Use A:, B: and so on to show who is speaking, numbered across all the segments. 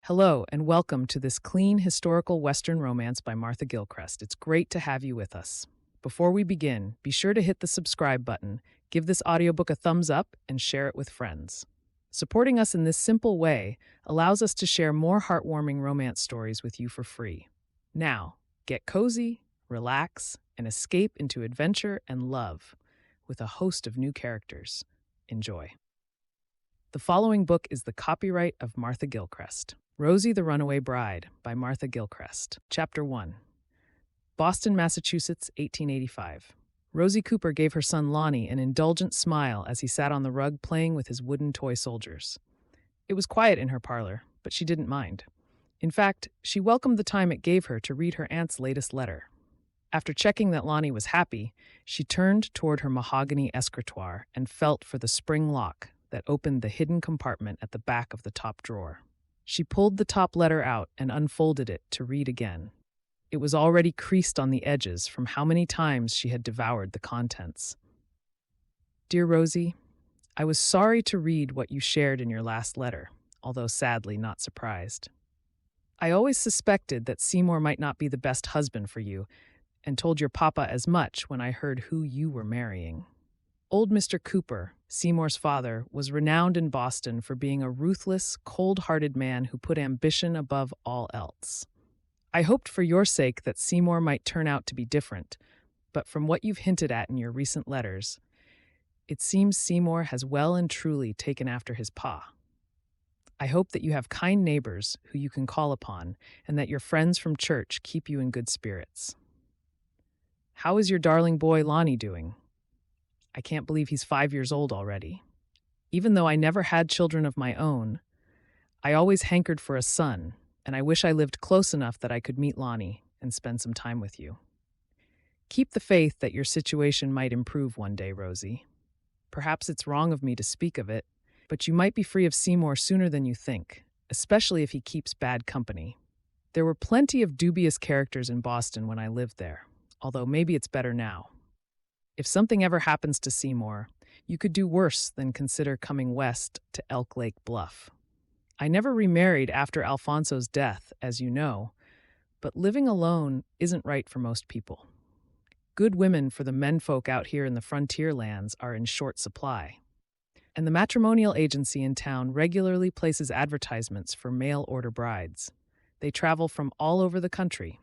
A: Hello, and welcome to this clean historical Western romance by Martha Gillcrest. It's great to have you with us. Before we begin, be sure to hit the subscribe button, give this audiobook a thumbs up, and share it with friends. Supporting us in this simple way allows us to share more heartwarming romance stories with you for free. Now, get cozy, relax, and escape into adventure and love with a host of new characters. Enjoy. The following book is the copyright of Martha Gillcrest. Rosie the Runaway Bride by Martha Gillcrest. Chapter 1. Boston, Massachusetts, 1885. Rosie Cooper gave her son Lonnie an indulgent smile as he sat on the rug playing with his wooden toy soldiers. It was quiet in her parlor, but she didn't mind. In fact, she welcomed the time it gave her to read her aunt's latest letter. After checking that Lonnie was happy, she turned toward her mahogany escritoire and felt for the spring lock that opened the hidden compartment at the back of the top drawer. She pulled the top letter out and unfolded it to read again. It was already creased on the edges from how many times she had devoured the contents. Dear Rosie, I was sorry to read what you shared in your last letter, although sadly not surprised. I always suspected that Seymour might not be the best husband for you, and told your papa as much when I heard who you were marrying. Old Mr. Cooper, Seymour's father, was renowned in Boston for being a ruthless, cold-hearted man who put ambition above all else. I hoped for your sake that Seymour might turn out to be different, but from what you've hinted at in your recent letters, it seems Seymour has well and truly taken after his pa. I hope that you have kind neighbors who you can call upon, and that your friends from church keep you in good spirits. How is your darling boy Lonnie doing? I can't believe he's 5 years old already. Even though I never had children of my own, I always hankered for a son, and I wish I lived close enough that I could meet Lonnie and spend some time with you. Keep the faith that your situation might improve one day, Rosie. Perhaps it's wrong of me to speak of it, but you might be free of Seymour sooner than you think, especially if he keeps bad company. There were plenty of dubious characters in Boston when I lived there, although maybe it's better now. If something ever happens to Seymour, you could do worse than consider coming west to Elk Lake Bluff. I never remarried after Alfonso's death, as you know, but living alone isn't right for most people. Good women for the menfolk out here in the frontier lands are in short supply, and the matrimonial agency in town regularly places advertisements for mail-order brides. They travel from all over the country.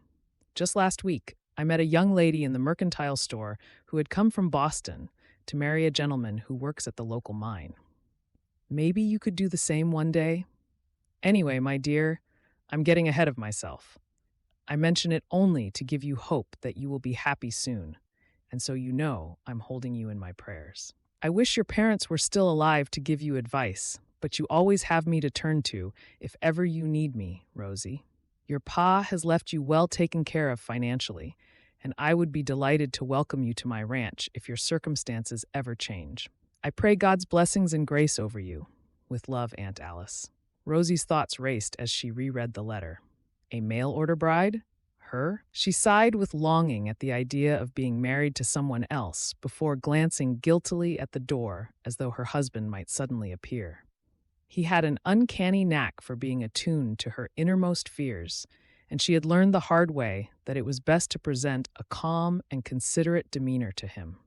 A: Just last week, I met a young lady in the mercantile store who had come from Boston to marry a gentleman who works at the local mine. Maybe you could do the same one day? Anyway, my dear, I'm getting ahead of myself. I mention it only to give you hope that you will be happy soon, and so you know I'm holding you in my prayers. I wish your parents were still alive to give you advice, but you always have me to turn to if ever you need me, Rosie. Your pa has left you well taken care of financially, and I would be delighted to welcome you to my ranch if your circumstances ever change. I pray God's blessings and grace over you. With love, Aunt Alice. Rosie's thoughts raced as she reread the letter. A mail-order bride? Her? She sighed with longing at the idea of being married to someone else before glancing guiltily at the door as though her husband might suddenly appear. He had an uncanny knack for being attuned to her innermost fears, and she had learned the hard way that it was best to present a calm and considerate demeanor to him.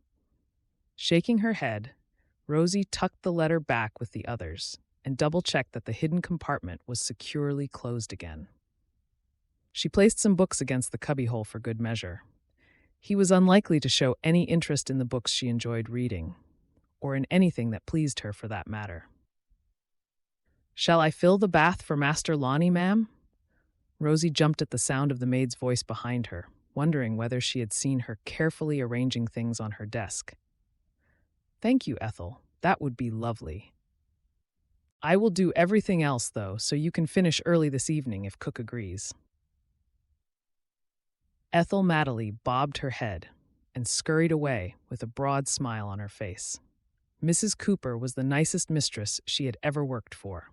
A: Shaking her head, Rosie tucked the letter back with the others and double-checked that the hidden compartment was securely closed again. She placed some books against the cubbyhole for good measure. He was unlikely to show any interest in the books she enjoyed reading, or in anything that pleased her for that matter. "Shall I fill the bath for Master Lonnie, ma'am?" Rosie jumped at the sound of the maid's voice behind her, wondering whether she had seen her carefully arranging things on her desk. "Thank you, Ethel. That would be lovely. I will do everything else, though, so you can finish early this evening if Cook agrees." Ethel Madeley bobbed her head and scurried away with a broad smile on her face. Mrs. Cooper was the nicest mistress she had ever worked for.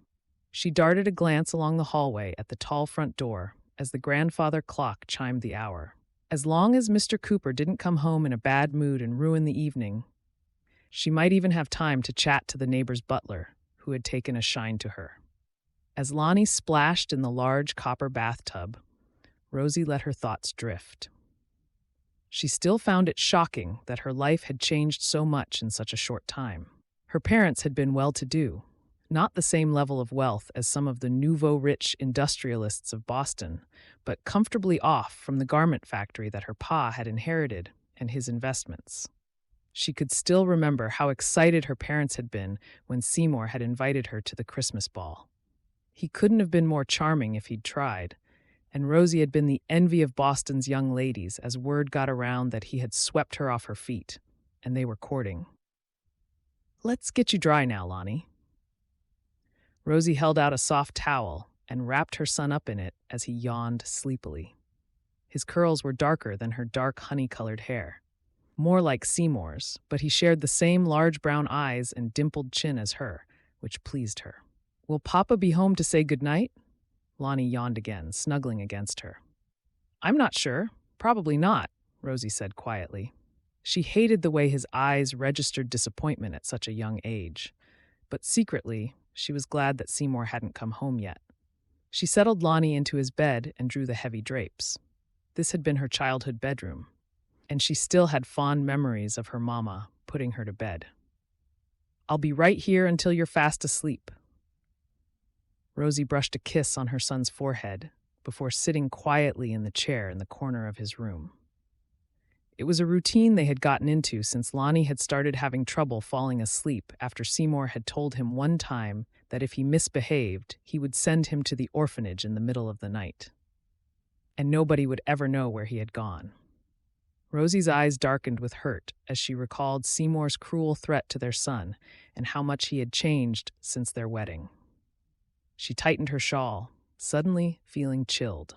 A: She darted a glance along the hallway at the tall front door as the grandfather clock chimed the hour. As long as Mr. Cooper didn't come home in a bad mood and ruin the evening, she might even have time to chat to the neighbor's butler, who had taken a shine to her. As Lonnie splashed in the large copper bathtub, Rosie let her thoughts drift. She still found it shocking that her life had changed so much in such a short time. Her parents had been well-to-do, not the same level of wealth as some of the nouveau-rich industrialists of Boston, but comfortably off from the garment factory that her pa had inherited and his investments. She could still remember how excited her parents had been when Seymour had invited her to the Christmas ball. He couldn't have been more charming if he'd tried, and Rosie had been the envy of Boston's young ladies as word got around that he had swept her off her feet, and they were courting. "Let's get you dry now, Lonnie." Rosie held out a soft towel and wrapped her son up in it as he yawned sleepily. His curls were darker than her dark honey-colored hair. More like Seymour's, but he shared the same large brown eyes and dimpled chin as her, which pleased her. "Will Papa be home to say goodnight?" Lonnie yawned again, snuggling against her. "I'm not sure. Probably not," Rosie said quietly. She hated the way his eyes registered disappointment at such a young age, but secretly, she was glad that Seymour hadn't come home yet. She settled Lonnie into his bed and drew the heavy drapes. This had been her childhood bedroom, and she still had fond memories of her mama putting her to bed. "I'll be right here until you're fast asleep." Rosie brushed a kiss on her son's forehead before sitting quietly in the chair in the corner of his room. It was a routine they had gotten into since Lonnie had started having trouble falling asleep after Seymour had told him one time that if he misbehaved, he would send him to the orphanage in the middle of the night. And nobody would ever know where he had gone. Rosie's eyes darkened with hurt as she recalled Seymour's cruel threat to their son and how much he had changed since their wedding. She tightened her shawl, suddenly feeling chilled.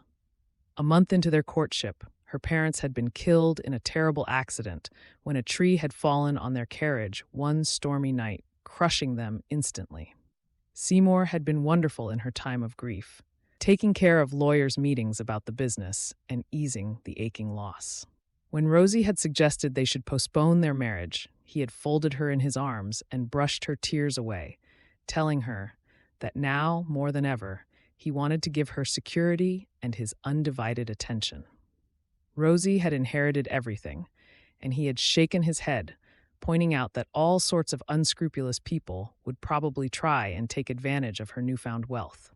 A: A month into their courtship, her parents had been killed in a terrible accident when a tree had fallen on their carriage one stormy night, crushing them instantly. Seymour had been wonderful in her time of grief, taking care of lawyers' meetings about the business and easing the aching loss. When Rosie had suggested they should postpone their marriage, he had folded her in his arms and brushed her tears away, telling her that now, more than ever, he wanted to give her security and his undivided attention. Rosie had inherited everything, and he had shaken his head, pointing out that all sorts of unscrupulous people would probably try and take advantage of her newfound wealth.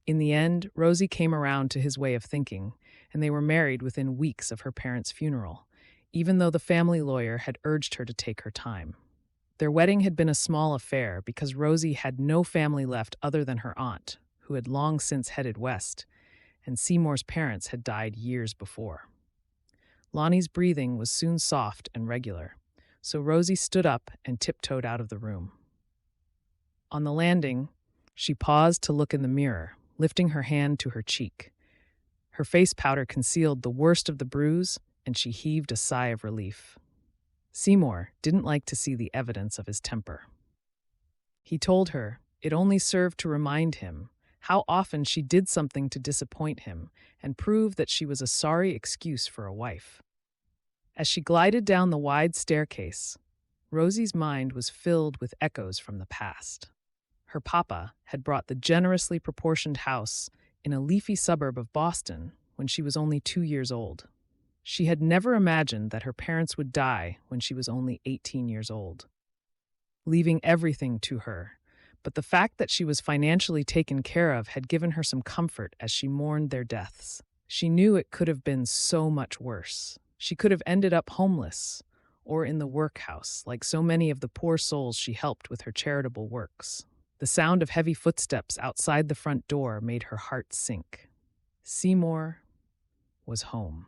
A: In the end, Rosie came around to his way of thinking, and they were married within weeks of her parents' funeral, even though the family lawyer had urged her to take her time. Their wedding had been a small affair because Rosie had no family left other than her aunt, who had long since headed west, and Seymour's parents had died years before. Lonnie's breathing was soon soft and regular, so Rosie stood up and tiptoed out of the room. On the landing, she paused to look in the mirror, lifting her hand to her cheek. Her face powder concealed the worst of the bruise, and she heaved a sigh of relief. Seymour didn't like to see the evidence of his temper. He told her it only served to remind him how often she did something to disappoint him and prove that she was a sorry excuse for a wife. As she glided down the wide staircase, Rosie's mind was filled with echoes from the past. Her papa had bought the generously proportioned house in a leafy suburb of Boston when she was only 2 years old. She had never imagined that her parents would die when she was only 18 years old, leaving everything to her. But the fact that she was financially taken care of had given her some comfort as she mourned their deaths. She knew it could have been so much worse. She could have ended up homeless or in the workhouse, like so many of the poor souls she helped with her charitable works. The sound of heavy footsteps outside the front door made her heart sink. Seymour was home.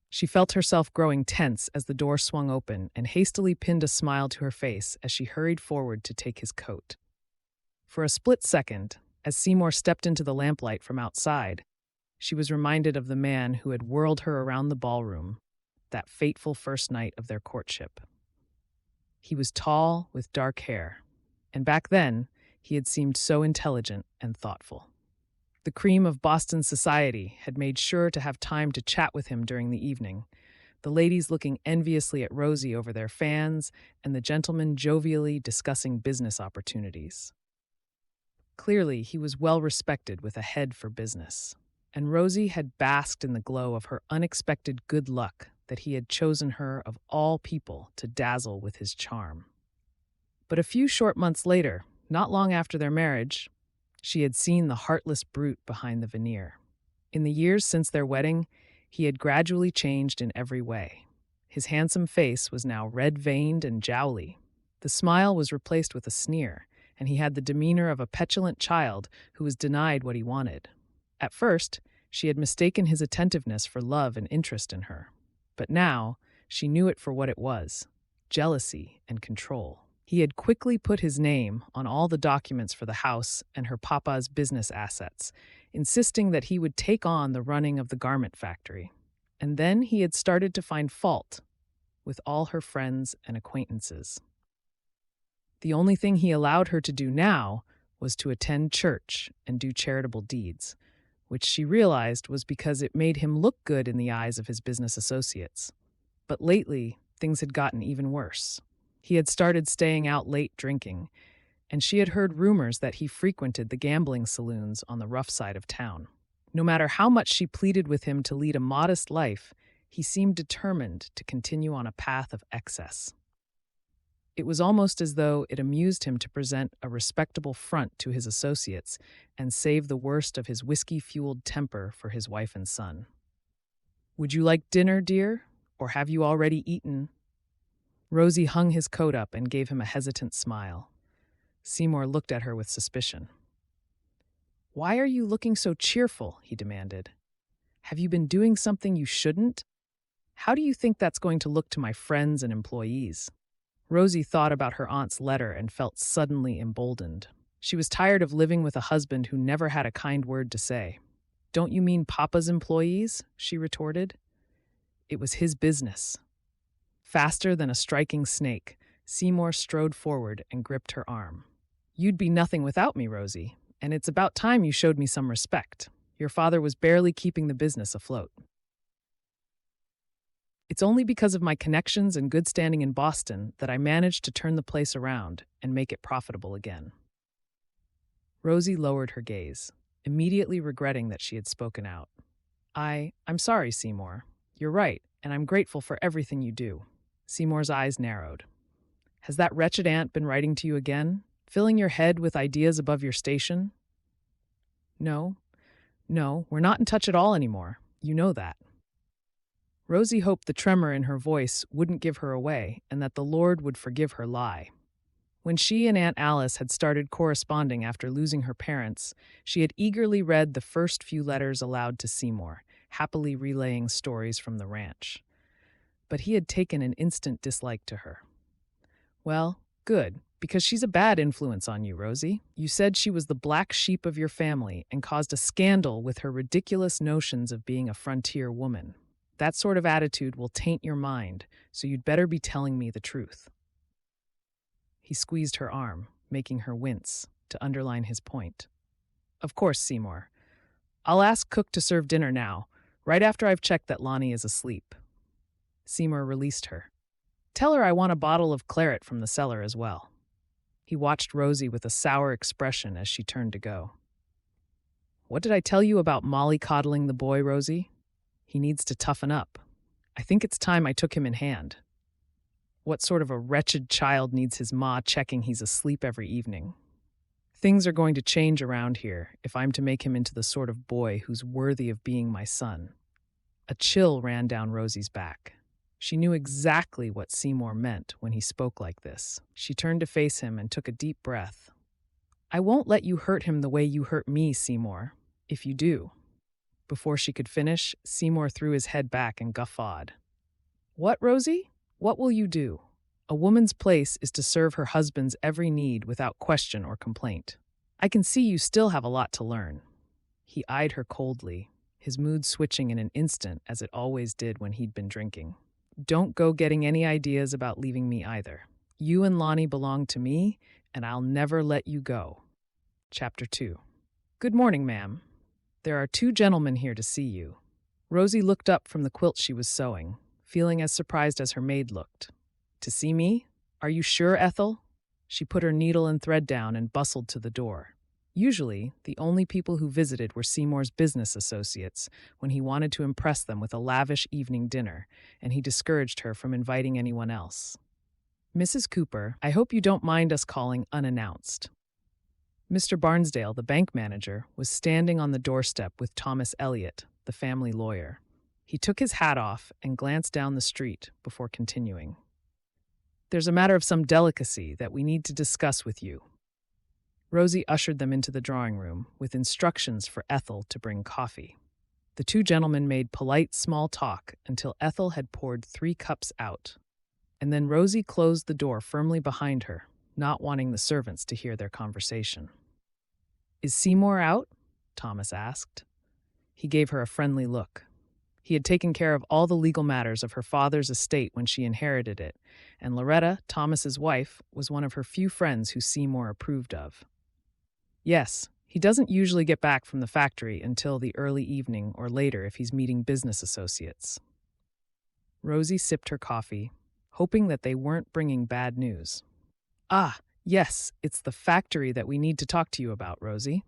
A: She felt herself growing tense as the door swung open and hastily pinned a smile to her face as she hurried forward to take his coat. For a split second, as Seymour stepped into the lamplight from outside, she was reminded of the man who had whirled her around the ballroom that fateful first night of their courtship. He was tall, with dark hair, and back then, he had seemed so intelligent and thoughtful. The cream of Boston society had made sure to have time to chat with him during the evening, the ladies looking enviously at Rosie over their fans and the gentlemen jovially discussing business opportunities. Clearly, he was well respected with a head for business. And Rosie had basked in the glow of her unexpected good luck that he had chosen her of all people to dazzle with his charm. But a few short months later, not long after their marriage, she had seen the heartless brute behind the veneer. In the years since their wedding, he had gradually changed in every way. His handsome face was now red-veined and jowly. The smile was replaced with a sneer, and he had the demeanor of a petulant child who was denied what he wanted. At first, she had mistaken his attentiveness for love and interest in her. But now, she knew it for what it was: jealousy and control. He had quickly put his name on all the documents for the house and her papa's business assets, insisting that he would take on the running of the garment factory. And then he had started to find fault with all her friends and acquaintances. The only thing he allowed her to do now was to attend church and do charitable deeds, which she realized was because it made him look good in the eyes of his business associates. But lately, things had gotten even worse. He had started staying out late drinking, and she had heard rumors that he frequented the gambling saloons on the rough side of town. No matter how much she pleaded with him to lead a modest life, he seemed determined to continue on a path of excess. It was almost as though it amused him to present a respectable front to his associates and save the worst of his whiskey-fueled temper for his wife and son. "Would you like dinner, dear? Or have you already eaten?" Rosie hung his coat up and gave him a hesitant smile. Seymour looked at her with suspicion. "Why are you looking so cheerful?" he demanded. "Have you been doing something you shouldn't? How do you think that's going to look to my friends and employees?" Rosie thought about her aunt's letter and felt suddenly emboldened. She was tired of living with a husband who never had a kind word to say. "Don't you mean Papa's employees?" she retorted. It was his business. Faster than a striking snake, Seymour strode forward and gripped her arm. "You'd be nothing without me, Rosie, and it's about time you showed me some respect. Your father was barely keeping the business afloat." "It's only because of my connections and good standing in Boston that I managed to turn the place around and make it profitable again." Rosie lowered her gaze, immediately regretting that she had spoken out. I'm sorry, Seymour. You're right, and I'm grateful for everything you do." Seymour's eyes narrowed. "Has that wretched aunt been writing to you again, filling your head with ideas above your station?" No, we're not in touch at all anymore. You know that." Rosie hoped the tremor in her voice wouldn't give her away and that the Lord would forgive her lie. When she and Aunt Alice had started corresponding after losing her parents, she had eagerly read the first few letters aloud to Seymour, happily relaying stories from the ranch. But he had taken an instant dislike to her. "Well, good, because she's a bad influence on you, Rosie. You said she was the black sheep of your family and caused a scandal with her ridiculous notions of being a frontier woman. That sort of attitude will taint your mind, so you'd better be telling me the truth." He squeezed her arm, making her wince, to underline his point. "Of course, Seymour. I'll ask Cook to serve dinner now, right after I've checked that Lonnie is asleep." Seymour released her. "Tell her I want a bottle of claret from the cellar as well." He watched Rosie with a sour expression as she turned to go. "What did I tell you about mollycoddling the boy, Rosie? He needs to toughen up. I think it's time I took him in hand. What sort of a wretched child needs his ma checking he's asleep every evening? Things are going to change around here if I'm to make him into the sort of boy who's worthy of being my son." A chill ran down Rosie's back. She knew exactly what Seymour meant when he spoke like this. She turned to face him and took a deep breath. "I won't let you hurt him the way you hurt me, Seymour, if you do." Before she could finish, Seymour threw his head back and guffawed. "What, Rosie? What will you do? A woman's place is to serve her husband's every need without question or complaint. I can see you still have a lot to learn." He eyed her coldly, his mood switching in an instant as it always did when he'd been drinking. "Don't go getting any ideas about leaving me either. You and Lonnie belong to me, and I'll never let you go." Chapter 2. "Good morning, ma'am. There are 2 gentlemen here to see you." Rosie looked up from the quilt she was sewing, feeling as surprised as her maid looked. "To see me? Are you sure, Ethel?" She put her needle and thread down and bustled to the door. Usually, the only people who visited were Seymour's business associates when he wanted to impress them with a lavish evening dinner, and he discouraged her from inviting anyone else. "Mrs. Cooper, I hope you don't mind us calling unannounced." Mr. Barnsdale, the bank manager, was standing on the doorstep with Thomas Elliot, the family lawyer. He took his hat off and glanced down the street before continuing. "There's a matter of some delicacy that we need to discuss with you." Rosie ushered them into the drawing room with instructions for Ethel to bring coffee. The two gentlemen made polite small talk until Ethel had poured 3 cups out, and then Rosie closed the door firmly behind her, not wanting the servants to hear their conversation. "Is Seymour out?" Thomas asked. He gave her a friendly look. He had taken care of all the legal matters of her father's estate when she inherited it, and Loretta, Thomas's wife, was one of her few friends who Seymour approved of. "Yes, he doesn't usually get back from the factory until the early evening or later if he's meeting business associates." Rosie sipped her coffee, hoping that they weren't bringing bad news. "Ah, yes, it's the factory that we need to talk to you about, Rosie."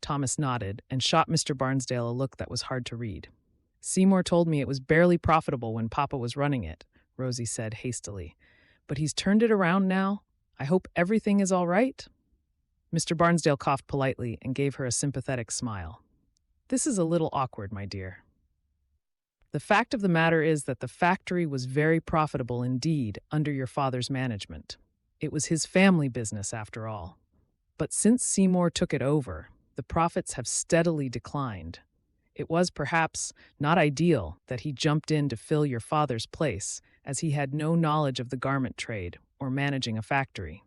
A: Thomas nodded and shot Mr. Barnsdale a look that was hard to read. "Seymour told me it was barely profitable when Papa was running it," Rosie said hastily. "But he's turned it around now. I hope everything is all right." Mr. Barnsdale coughed politely and gave her a sympathetic smile. "This is a little awkward, my dear. The fact of the matter is that the factory was very profitable indeed under your father's management. It was his family business after all. But since Seymour took it over, the profits have steadily declined. It was perhaps not ideal that he jumped in to fill your father's place, as he had no knowledge of the garment trade or managing a factory."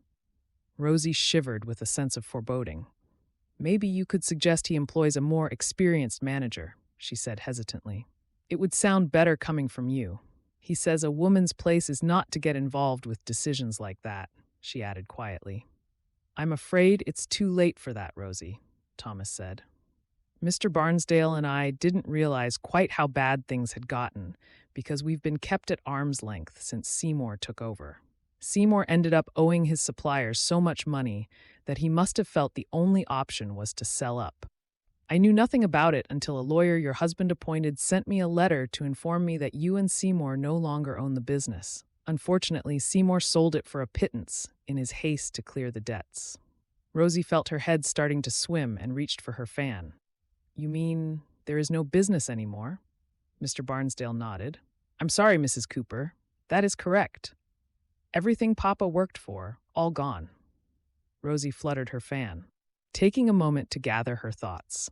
A: Rosie shivered with a sense of foreboding. "Maybe you could suggest he employs a more experienced manager," she said hesitantly. "It would sound better coming from you. He says a woman's place is not to get involved with decisions like that," she added quietly. "I'm afraid it's too late for that, Rosie," Thomas said. "Mr. Barnsdale and I didn't realize quite how bad things had gotten because we've been kept at arm's length since Seymour took over. Seymour ended up owing his suppliers so much money that he must have felt the only option was to sell up. I knew nothing about it until a lawyer your husband appointed sent me a letter to inform me that you and Seymour no longer own the business. Unfortunately, Seymour sold it for a pittance in his haste to clear the debts." Rosie felt her head starting to swim and reached for her fan. "You mean there is no business anymore?" Mr. Barnsdale nodded. "I'm sorry, Mrs. Cooper. That is correct. Everything Papa worked for, all gone." Rosie fluttered her fan, taking a moment to gather her thoughts.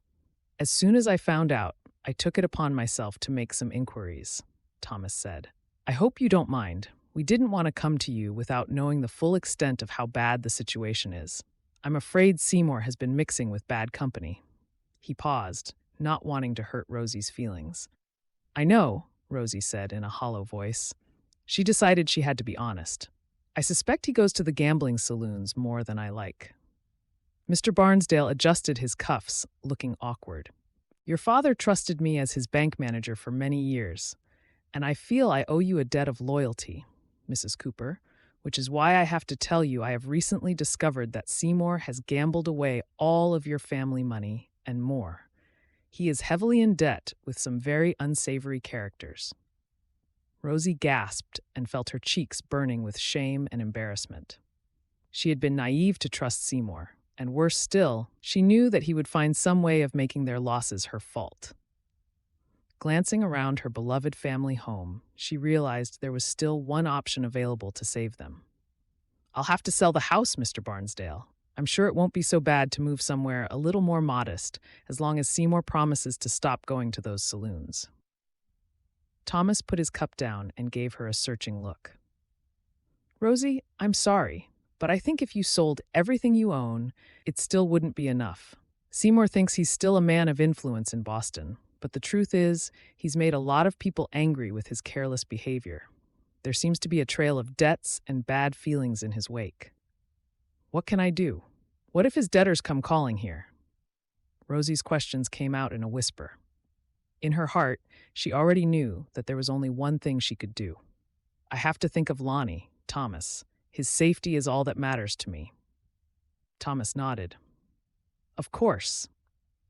A: "As soon as I found out, I took it upon myself to make some inquiries," Thomas said. "I hope you don't mind. We didn't want to come to you without knowing the full extent of how bad the situation is. I'm afraid Seymour has been mixing with bad company." He paused, not wanting to hurt Rosie's feelings. "I know," Rosie said in a hollow voice. She decided she had to be honest. "I suspect he goes to the gambling saloons more than I like." Mr. Barnsdale adjusted his cuffs, looking awkward. "Your father trusted me as his bank manager for many years, and I feel I owe you a debt of loyalty, Mrs. Cooper, which is why I have to tell you I have recently discovered that Seymour has gambled away all of your family money and more. He is heavily in debt with some very unsavory characters." Rosie gasped and felt her cheeks burning with shame and embarrassment. She had been naive to trust Seymour, and worse still, she knew that he would find some way of making their losses her fault. Glancing around her beloved family home, she realized there was still one option available to save them. "I'll have to sell the house, Mr. Barnsdale. I'm sure it won't be so bad to move somewhere a little more modest, as long as Seymour promises to stop going to those saloons." Thomas put his cup down and gave her a searching look. "Rosie, I'm sorry, but I think if you sold everything you own, it still wouldn't be enough. Seymour thinks he's still a man of influence in Boston, but the truth is, he's made a lot of people angry with his careless behavior. There seems to be a trail of debts and bad feelings in his wake. What can I do? What if his debtors come calling here?" Rosie's questions came out in a whisper. In her heart, she already knew that there was only one thing she could do. "I have to think of Lonnie, Thomas. His safety is all that matters to me." Thomas nodded. Of course.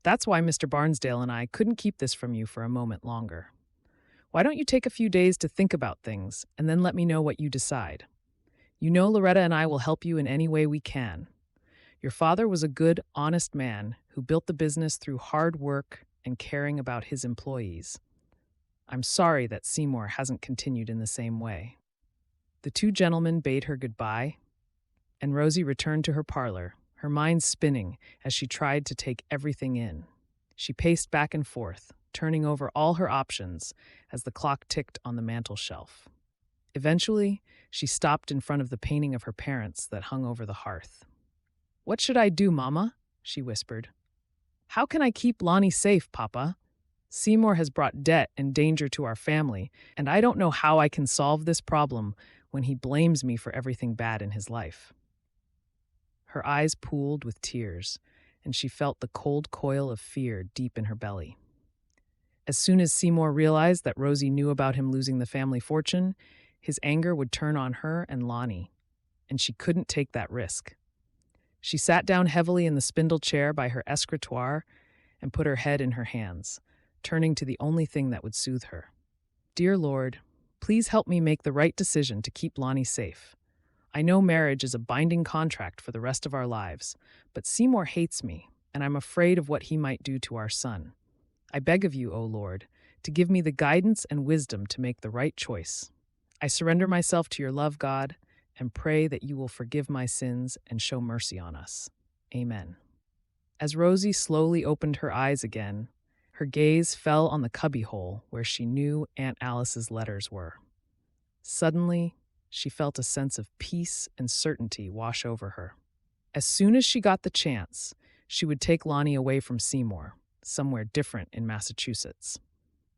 A: That's why Mr. Barnsdale and I couldn't keep this from you for a moment longer. Why don't you take a few days to think about things and then let me know what you decide? You know Loretta and I will help you in any way we can. Your father was a good, honest man who built the business through hard work and caring about his employees. I'm sorry that Seymour hasn't continued in the same way. The two gentlemen bade her goodbye, and Rosie returned to her parlor, her mind spinning as she tried to take everything in. She paced back and forth, turning over all her options as the clock ticked on the mantel shelf. Eventually, she stopped in front of the painting of her parents that hung over the hearth. "What should I do, Mama?" she whispered. "How can I keep Lonnie safe, Papa? Seymour has brought debt and danger to our family, and I don't know how I can solve this problem when he blames me for everything bad in his life." Her eyes pooled with tears, and she felt the cold coil of fear deep in her belly. As soon as Seymour realized that Rosie knew about him losing the family fortune, his anger would turn on her and Lonnie, and she couldn't take that risk. She sat down heavily in the spindle chair by her escritoire and put her head in her hands, turning to the only thing that would soothe her. "Dear Lord, please help me make the right decision to keep Lonnie safe. I know marriage is a binding contract for the rest of our lives, but Seymour hates me, and I'm afraid of what he might do to our son. I beg of you, O Lord, to give me the guidance and wisdom to make the right choice. I surrender myself to your love, God, and pray that you will forgive my sins and show mercy on us. Amen." As Rosie slowly opened her eyes again, her gaze fell on the cubbyhole where she knew Aunt Alice's letters were. Suddenly, she felt a sense of peace and certainty wash over her. As soon as she got the chance, she would take Lonnie away from Seymour, somewhere different in Massachusetts.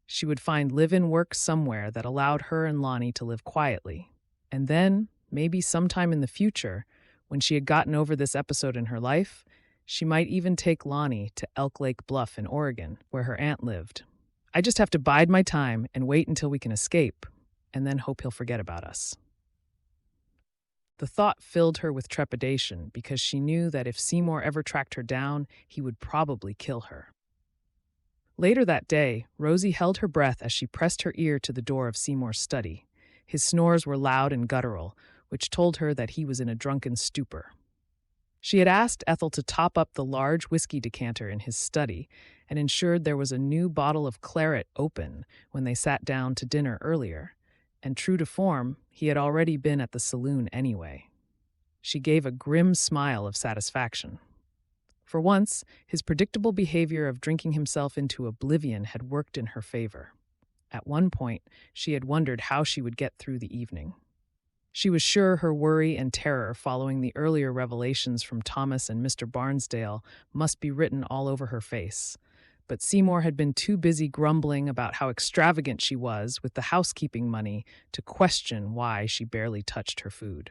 A: She would find live-in work somewhere that allowed her and Lonnie to live quietly. And then, maybe sometime in the future, when she had gotten over this episode in her life, she might even take Lonnie to Elk Lake Bluff in Oregon, where her aunt lived. "I just have to bide my time and wait until we can escape, and then hope he'll forget about us." The thought filled her with trepidation because she knew that if Seymour ever tracked her down, he would probably kill her. Later that day, Rosie held her breath as she pressed her ear to the door of Seymour's study. His snores were loud and guttural, which told her that he was in a drunken stupor. She had asked Ethel to top up the large whiskey decanter in his study and ensured there was a new bottle of claret open when they sat down to dinner earlier, and true to form, he had already been at the saloon anyway. She gave a grim smile of satisfaction. For once, his predictable behavior of drinking himself into oblivion had worked in her favor. At one point, she had wondered how she would get through the evening. She was sure her worry and terror following the earlier revelations from Thomas and Mr. Barnsdale must be written all over her face. But Seymour had been too busy grumbling about how extravagant she was with the housekeeping money to question why she barely touched her food.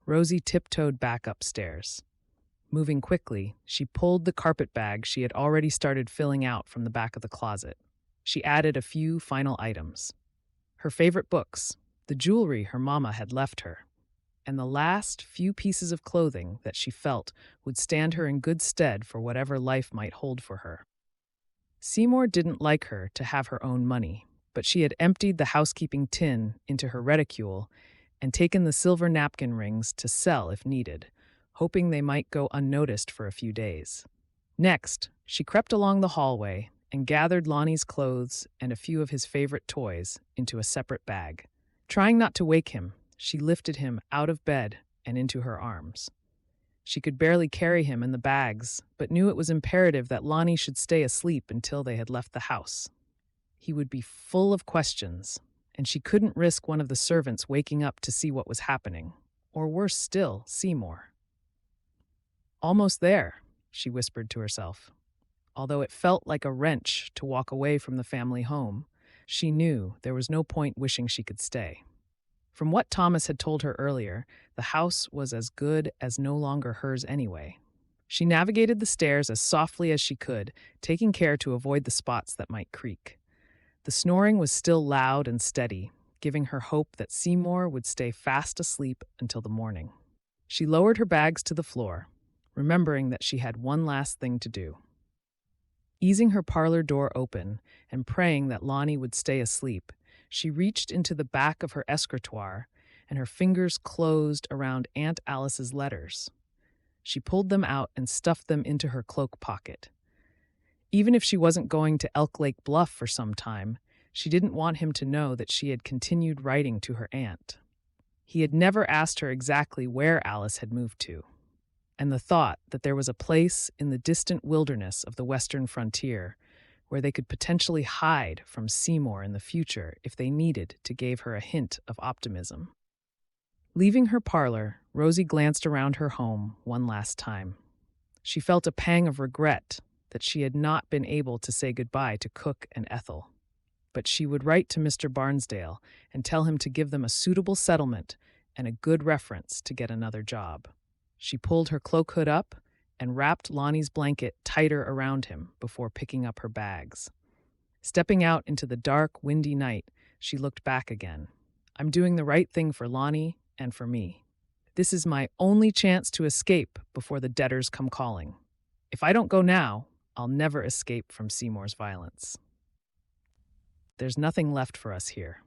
A: Rosie tiptoed back upstairs. Moving quickly, she pulled the carpet bag she had already started filling out from the back of the closet. She added a few final items. Her favorite books, the jewelry her mama had left her, and the last few pieces of clothing that she felt would stand her in good stead for whatever life might hold for her. Seymour didn't like her to have her own money, but she had emptied the housekeeping tin into her reticule and taken the silver napkin rings to sell if needed, hoping they might go unnoticed for a few days. Next, she crept along the hallway and gathered Lonnie's clothes and a few of his favorite toys into a separate bag. Trying not to wake him, she lifted him out of bed and into her arms. She could barely carry him in the bags, but knew it was imperative that Lonnie should stay asleep until they had left the house. He would be full of questions, and she couldn't risk one of the servants waking up to see what was happening, or worse still, Seymour. "Almost there," she whispered to herself. Although it felt like a wrench to walk away from the family home, she knew there was no point wishing she could stay. From what Thomas had told her earlier, the house was as good as no longer hers anyway. She navigated the stairs as softly as she could, taking care to avoid the spots that might creak. The snoring was still loud and steady, giving her hope that Seymour would stay fast asleep until the morning. She lowered her bags to the floor, remembering that she had one last thing to do. Easing her parlor door open and praying that Lonnie would stay asleep, she reached into the back of her escritoire and her fingers closed around Aunt Alice's letters. She pulled them out and stuffed them into her cloak pocket. Even if she wasn't going to Elk Lake Bluff for some time, she didn't want him to know that she had continued writing to her aunt. He had never asked her exactly where Alice had moved to, and the thought that there was a place in the distant wilderness of the western frontier where they could potentially hide from Seymour in the future if they needed to gave her a hint of optimism. Leaving her parlor, Rosie glanced around her home one last time. She felt a pang of regret that she had not been able to say goodbye to Cook and Ethel. But she would write to Mr. Barnsdale and tell him to give them a suitable settlement and a good reference to get another job. She pulled her cloak hood up and wrapped Lonnie's blanket tighter around him before picking up her bags. Stepping out into the dark, windy night, she looked back again. I'm doing the right thing for Lonnie and for me. This is my only chance to escape before the debtors come calling. If I don't go now, I'll never escape from Seymour's violence. There's nothing left for us here.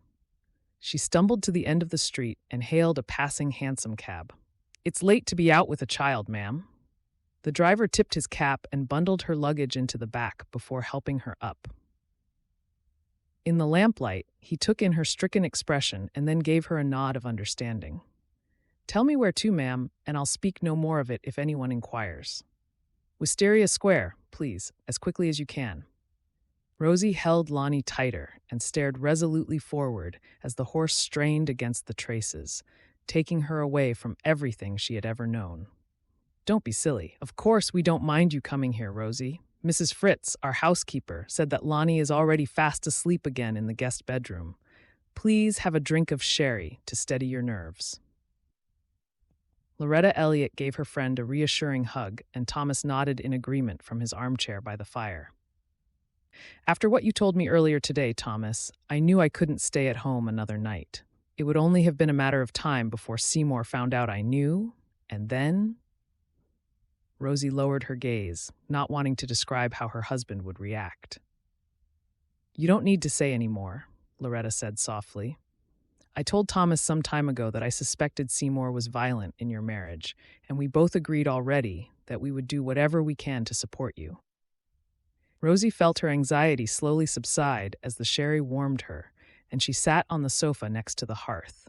A: She stumbled to the end of the street and hailed a passing hansom cab. It's late to be out with a child, ma'am. The driver tipped his cap and bundled her luggage into the back before helping her up. In the lamplight, he took in her stricken expression and then gave her a nod of understanding. Tell me where to, ma'am, and I'll speak no more of it if anyone inquires. Wisteria Square, please, as quickly as you can. Rosie held Lonnie tighter and stared resolutely forward as the horse strained against the traces, taking her away from everything she had ever known. Don't be silly. Of course we don't mind you coming here, Rosie. Mrs. Fritz, our housekeeper, said that Lonnie is already fast asleep again in the guest bedroom. Please have a drink of sherry to steady your nerves. Loretta Elliott gave her friend a reassuring hug, and Thomas nodded in agreement from his armchair by the fire. After what you told me earlier today, Thomas, I knew I couldn't stay at home another night. It would only have been a matter of time before Seymour found out I knew, and then... Rosie lowered her gaze, not wanting to describe how her husband would react. You don't need to say any more, Loretta said softly. I told Thomas some time ago that I suspected Seymour was violent in your marriage, and we both agreed already that we would do whatever we can to support you. Rosie felt her anxiety slowly subside as the sherry warmed her, and she sat on the sofa next to the hearth.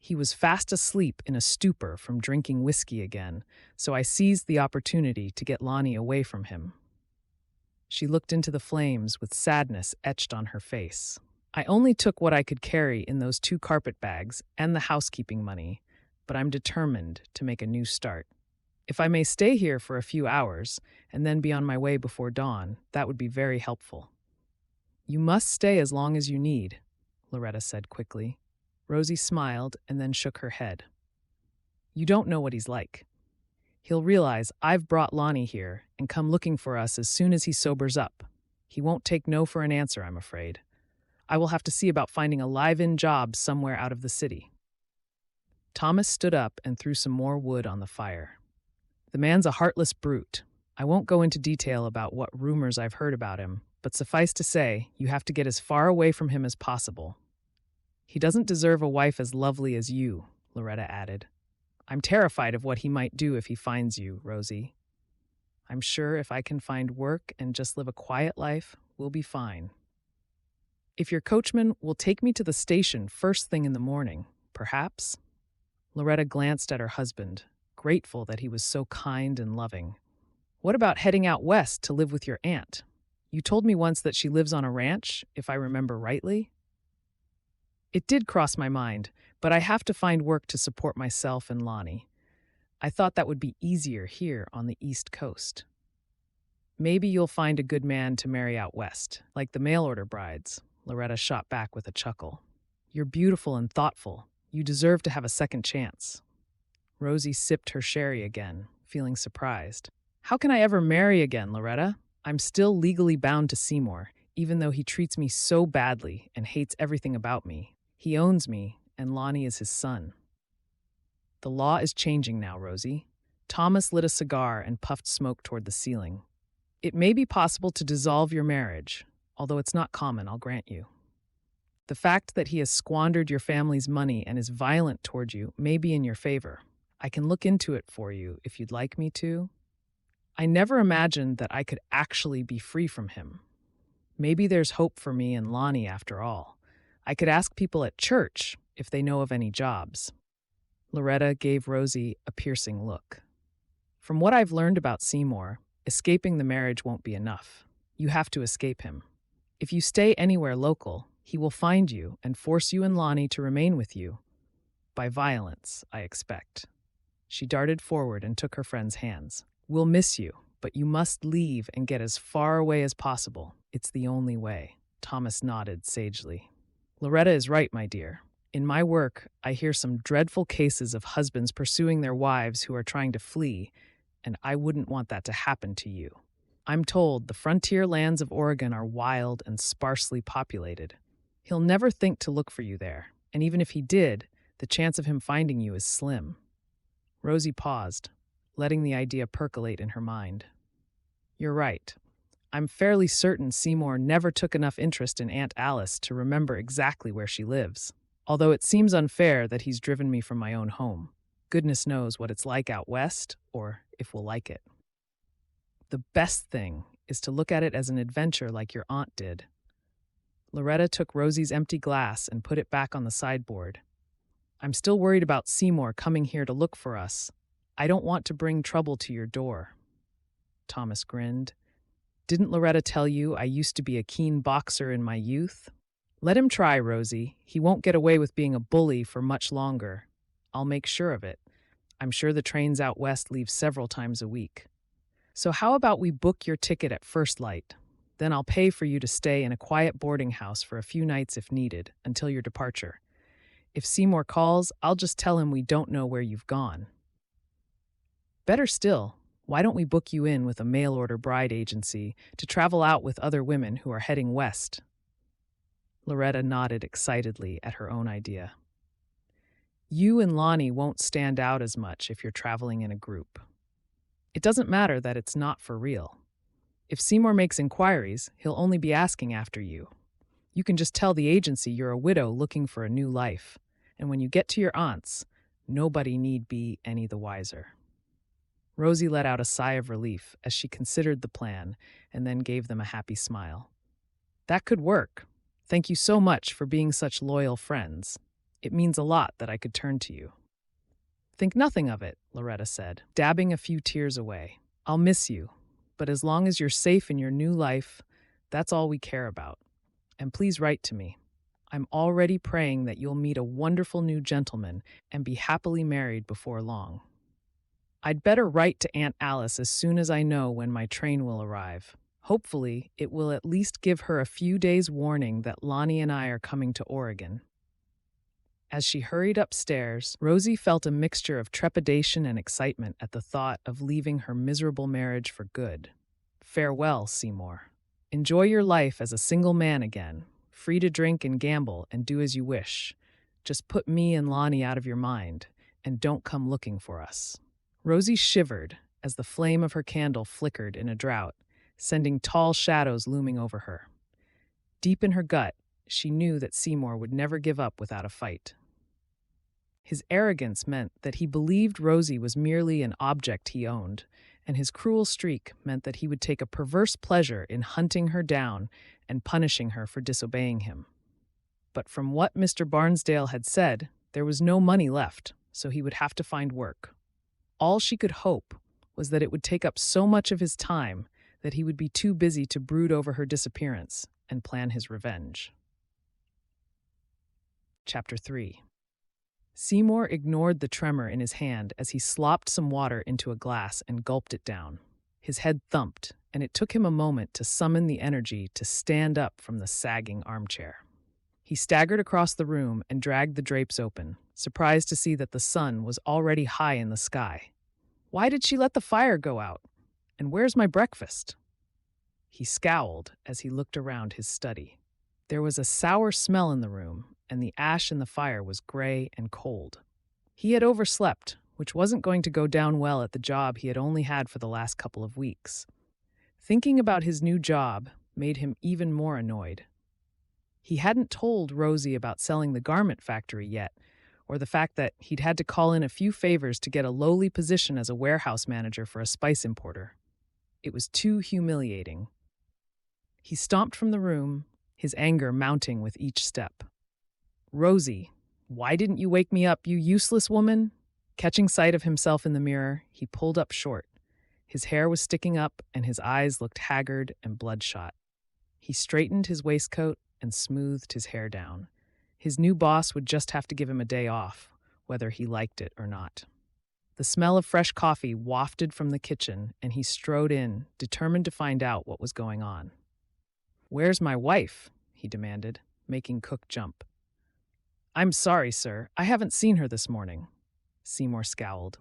A: He was fast asleep in a stupor from drinking whiskey again, so I seized the opportunity to get Lonnie away from him. She looked into the flames with sadness etched on her face. I only took what I could carry in those 2 carpet bags and the housekeeping money, but I'm determined to make a new start. If I may stay here for a few hours and then be on my way before dawn, that would be very helpful. You must stay as long as you need, Loretta said quickly. Rosie smiled and then shook her head. You don't know what he's like. He'll realize I've brought Lonnie here and come looking for us as soon as he sobers up. He won't take no for an answer, I'm afraid. I will have to see about finding a live-in job somewhere out of the city. Thomas stood up and threw some more wood on the fire. The man's a heartless brute. I won't go into detail about what rumors I've heard about him, but suffice to say, you have to get as far away from him as possible. He doesn't deserve a wife as lovely as you, Loretta added. I'm terrified of what he might do if he finds you, Rosie. I'm sure if I can find work and just live a quiet life, we'll be fine. If your coachman will take me to the station first thing in the morning, perhaps? Loretta glanced at her husband, grateful that he was so kind and loving. What about heading out west to live with your aunt? You told me once that she lives on a ranch, if I remember rightly. It did cross my mind, but I have to find work to support myself and Lonnie. I thought that would be easier here on the East Coast. Maybe you'll find a good man to marry out west, like the mail-order brides, Loretta shot back with a chuckle. You're beautiful and thoughtful. You deserve to have a second chance. Rosie sipped her sherry again, feeling surprised. How can I ever marry again, Loretta? I'm still legally bound to Seymour, even though he treats me so badly and hates everything about me. He owns me, and Lonnie is his son. The law is changing now, Rosie. Thomas lit a cigar and puffed smoke toward the ceiling. It may be possible to dissolve your marriage, although it's not common, I'll grant you. The fact that he has squandered your family's money and is violent toward you may be in your favor. I can look into it for you if you'd like me to. I never imagined that I could actually be free from him. Maybe there's hope for me and Lonnie after all. I could ask people at church if they know of any jobs. Loretta gave Rosie a piercing look. From what I've learned about Seymour, escaping the marriage won't be enough. You have to escape him. If you stay anywhere local, he will find you and force you and Lonnie to remain with you. By violence, I expect. She darted forward and took her friend's hands. We'll miss you, but you must leave and get as far away as possible. It's the only way. Thomas nodded sagely. Loretta is right, my dear. In my work, I hear some dreadful cases of husbands pursuing their wives who are trying to flee, and I wouldn't want that to happen to you. I'm told the frontier lands of Oregon are wild and sparsely populated. He'll never think to look for you there, and even if he did, the chance of him finding you is slim. Rosie paused, letting the idea percolate in her mind. You're right. I'm fairly certain Seymour never took enough interest in Aunt Alice to remember exactly where she lives, although it seems unfair that he's driven me from my own home. Goodness knows what it's like out west, or if we'll like it. The best thing is to look at it as an adventure like your aunt did. Loretta took Rosie's empty glass and put it back on the sideboard. I'm still worried about Seymour coming here to look for us. I don't want to bring trouble to your door. Thomas grinned. Didn't Loretta tell you I used to be a keen boxer in my youth? Let him try, Rosie. He won't get away with being a bully for much longer. I'll make sure of it. I'm sure the trains out west leave several times a week. So how about we book your ticket at first light? Then I'll pay for you to stay in a quiet boarding house for a few nights if needed, until your departure. If Seymour calls, I'll just tell him we don't know where you've gone. Better still, why don't we book you in with a mail-order bride agency to travel out with other women who are heading west? Loretta nodded excitedly at her own idea. You and Lonnie won't stand out as much if you're traveling in a group. It doesn't matter that it's not for real. If Seymour makes inquiries, he'll only be asking after you. You can just tell the agency you're a widow looking for a new life, and when you get to your aunt's, nobody need be any the wiser. Rosie let out a sigh of relief as she considered the plan and then gave them a happy smile. That could work. Thank you so much for being such loyal friends. It means a lot that I could turn to you. Think nothing of it, Loretta said, dabbing a few tears away. I'll miss you, but as long as you're safe in your new life, that's all we care about. And please write to me. I'm already praying that you'll meet a wonderful new gentleman and be happily married before long. I'd better write to Aunt Alice as soon as I know when my train will arrive. Hopefully, it will at least give her a few days' warning that Lonnie and I are coming to Oregon. As she hurried upstairs, Rosie felt a mixture of trepidation and excitement at the thought of leaving her miserable marriage for good. Farewell, Seymour. Enjoy your life as a single man again, free to drink and gamble and do as you wish. Just put me and Lonnie out of your mind, and don't come looking for us. Rosie shivered as the flame of her candle flickered in a draught, sending tall shadows looming over her. Deep in her gut, she knew that Seymour would never give up without a fight. His arrogance meant that he believed Rosie was merely an object he owned, and his cruel streak meant that he would take a perverse pleasure in hunting her down and punishing her for disobeying him. But from what Mr. Barnsdale had said, there was no money left, so he would have to find work. All she could hope was that it would take up so much of his time that he would be too busy to brood over her disappearance and plan his revenge. Chapter 3. Seymour ignored the tremor in his hand as he slopped some water into a glass and gulped it down. His head thumped, and it took him a moment to summon the energy to stand up from the sagging armchair. He staggered across the room and dragged the drapes open, surprised to see that the sun was already high in the sky. Why did she let the fire go out? And where's my breakfast? He scowled as he looked around his study. There was a sour smell in the room, and the ash in the fire was gray and cold. He had overslept, which wasn't going to go down well at the job he had only had for the last couple of weeks. Thinking about his new job made him even more annoyed. He hadn't told Rosie about selling the garment factory yet, or the fact that he'd had to call in a few favors to get a lowly position as a warehouse manager for a spice importer. It was too humiliating. He stomped from the room, his anger mounting with each step. "Rosie, why didn't you wake me up, you useless woman?" Catching sight of himself in the mirror, he pulled up short. His hair was sticking up and his eyes looked haggard and bloodshot. He straightened his waistcoat and smoothed his hair down. His new boss would just have to give him a day off, whether he liked it or not. The smell of fresh coffee wafted from the kitchen, and he strode in, determined to find out what was going on. "Where's my wife?" he demanded, making Cook jump. "I'm sorry, sir. I haven't seen her this morning." Seymour scowled.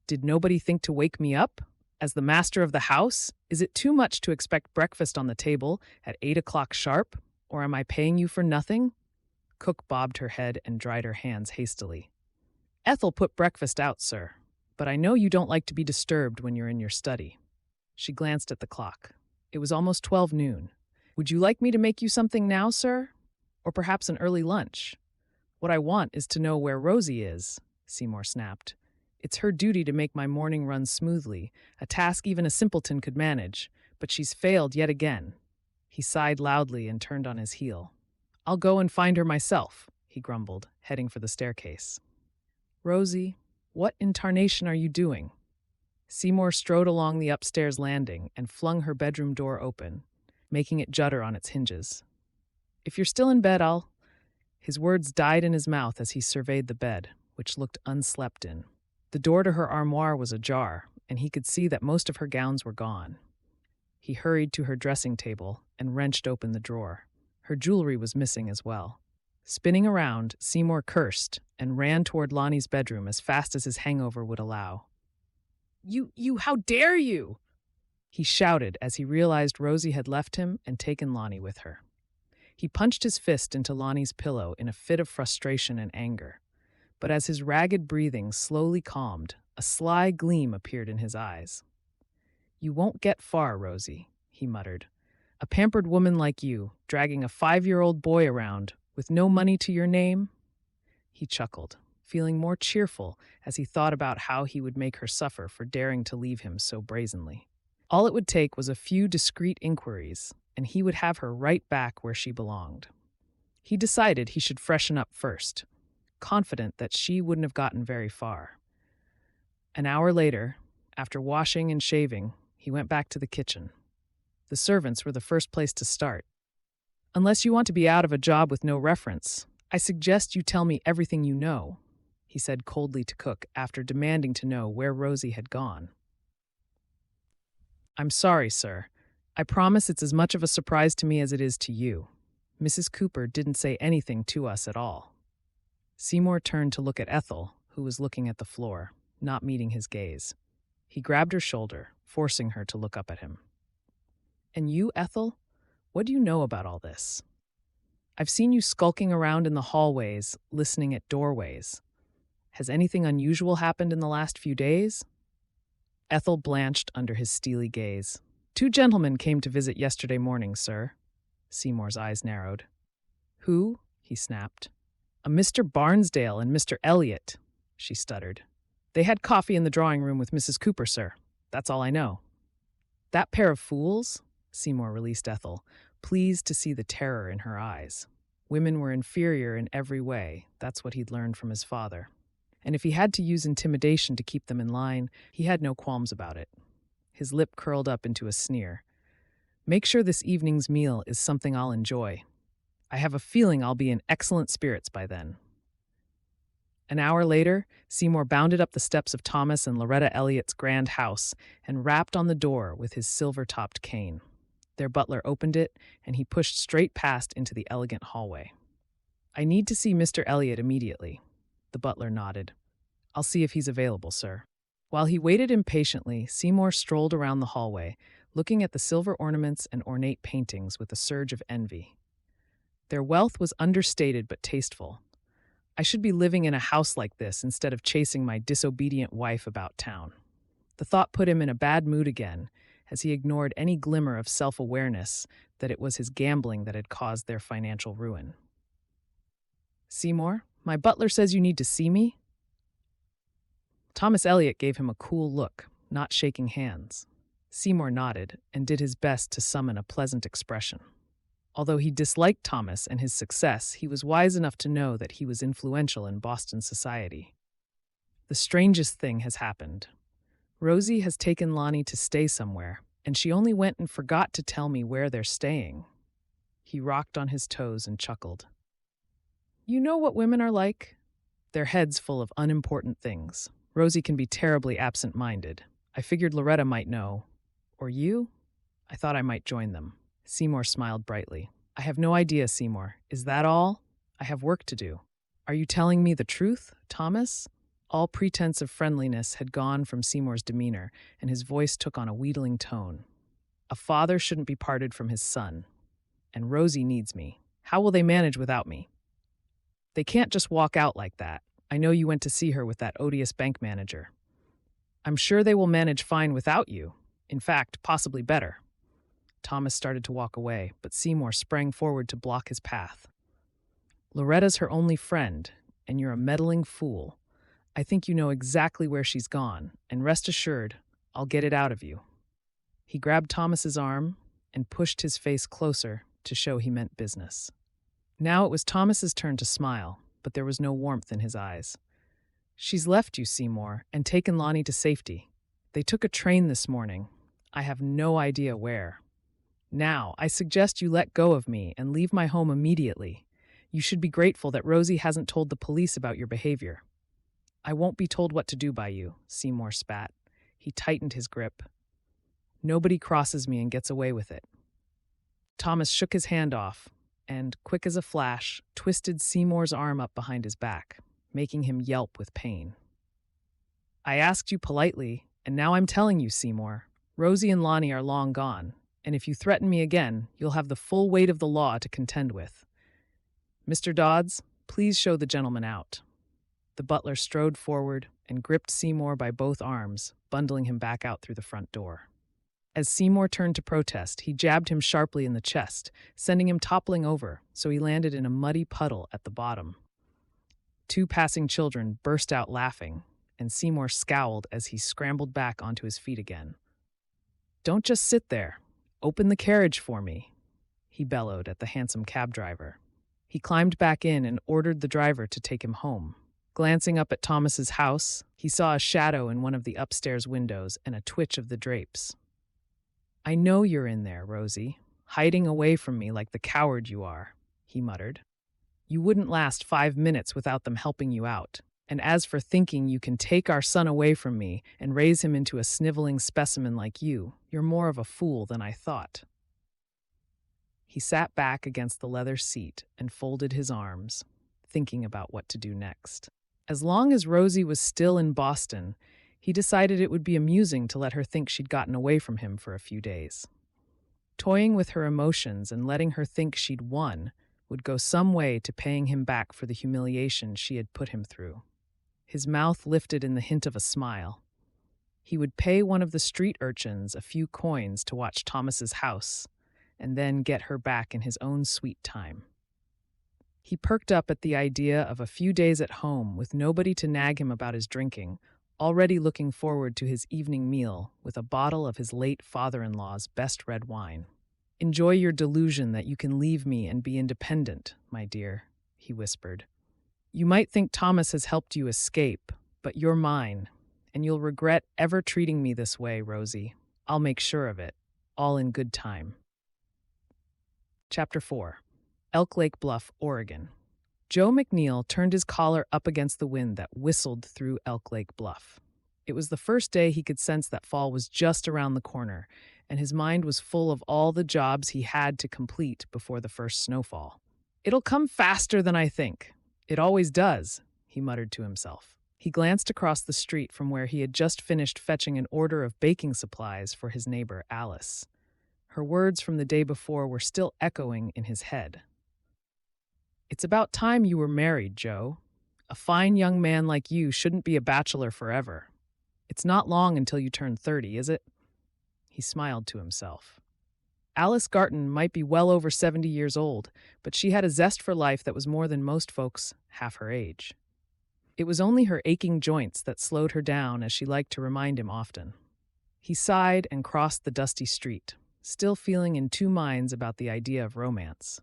A: "Did nobody think to wake me up? As the master of the house, is it too much to expect breakfast on the table at 8 o'clock sharp, or am I paying you for nothing?" Cook bobbed her head and dried her hands hastily. "Ethel put breakfast out, sir, but I know you don't like to be disturbed when you're in your study." She glanced at the clock. It was almost 12 noon. "Would you like me to make you something now, sir? Or perhaps an early lunch? What I want is to know where Rosie is," Seymour snapped. "It's her duty to make my morning run smoothly, a task even a simpleton could manage, but she's failed yet again." He sighed loudly and turned on his heel. "I'll go and find her myself," he grumbled, heading for the staircase. "Rosie, what in tarnation are you doing?" Seymour strode along the upstairs landing and flung her bedroom door open, making it judder on its hinges. "If you're still in bed, I'll—" His words died in his mouth as he surveyed the bed, which looked unslept in. The door to her armoire was ajar, and he could see that most of her gowns were gone. He hurried to her dressing table and wrenched open the drawer. Her jewelry was missing as well. Spinning around, Seymour cursed and ran toward Lonnie's bedroom as fast as his hangover would allow. How dare you!" he shouted as he realized Rosie had left him and taken Lonnie with her. He punched his fist into Lonnie's pillow in a fit of frustration and anger. But as his ragged breathing slowly calmed, a sly gleam appeared in his eyes. "You won't get far, Rosie," he muttered. "A pampered woman like you, dragging a 5-year-old boy around, with no money to your name?" He chuckled, feeling more cheerful as he thought about how he would make her suffer for daring to leave him so brazenly. All it would take was a few discreet inquiries, and he would have her right back where she belonged. He decided he should freshen up first, confident that she wouldn't have gotten very far. An hour later, after washing and shaving, he went back to the kitchen. The servants were the first place to start. "Unless you want to be out of a job with no reference, I suggest you tell me everything you know," he said coldly to Cook after demanding to know where Rosie had gone. "I'm sorry, sir. I promise it's as much of a surprise to me as it is to you. Mrs. Cooper didn't say anything to us at all." Seymour turned to look at Ethel, who was looking at the floor, not meeting his gaze. He grabbed her shoulder, forcing her to look up at him. "And you, Ethel? What do you know about all this? I've seen you skulking around in the hallways, listening at doorways. Has anything unusual happened in the last few days?" Ethel blanched under his steely gaze. "2 gentlemen came to visit yesterday morning, sir." Seymour's eyes narrowed. "Who?" he snapped. "A Mr. Barnsdale and Mr. Elliot," she stuttered. "They had coffee in the drawing room with Mrs. Cooper, sir. That's all I know." "That pair of fools?" Seymour released Ethel, pleased to see the terror in her eyes. Women were inferior in every way, that's what he'd learned from his father. And if he had to use intimidation to keep them in line, he had no qualms about it. His lip curled up into a sneer. "Make sure this evening's meal is something I'll enjoy. I have a feeling I'll be in excellent spirits by then." An hour later, Seymour bounded up the steps of Thomas and Loretta Elliott's grand house and rapped on the door with his silver-topped cane. Their butler opened it, and he pushed straight past into the elegant hallway. "I need to see Mr. Elliott immediately." The butler nodded. "I'll see if he's available, sir." While he waited impatiently, Seymour strolled around the hallway, looking at the silver ornaments and ornate paintings with a surge of envy. Their wealth was understated but tasteful. I should be living in a house like this instead of chasing my disobedient wife about town. The thought put him in a bad mood again, as he ignored any glimmer of self-awareness that it was his gambling that had caused their financial ruin. "Seymour, my butler says you need to see me?" Thomas Elliot gave him a cool look, not shaking hands. Seymour nodded and did his best to summon a pleasant expression. Although he disliked Thomas and his success, he was wise enough to know that he was influential in Boston society. "The strangest thing has happened. Rosie has taken Lonnie to stay somewhere, and she only went and forgot to tell me where they're staying." He rocked on his toes and chuckled. "You know what women are like? Their heads full of unimportant things. Rosie can be terribly absent-minded. I figured Loretta might know. Or you? I thought I might join them." Seymour smiled brightly. "I have no idea, Seymour. Is that all? I have work to do." "Are you telling me the truth, Thomas?" All pretense of friendliness had gone from Seymour's demeanor, and his voice took on a wheedling tone. "A father shouldn't be parted from his son. And Rosie needs me. How will they manage without me?" "They can't just walk out like that. I know you went to see her with that odious bank manager." "I'm sure they will manage fine without you. In fact, possibly better." Thomas started to walk away, but Seymour sprang forward to block his path. "Loretta's her only friend, and you're a meddling fool. I think you know exactly where she's gone, and rest assured, I'll get it out of you." He grabbed Thomas's arm and pushed his face closer to show he meant business. Now it was Thomas's turn to smile, but there was no warmth in his eyes. "She's left you, Seymour, and taken Lonnie to safety. They took a train this morning. I have no idea where. Now, I suggest you let go of me and leave my home immediately. You should be grateful that Rosie hasn't told the police about your behavior." "I won't be told what to do by you," Seymour spat. He tightened his grip. "Nobody crosses me and gets away with it." Thomas shook his hand off and, quick as a flash, twisted Seymour's arm up behind his back, making him yelp with pain. "I asked you politely, and now I'm telling you, Seymour. Rosie and Lonnie are long gone, and if you threaten me again, you'll have the full weight of the law to contend with. Mr. Dodds, please show the gentleman out." The butler strode forward and gripped Seymour by both arms, bundling him back out through the front door. As Seymour turned to protest, he jabbed him sharply in the chest, sending him toppling over, so he landed in a muddy puddle at the bottom. Two passing children burst out laughing, and Seymour scowled as he scrambled back onto his feet again. "Don't just sit there. Open the carriage for me," he bellowed at the handsome cab driver. He climbed back in and ordered the driver to take him home. Glancing up at Thomas's house, he saw a shadow in one of the upstairs windows and a twitch of the drapes. "I know you're in there, Rosie, hiding away from me like the coward you are," he muttered. "You wouldn't last 5 minutes without them helping you out. And as for thinking you can take our son away from me and raise him into a sniveling specimen like you, you're more of a fool than I thought." He sat back against the leather seat and folded his arms, thinking about what to do next. As long as Rosie was still in Boston, he decided it would be amusing to let her think she'd gotten away from him for a few days. Toying with her emotions and letting her think she'd won would go some way to paying him back for the humiliation she had put him through. His mouth lifted in the hint of a smile. He would pay one of the street urchins a few coins to watch Thomas's house, and then get her back in his own sweet time. He perked up at the idea of a few days at home with nobody to nag him about his drinking, already looking forward to his evening meal with a bottle of his late father-in-law's best red wine. "Enjoy your delusion that you can leave me and be independent, my dear," he whispered. "You might think Thomas has helped you escape, but you're mine, and you'll regret ever treating me this way, Rosie. I'll make sure of it, all in good time." Chapter 4. Elk Lake Bluff, Oregon. Joe McNeil turned his collar up against the wind that whistled through Elk Lake Bluff. It was the first day he could sense that fall was just around the corner, and his mind was full of all the jobs he had to complete before the first snowfall. "It'll come faster than I think. It always does," he muttered to himself. He glanced across the street from where he had just finished fetching an order of baking supplies for his neighbor Alice. Her words from the day before were still echoing in his head. "It's about time you were married, Joe. A fine young man like you shouldn't be a bachelor forever. It's not long until you turn 30, is it?" He smiled to himself. Alice Garton might be well over 70 years old, but she had a zest for life that was more than most folks half her age. It was only her aching joints that slowed her down, as she liked to remind him often. He sighed and crossed the dusty street, still feeling in two minds about the idea of romance.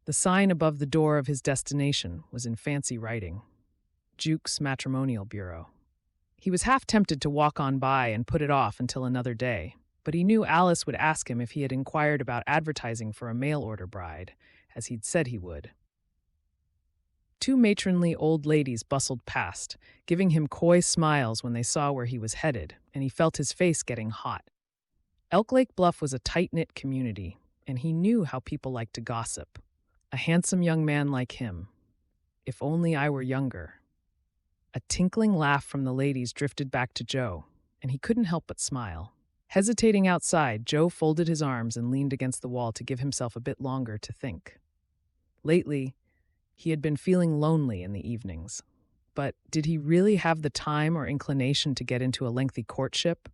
A: The sign above the door of his destination was in fancy writing: Jukes Matrimonial Bureau. He was half tempted to walk on by and put it off until another day, but he knew Alice would ask him if he had inquired about advertising for a mail-order bride, as he'd said he would. Two matronly old ladies bustled past, giving him coy smiles when they saw where he was headed, and he felt his face getting hot. Elk Lake Bluff was a tight-knit community, and he knew how people liked to gossip. A handsome young man like him. If only I were younger. A tinkling laugh from the ladies drifted back to Joe, and he couldn't help but smile. Hesitating outside, Joe folded his arms and leaned against the wall to give himself a bit longer to think. Lately, he had been feeling lonely in the evenings. But did he really have the time or inclination to get into a lengthy courtship,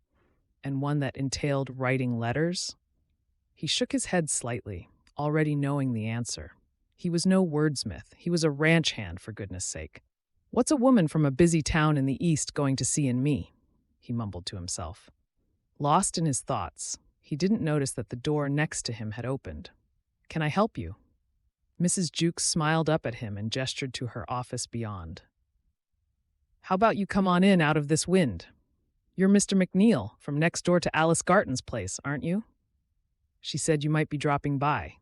A: and one that entailed writing letters? He shook his head slightly, already knowing the answer. He was no wordsmith. He was a ranch hand, for goodness sake. "What's a woman from a busy town in the East going to see in me?" he mumbled to himself. Lost in his thoughts, he didn't notice that the door next to him had opened. "Can I help you?" Mrs. Jukes smiled up at him and gestured to her office beyond. "How about you come on in out of this wind? You're Mr. McNeil from next door to Alice Garton's place, aren't you? She said you might be dropping by."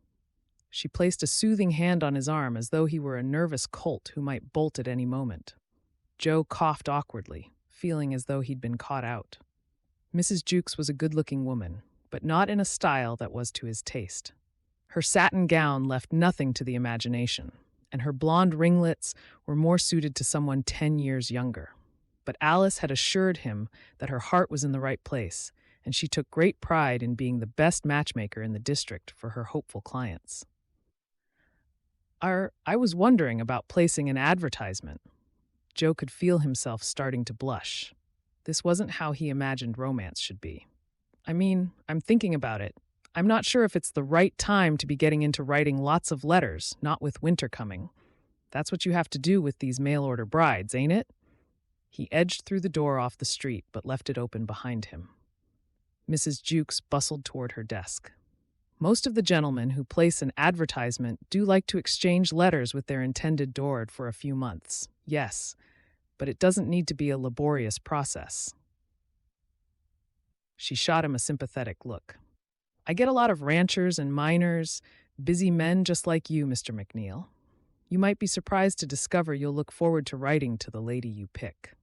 A: She placed a soothing hand on his arm as though he were a nervous colt who might bolt at any moment. Joe coughed awkwardly, feeling as though he'd been caught out. Mrs. Jukes was a good-looking woman, but not in a style that was to his taste. Her satin gown left nothing to the imagination, and her blonde ringlets were more suited to someone 10 years younger. But Alice had assured him that her heart was in the right place, and she took great pride in being the best matchmaker in the district for her hopeful clients. I was wondering about placing an advertisement." Joe could feel himself starting to blush. This wasn't how he imagined romance should be. "I mean, I'm thinking about it. I'm not sure if it's the right time to be getting into writing lots of letters, not with winter coming. That's what you have to do with these mail-order brides, ain't it?" He edged through the door off the street, but left it open behind him. Mrs. Jukes bustled toward her desk. "Most of the gentlemen who place an advertisement do like to exchange letters with their intended dord for a few months, yes, but it doesn't need to be a laborious process." She shot him a sympathetic look. "I get a lot of ranchers and miners, busy men just like you, Mr. McNeil. You might be surprised to discover you'll look forward to writing to the lady you pick."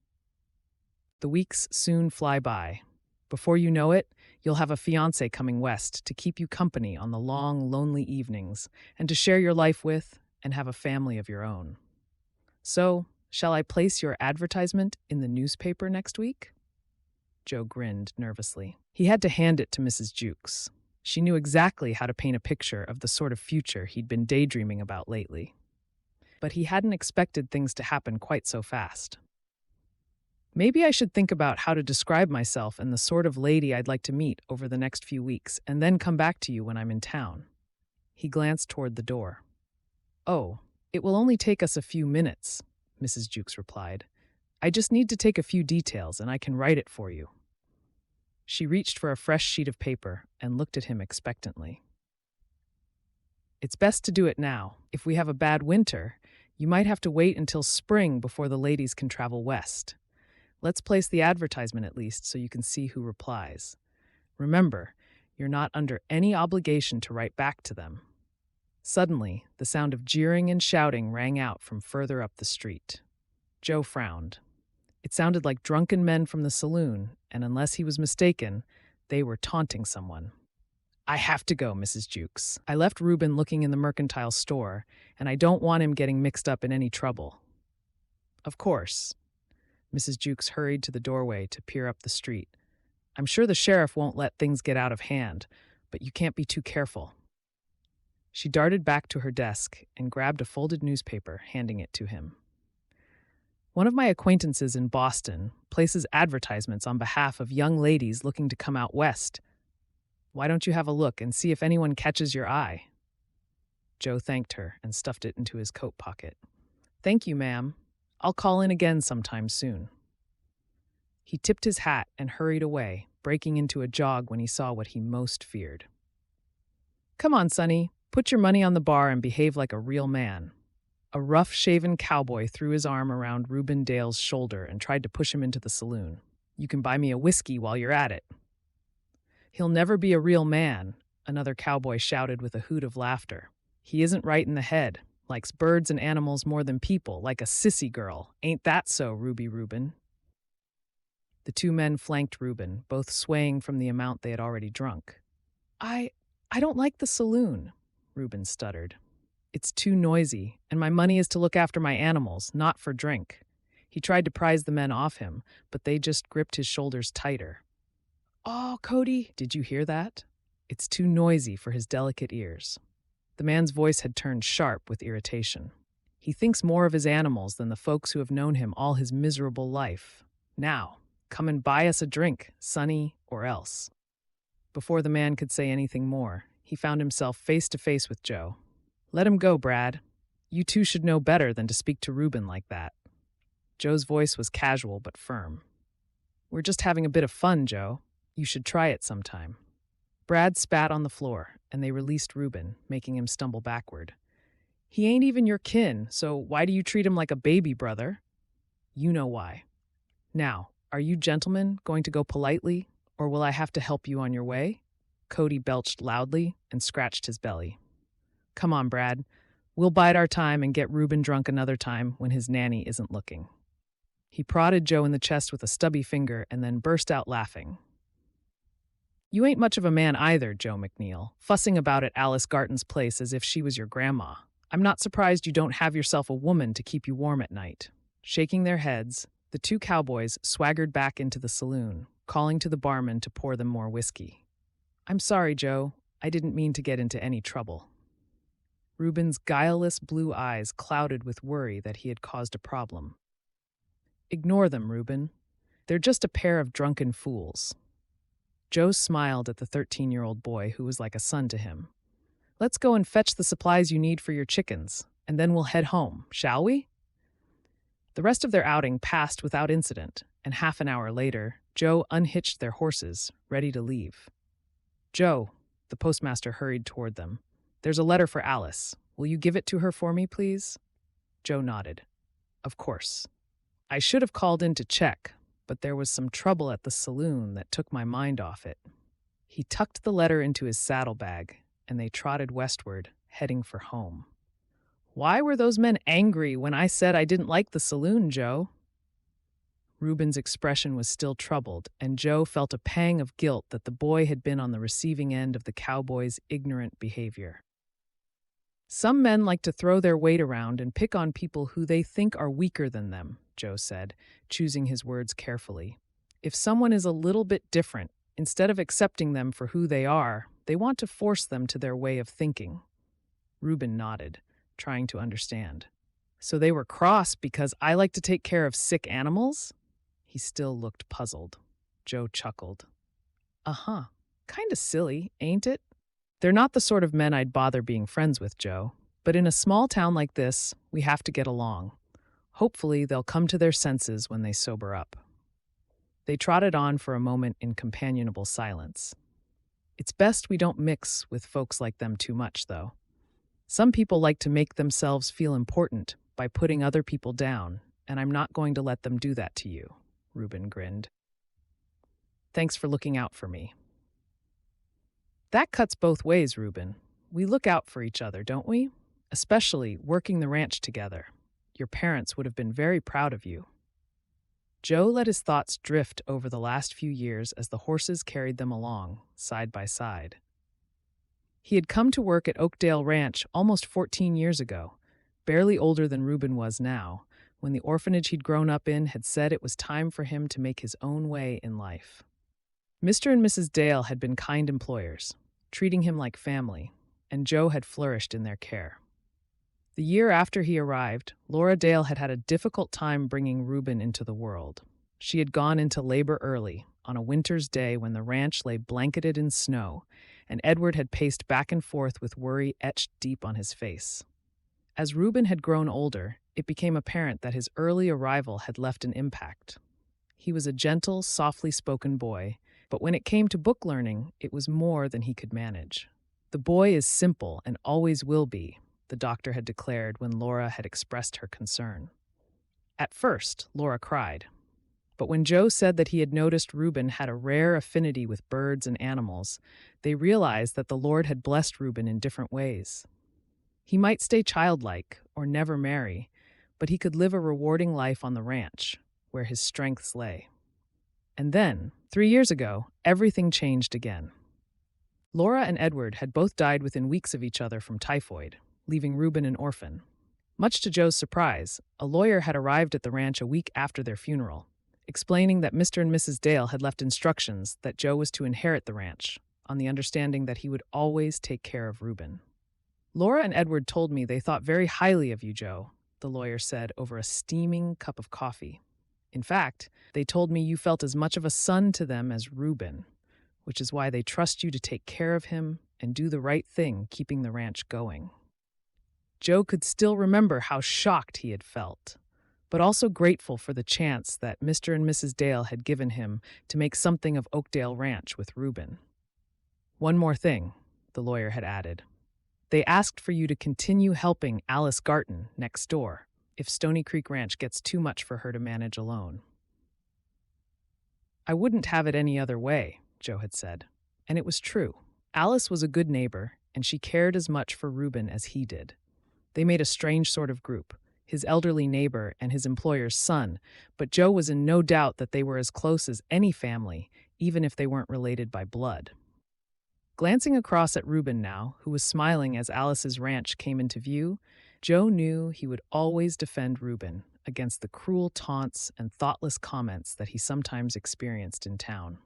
A: The weeks soon fly by. Before you know it, you'll have a fiancé coming west to keep you company on the long, lonely evenings and to share your life with and have a family of your own. "So, shall I place your advertisement in the newspaper next week?" Joe grinned nervously. He had to hand it to Mrs. Jukes. She knew exactly how to paint a picture of the sort of future he'd been daydreaming about lately. But he hadn't expected things to happen quite so fast. "Maybe I should think about how to describe myself and the sort of lady I'd like to meet over the next few weeks, and then come back to you when I'm in town." He glanced toward the door. "Oh, it will only take us a few minutes," Mrs. Jukes replied. "I just need to take a few details, and I can write it for you." She reached for a fresh sheet of paper and looked at him expectantly. "It's best to do it now. If we have a bad winter, you might have to wait until spring before the ladies can travel west. Let's place the advertisement at least so you can see who replies. Remember, you're not under any obligation to write back to them." Suddenly, the sound of jeering and shouting rang out from further up the street. Joe frowned. It sounded like drunken men from the saloon, and unless he was mistaken, they were taunting someone. "I have to go, Mrs. Jukes. I left Reuben looking in the mercantile store, and I don't want him getting mixed up in any trouble." "Of course." Mrs. Jukes hurried to the doorway to peer up the street. "I'm sure the sheriff won't let things get out of hand, but you can't be too careful." She darted back to her desk and grabbed a folded newspaper, handing it to him. One of my acquaintances in Boston places advertisements on behalf of young ladies looking to come out west. Why don't you have a look and see if anyone catches your eye?" Joe thanked her and stuffed it into his coat pocket. "Thank you, ma'am. I'll call in again sometime soon." He tipped his hat and hurried away, breaking into a jog when he saw what he most feared. "Come on, Sonny. Put your money on the bar and behave like a real man." A rough-shaven cowboy threw his arm around Reuben Dale's shoulder and tried to push him into the saloon. "You can buy me a whiskey while you're at it." "He'll never be a real man," another cowboy shouted with a hoot of laughter. "He isn't right in the head. Likes birds and animals more than people, like a sissy girl. Ain't that so, Ruby Reuben?" The two men flanked Reuben, both swaying from the amount they had already drunk. I don't like the saloon," Reuben stuttered. "It's too noisy, and my money is to look after my animals, not for drink." He tried to prise the men off him, but they just gripped his shoulders tighter. "Oh, Cody, did you hear that?" It's too noisy for his delicate ears. The man's voice had turned sharp with irritation. "He thinks more of his animals than the folks who have known him all his miserable life. Now, come and buy us a drink, Sonny, or else." Before the man could say anything more, he found himself face to face with Joe. "Let him go, Brad. You two should know better than to speak to Reuben like that." Joe's voice was casual but firm. "We're just having a bit of fun, Joe. You should try it sometime." Brad spat on the floor, and they released Reuben, making him stumble backward. "He ain't even your kin, so why do you treat him like a baby brother?" "You know why. Now, are you gentlemen going to go politely, or will I have to help you on your way?" Cody belched loudly and scratched his belly. "Come on, Brad. We'll bide our time and get Reuben drunk another time when his nanny isn't looking." He prodded Joe in the chest with a stubby finger and then burst out laughing. "You ain't much of a man either, Joe McNeil, fussing about at Alice Garton's place as if she was your grandma. I'm not surprised you don't have yourself a woman to keep you warm at night." Shaking their heads, the two cowboys swaggered back into the saloon, calling to the barman to pour them more whiskey. "I'm sorry, Joe. I didn't mean to get into any trouble." Reuben's guileless blue eyes clouded with worry that he had caused a problem. "Ignore them, Reuben. They're just a pair of drunken fools." Joe smiled at the 13-year-old boy who was like a son to him. "Let's go and fetch the supplies you need for your chickens, and then we'll head home, shall we?" The rest of their outing passed without incident, and half an hour later, Joe unhitched their horses, ready to leave. "Joe," the postmaster hurried toward them. "There's a letter for Alice. Will you give it to her for me, please?" Joe nodded. "Of course. I should have called in to check, but there was some trouble at the saloon that took my mind off it." He tucked the letter into his saddlebag, and they trotted westward, heading for home. "Why were those men angry when I said I didn't like the saloon, Joe?" Reuben's expression was still troubled, and Joe felt a pang of guilt that the boy had been on the receiving end of the cowboy's ignorant behavior. "Some men like to throw their weight around and pick on people who they think are weaker than them," Joe said, choosing his words carefully. "If someone is a little bit different, instead of accepting them for who they are, they want to force them to their way of thinking." Reuben nodded, trying to understand. "So they were cross because I like to take care of sick animals?" He still looked puzzled. Joe chuckled. "Uh-huh. Kinda silly, ain't it? They're not the sort of men I'd bother being friends with, Joe. But in a small town like this, we have to get along. Hopefully, they'll come to their senses when they sober up." They trotted on for a moment in companionable silence. "It's best we don't mix with folks like them too much, though. Some people like to make themselves feel important by putting other people down, and I'm not going to let them do that to you," Reuben grinned. "Thanks for looking out for me." "That cuts both ways, Reuben. We look out for each other, don't we? Especially working the ranch together. Your parents would have been very proud of you." Joe let his thoughts drift over the last few years as the horses carried them along, side by side. He had come to work at Oakdale Ranch almost 14 years ago, barely older than Reuben was now, when the orphanage he'd grown up in had said it was time for him to make his own way in life. Mr. and Mrs. Dale had been kind employers, treating him like family, and Joe had flourished in their care. The year after he arrived, Laura Dale had had a difficult time bringing Reuben into the world. She had gone into labor early, on a winter's day when the ranch lay blanketed in snow, and Edward had paced back and forth with worry etched deep on his face. As Reuben had grown older, it became apparent that his early arrival had left an impact. He was a gentle, softly spoken boy, but when it came to book learning, it was more than he could manage. "The boy is simple and always will be," the doctor had declared when Laura had expressed her concern. At first, Laura cried. But when Joe said that he had noticed Reuben had a rare affinity with birds and animals, they realized that the Lord had blessed Reuben in different ways. He might stay childlike or never marry, but he could live a rewarding life on the ranch, where his strengths lay. And then, 3 years ago, everything changed again. Laura and Edward had both died within weeks of each other from typhoid, leaving Reuben an orphan. Much to Joe's surprise, a lawyer had arrived at the ranch a week after their funeral, explaining that Mr. and Mrs. Dale had left instructions that Joe was to inherit the ranch, on the understanding that he would always take care of Reuben. "Laura and Edward told me they thought very highly of you, Joe," the lawyer said over a steaming cup of coffee. "In fact, they told me you felt as much of a son to them as Reuben, which is why they trust you to take care of him and do the right thing keeping the ranch going." Joe could still remember how shocked he had felt, but also grateful for the chance that Mr. and Mrs. Dale had given him to make something of Oakdale Ranch with Reuben. "One more thing," the lawyer had added. "They asked for you to continue helping Alice Garton next door if Stony Creek Ranch gets too much for her to manage alone." "I wouldn't have it any other way," Joe had said. And it was true. Alice was a good neighbor, and she cared as much for Reuben as he did. They made a strange sort of group, his elderly neighbor and his employer's son, but Joe was in no doubt that they were as close as any family, even if they weren't related by blood. Glancing across at Reuben now, who was smiling as Alice's ranch came into view, Joe knew he would always defend Reuben against the cruel taunts and thoughtless comments that he sometimes experienced in town.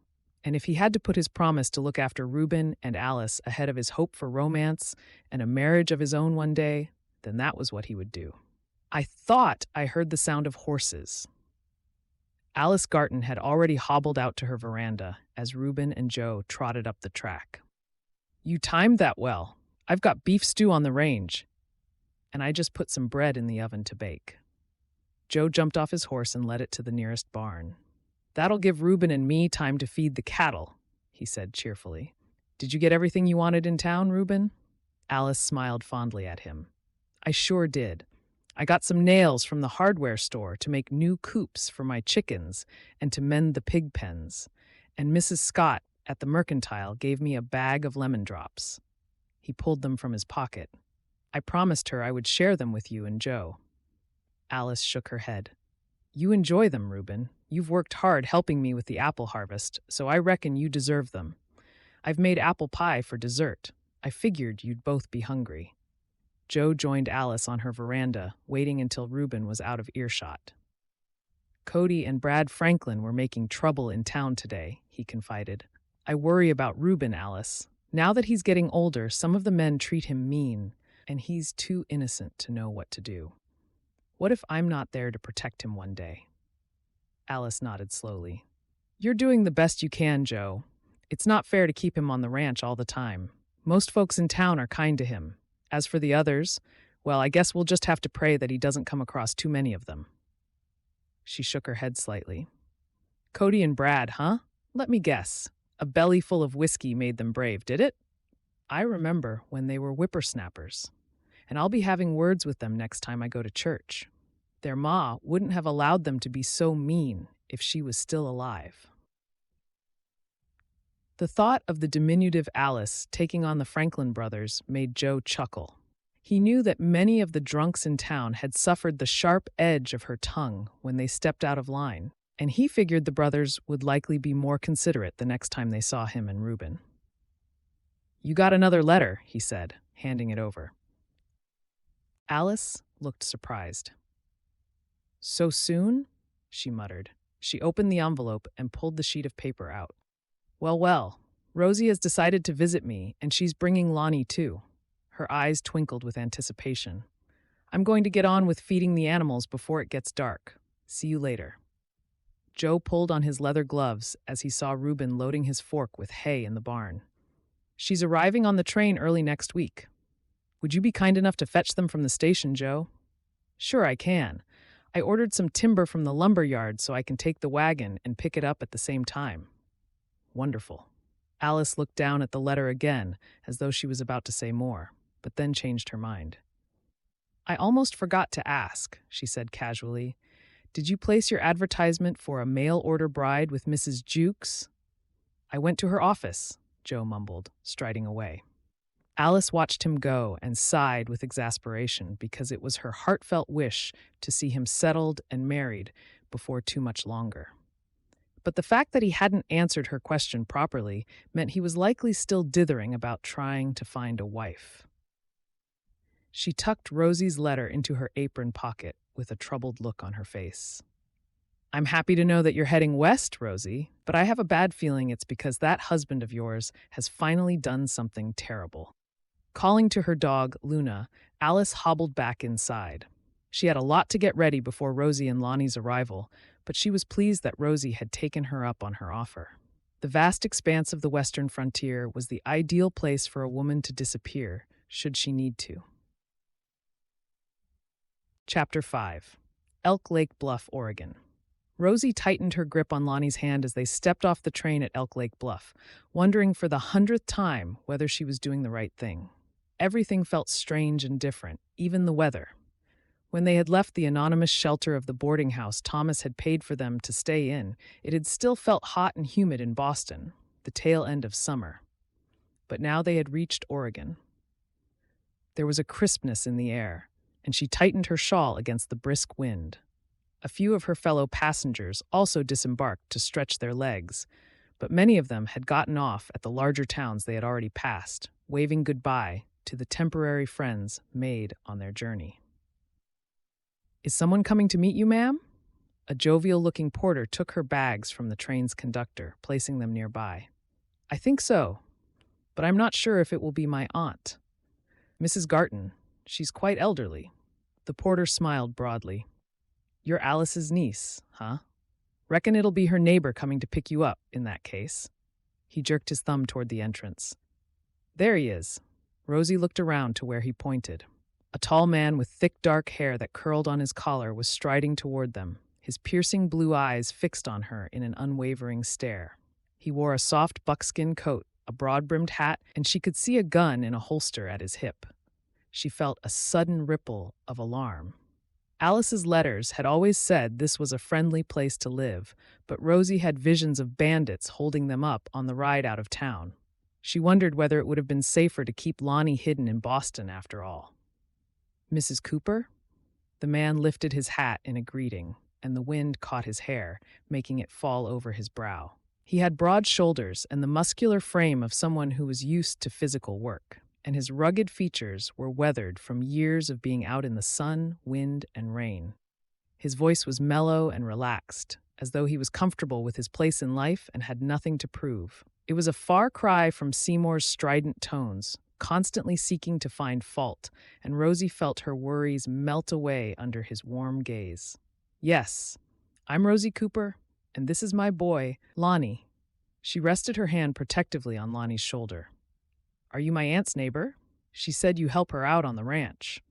A: And if he had to put his promise to look after Reuben and Alice ahead of his hope for romance and a marriage of his own one day, then that was what he would do. "I thought I heard the sound of horses." Alice Garton had already hobbled out to her veranda as Reuben and Joe trotted up the track. "You timed that well. I've got beef stew on the range, and I just put some bread in the oven to bake." Joe jumped off his horse and led it to the nearest barn. "That'll give Reuben and me time to feed the cattle," he said cheerfully. "Did you get everything you wanted in town, Reuben?" Alice smiled fondly at him. "I sure did. I got some nails from the hardware store to make new coops for my chickens and to mend the pig pens, and Mrs. Scott at the mercantile gave me a bag of lemon drops." He pulled them from his pocket. "I promised her I would share them with you and Joe." Alice shook her head. "You enjoy them, Reuben. You've worked hard helping me with the apple harvest, so I reckon you deserve them. I've made apple pie for dessert. I figured you'd both be hungry." Joe joined Alice on her veranda, waiting until Reuben was out of earshot. "Cody and Brad Franklin were making trouble in town today," he confided. "I worry about Reuben, Alice. Now that he's getting older, some of the men treat him mean, and he's too innocent to know what to do. What if I'm not there to protect him one day?" Alice nodded slowly. "You're doing the best you can, Joe. It's not fair to keep him on the ranch all the time. Most folks in town are kind to him. As for the others, well, I guess we'll just have to pray that he doesn't come across too many of them." She shook her head slightly. "Cody and Brad, huh? Let me guess. A belly full of whiskey made them brave, did it? I remember when they were whippersnappers, and I'll be having words with them next time I go to church. Their ma wouldn't have allowed them to be so mean if she was still alive." The thought of the diminutive Alice taking on the Franklin brothers made Joe chuckle. He knew that many of the drunks in town had suffered the sharp edge of her tongue when they stepped out of line, and he figured the brothers would likely be more considerate the next time they saw him and Reuben. "You got another letter," he said, handing it over. Alice looked surprised. "So soon?" she muttered. She opened the envelope and pulled the sheet of paper out. Well, well, Rosie has decided to visit me, and she's bringing Lonnie too." Her eyes twinkled with anticipation. I'm going to get on with feeding the animals before it gets dark. See you later." Joe pulled on his leather gloves as he saw Reuben loading his fork with hay in the barn. "She's arriving on the train early next week. Would you be kind enough to fetch them from the station, Joe?" "Sure I can. I ordered some timber from the lumber yard so I can take the wagon and pick it up at the same time." "Wonderful." Alice looked down at the letter again, as though she was about to say more, but then changed her mind. "I almost forgot to ask," she said casually. "Did you place your advertisement for a mail-order bride with Mrs. Jukes?" "I went to her office," Joe mumbled, striding away. Alice watched him go and sighed with exasperation because it was her heartfelt wish to see him settled and married before too much longer. But the fact that he hadn't answered her question properly meant he was likely still dithering about trying to find a wife. She tucked Rosie's letter into her apron pocket with a troubled look on her face. "I'm happy to know that you're heading west, Rosie, but I have a bad feeling it's because that husband of yours has finally done something terrible." Calling to her dog, Luna, Alice hobbled back inside. She had a lot to get ready before Rosie and Lonnie's arrival, but she was pleased that Rosie had taken her up on her offer. The vast expanse of the western frontier was the ideal place for a woman to disappear, should she need to. Chapter 5. Elk Lake Bluff, Oregon. Rosie tightened her grip on Lonnie's hand as they stepped off the train at Elk Lake Bluff, wondering for the 100th time whether she was doing the right thing. Everything felt strange and different, even the weather. When they had left the anonymous shelter of the boarding house Thomas had paid for them to stay in, it had still felt hot and humid in Boston, the tail end of summer. But now they had reached Oregon. There was a crispness in the air, and she tightened her shawl against the brisk wind. A few of her fellow passengers also disembarked to stretch their legs, but many of them had gotten off at the larger towns they had already passed, waving goodbye to the temporary friends made on their journey. "Is someone coming to meet you, ma'am?" A jovial-looking porter took her bags from the train's conductor, placing them nearby. "I think so, but I'm not sure if it will be my aunt. Mrs. Garton. She's quite elderly." The porter smiled broadly. "You're Alice's niece, huh? Reckon it'll be her neighbor coming to pick you up, in that case." He jerked his thumb toward the entrance. "There he is." Rosie looked around to where he pointed. A tall man with thick dark hair that curled on his collar was striding toward them, his piercing blue eyes fixed on her in an unwavering stare. He wore a soft buckskin coat, a broad-brimmed hat, and she could see a gun in a holster at his hip. She felt a sudden ripple of alarm. Alice's letters had always said this was a friendly place to live, but Rosie had visions of bandits holding them up on the ride out of town. She wondered whether it would have been safer to keep Lonnie hidden in Boston after all. "Mrs. Cooper?" The man lifted his hat in a greeting, and the wind caught his hair, making it fall over his brow. He had broad shoulders and the muscular frame of someone who was used to physical work, and his rugged features were weathered from years of being out in the sun, wind, and rain. His voice was mellow and relaxed, as though he was comfortable with his place in life and had nothing to prove. It was a far cry from Seymour's strident tones, constantly seeking to find fault, and Rosie felt her worries melt away under his warm gaze. "Yes, I'm Rosie Cooper, and this is my boy, Lonnie." She rested her hand protectively on Lonnie's shoulder. "Are you my aunt's neighbor? She said you help her out on the ranch."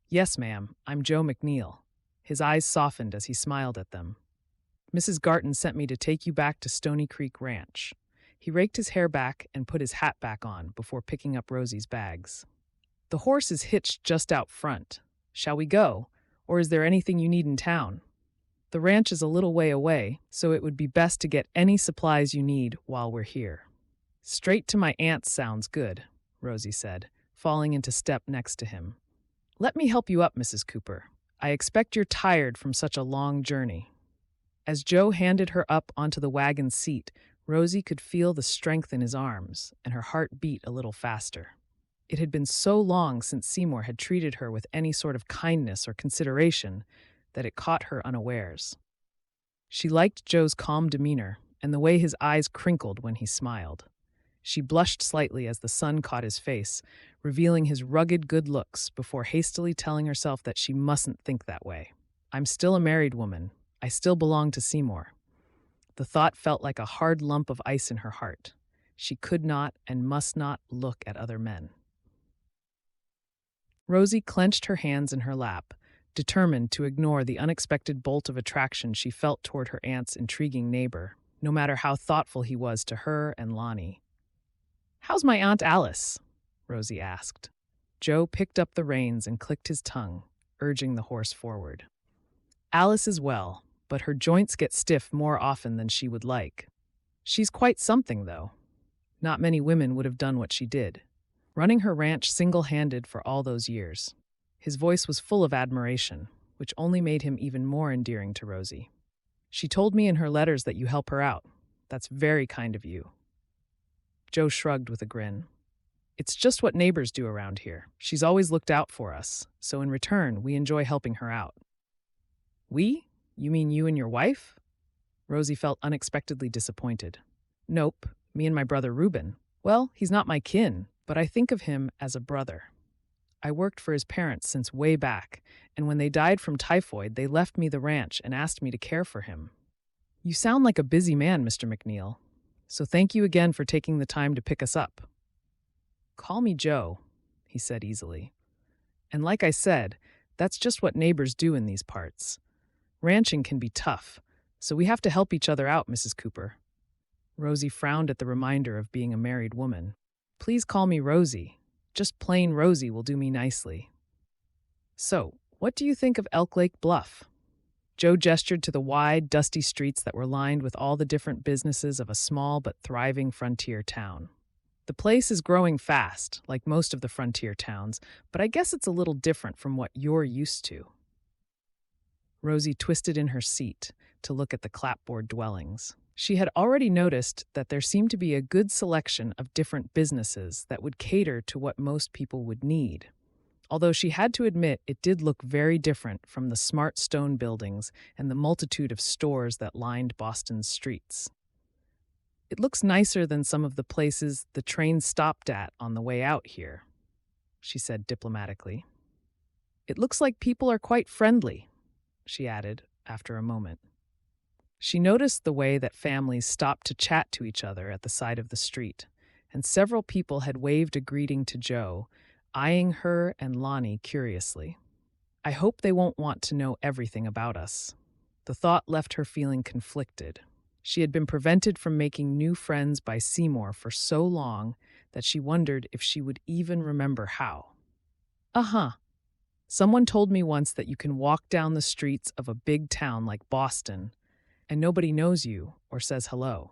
A: "Yes, ma'am, I'm Joe McNeil." His eyes softened as he smiled at them. "Mrs. Garton sent me to take you back to Stony Creek Ranch." He raked his hair back and put his hat back on before picking up Rosie's bags. "The horse is hitched just out front. Shall we go, or is there anything you need in town? The ranch is a little way away, so it would be best to get any supplies you need while we're here." "Straight to my aunt's sounds good," Rosie said, falling into step next to him. "Let me help you up, Mrs. Cooper. I expect you're tired from such a long journey." As Joe handed her up onto the wagon seat, Rosie could feel the strength in his arms, and her heart beat a little faster. It had been so long since Seymour had treated her with any sort of kindness or consideration that it caught her unawares. She liked Joe's calm demeanor and the way his eyes crinkled when he smiled. She blushed slightly as the sun caught his face, revealing his rugged good looks before hastily telling herself that she mustn't think that way. I'm still a married woman. I still belong to Seymour. The thought felt like a hard lump of ice in her heart. She could not and must not look at other men. Rosie clenched her hands in her lap, determined to ignore the unexpected bolt of attraction she felt toward her aunt's intriguing neighbor, no matter how thoughtful he was to her and Lonnie. "How's my Aunt Alice?" Rosie asked. Joe picked up the reins and clicked his tongue, urging the horse forward. "Alice is well, but her joints get stiff more often than she would like. She's quite something, though. Not many women would have done what she did, running her ranch single-handed for all those years." His voice was full of admiration, which only made him even more endearing to Rosie. "She told me in her letters that you help her out. That's very kind of you." Joe shrugged with a grin. "It's just what neighbors do around here. She's always looked out for us, so in return, we enjoy helping her out." "We? You mean you and your wife?" Rosie felt unexpectedly disappointed. "Nope, me and my brother Reuben. Well, he's not my kin, but I think of him as a brother. I worked for his parents since way back, and when they died from typhoid, they left me the ranch and asked me to care for him." "You sound like a busy man, Mr. McNeil. So thank you again for taking the time to pick us up." "Call me Joe," he said easily. "And like I said, that's just what neighbors do in these parts. Ranching can be tough, so we have to help each other out, Mrs. Cooper." Rosie frowned at the reminder of being a married woman. "Please call me Rosie. Just plain Rosie will do me nicely." "So, what do you think of Elk Lake Bluff?" Joe gestured to the wide, dusty streets that were lined with all the different businesses of a small but thriving frontier town. "The place is growing fast, like most of the frontier towns, but I guess it's a little different from what you're used to." Rosie twisted in her seat to look at the clapboard dwellings. She had already noticed that there seemed to be a good selection of different businesses that would cater to what most people would need. Although she had to admit it did look very different from the smart stone buildings and the multitude of stores that lined Boston's streets. "It looks nicer than some of the places the train stopped at on the way out here," she said diplomatically. "It looks like people are quite friendly," she added after a moment. She noticed the way that families stopped to chat to each other at the side of the street, and several people had waved a greeting to Joe, eyeing her and Lonnie curiously. "I hope they won't want to know everything about us." The thought left her feeling conflicted. She had been prevented from making new friends by Seymour for so long that she wondered if she would even remember how. "Uh-huh. Someone told me once that you can walk down the streets of a big town like Boston and nobody knows you or says hello.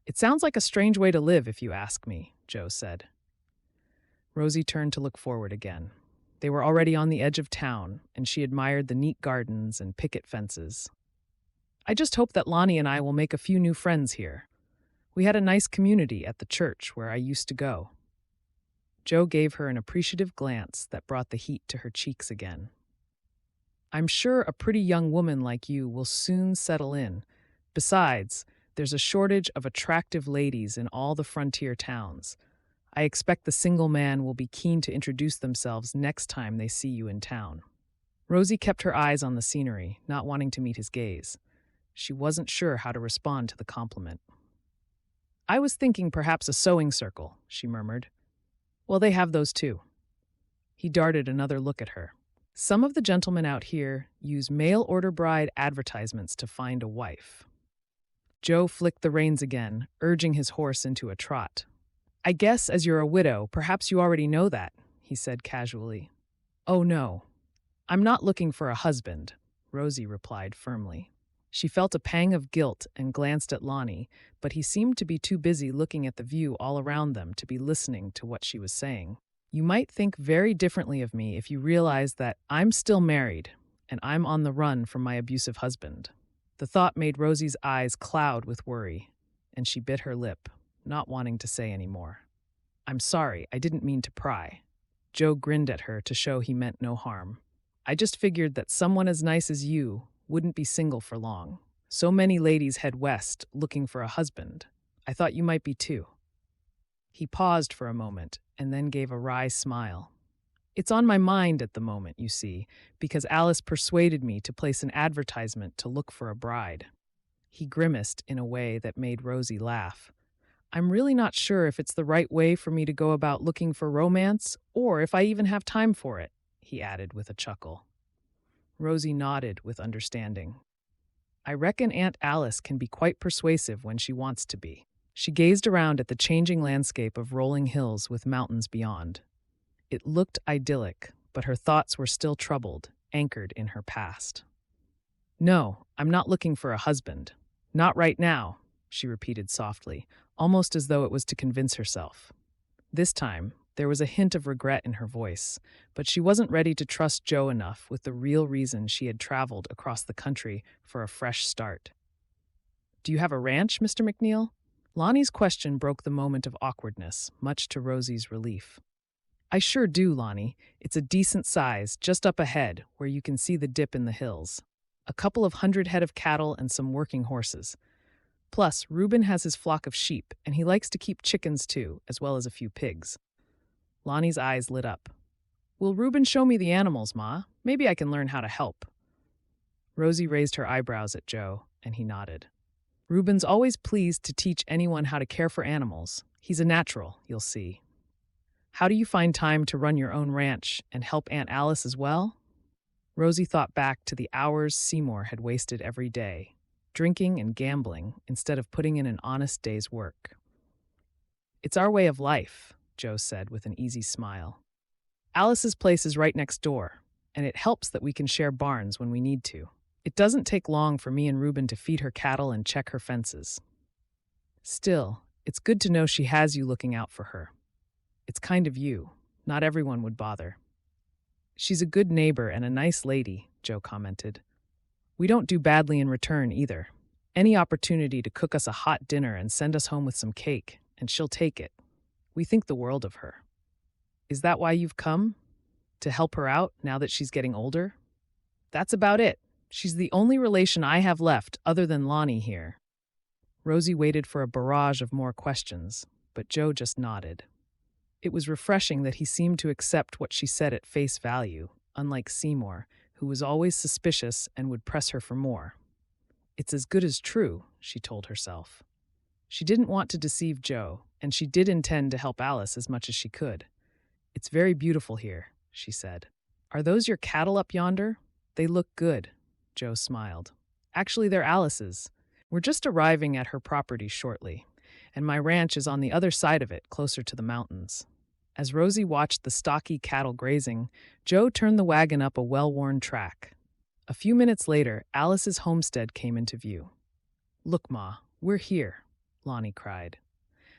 A: It sounds like a strange way to live, if you ask me," Joe said. Rosie turned to look forward again. They were already on the edge of town, and she admired the neat gardens and picket fences. "I just hope that Lonnie and I will make a few new friends here. We had a nice community at the church where I used to go." Joe gave her an appreciative glance that brought the heat to her cheeks again. "I'm sure a pretty young woman like you will soon settle in. Besides, there's a shortage of attractive ladies in all the frontier towns. I expect the single man will be keen to introduce themselves next time they see you in town." Rosie kept her eyes on the scenery, not wanting to meet his gaze. She wasn't sure how to respond to the compliment. "I was thinking perhaps a sewing circle," she murmured. "Well, they have those too." He darted another look at her. "Some of the gentlemen out here use mail-order bride advertisements to find a wife." Joe flicked the reins again, urging his horse into a trot. "I guess as you're a widow, perhaps you already know that," he said casually. "Oh no, I'm not looking for a husband," Rosie replied firmly. She felt a pang of guilt and glanced at Lonnie, but he seemed to be too busy looking at the view all around them to be listening to what she was saying. "You might think very differently of me if you realized that I'm still married and I'm on the run from my abusive husband." The thought made Rosie's eyes cloud with worry, and she bit her lip, not wanting to say any more. "I'm sorry, I didn't mean to pry." Joe grinned at her to show he meant no harm. "I just figured that someone as nice as you wouldn't be single for long. So many ladies head west looking for a husband. I thought you might be too." He paused for a moment and then gave a wry smile. It's on my mind at the moment, you see, because Alice persuaded me to place an advertisement to look for a bride. He grimaced in a way that made Rosie laugh. I'm really not sure if it's the right way for me to go about looking for romance, or if I even have time for it, he added with a chuckle. Rosie nodded with understanding. I reckon Aunt Alice can be quite persuasive when she wants to be. She gazed around at the changing landscape of rolling hills with mountains beyond. It looked idyllic, but her thoughts were still troubled, anchored in her past. No, I'm not looking for a husband. Not right now, she repeated softly, almost as though it was to convince herself. This time, there was a hint of regret in her voice, but she wasn't ready to trust Joe enough with the real reason she had traveled across the country for a fresh start. Do you have a ranch, Mr. McNeil? Lonnie's question broke the moment of awkwardness, much to Rosie's relief. I sure do, Lonnie. It's a decent size, just up ahead, where you can see the dip in the hills. A couple of 100 head of cattle and some working horses. Plus, Reuben has his flock of sheep, and he likes to keep chickens too, as well as a few pigs. Lonnie's eyes lit up. Will Reuben show me the animals, Ma? Maybe I can learn how to help. Rosie raised her eyebrows at Joe, and he nodded. Reuben's always pleased to teach anyone how to care for animals. He's a natural, you'll see. How do you find time to run your own ranch and help Aunt Alice as well? Rosie thought back to the hours Seymour had wasted every day, drinking and gambling instead of putting in an honest day's work. It's our way of life, Joe said with an easy smile. Alice's place is right next door, and it helps that we can share barns when we need to. It doesn't take long for me and Reuben to feed her cattle and check her fences. Still, it's good to know she has you looking out for her. It's kind of you. Not everyone would bother. She's a good neighbor and a nice lady, Joe commented. We don't do badly in return either. Any opportunity to cook us a hot dinner and send us home with some cake, and she'll take it. We think the world of her. Is that why you've come? To help her out now that she's getting older? That's about it. She's the only relation I have left other than Lonnie here. Rosie waited for a barrage of more questions, but Joe just nodded. It was refreshing that he seemed to accept what she said at face value, unlike Seymour, who was always suspicious and would press her for more. It's as good as true, she told herself. She didn't want to deceive Joe, and she did intend to help Alice as much as she could. It's very beautiful here, she said. Are those your cattle up yonder? They look good, Joe smiled. Actually, they're Alice's. We're just arriving at her property shortly, and my ranch is on the other side of it, closer to the mountains. As Rosie watched the stocky cattle grazing, Joe turned the wagon up a well-worn track. A few minutes later, Alice's homestead came into view. Look, Ma, we're here, Lonnie cried.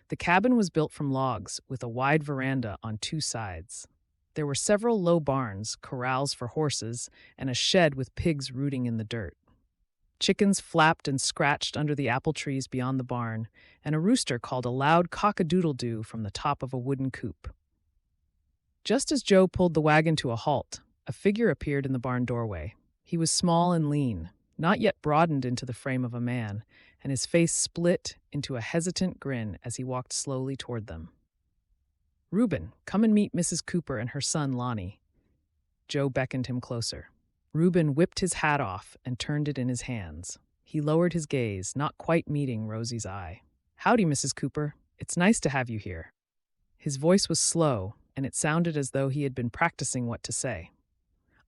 A: The cabin was built from logs with a wide veranda on two sides. There were several low barns, corrals for horses, and a shed with pigs rooting in the dirt. Chickens flapped and scratched under the apple trees beyond the barn, and a rooster called a loud cock-a-doodle-doo from the top of a wooden coop. Just as Joe pulled the wagon to a halt, a figure appeared in the barn doorway. He was small and lean, not yet broadened into the frame of a man, and his face split into a hesitant grin as he walked slowly toward them. Reuben, come and meet Mrs. Cooper and her son Lonnie. Joe beckoned him closer. Reuben whipped his hat off and turned it in his hands. He lowered his gaze, not quite meeting Rosie's eye. Howdy, Mrs. Cooper. It's nice to have you here. His voice was slow, and it sounded as though he had been practicing what to say.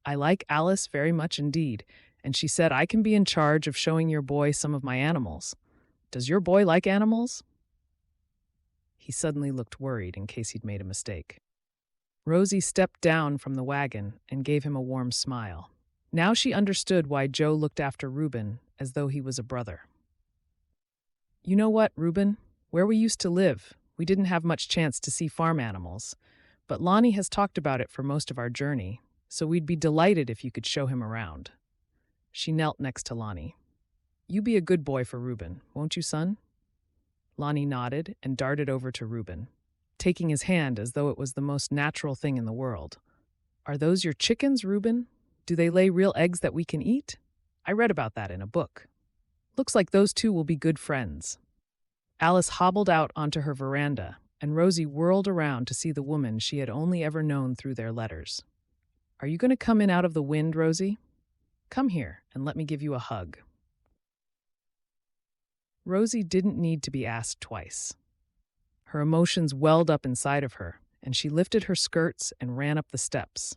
A: I like Alice very much indeed, and she said I can be in charge of showing your boy some of my animals. Does your boy like animals? He suddenly looked worried in case he'd made a mistake. Rosie stepped down from the wagon and gave him a warm smile. Now she understood why Joe looked after Reuben as though he was a brother. You know what, Reuben? Where we used to live, we didn't have much chance to see farm animals, but Lonnie has talked about it for most of our journey, so we'd be delighted if you could show him around. She knelt next to Lonnie. You be a good boy for Reuben, won't you, son? Lonnie nodded and darted over to Reuben, taking his hand as though it was the most natural thing in the world. Are those your chickens, Reuben? Do they lay real eggs that we can eat? I read about that in a book. Looks like those two will be good friends. Alice hobbled out onto her veranda, and Rosie whirled around to see the woman she had only ever known through their letters. "Are you going to come in out of the wind, Rosie? Come here and let me give you a hug." Rosie didn't need to be asked twice. Her emotions welled up inside of her, and she lifted her skirts and ran up the steps.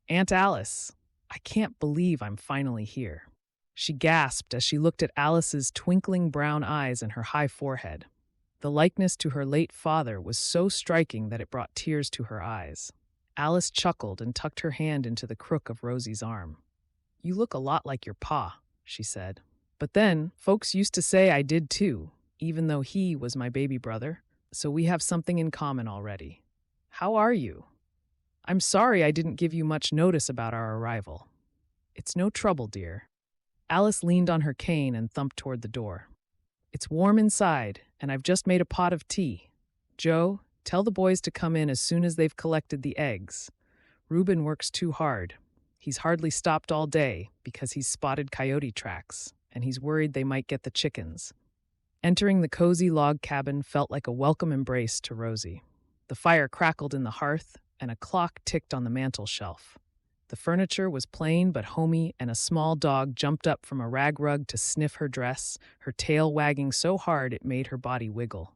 A: "Aunt Alice, I can't believe I'm finally here." She gasped as she looked at Alice's twinkling brown eyes and her high forehead. The likeness to her late father was so striking that it brought tears to her eyes. Alice chuckled and tucked her hand into the crook of Rosie's arm. "You look a lot like your pa," she said. "But then, folks used to say I did too, even though he was my baby brother, so we have something in common already. How are you? I'm sorry I didn't give you much notice about our arrival." "It's no trouble, dear." Alice leaned on her cane and thumped toward the door. "It's warm inside, and I've just made a pot of tea. Joe, tell the boys to come in as soon as they've collected the eggs. Reuben works too hard. He's hardly stopped all day because he's spotted coyote tracks, and he's worried they might get the chickens." Entering the cozy log cabin felt like a welcome embrace to Rosie. The fire crackled in the hearth, and a clock ticked on the mantel shelf. The furniture was plain but homey, and a small dog jumped up from a rag rug to sniff her dress, her tail wagging so hard it made her body wiggle.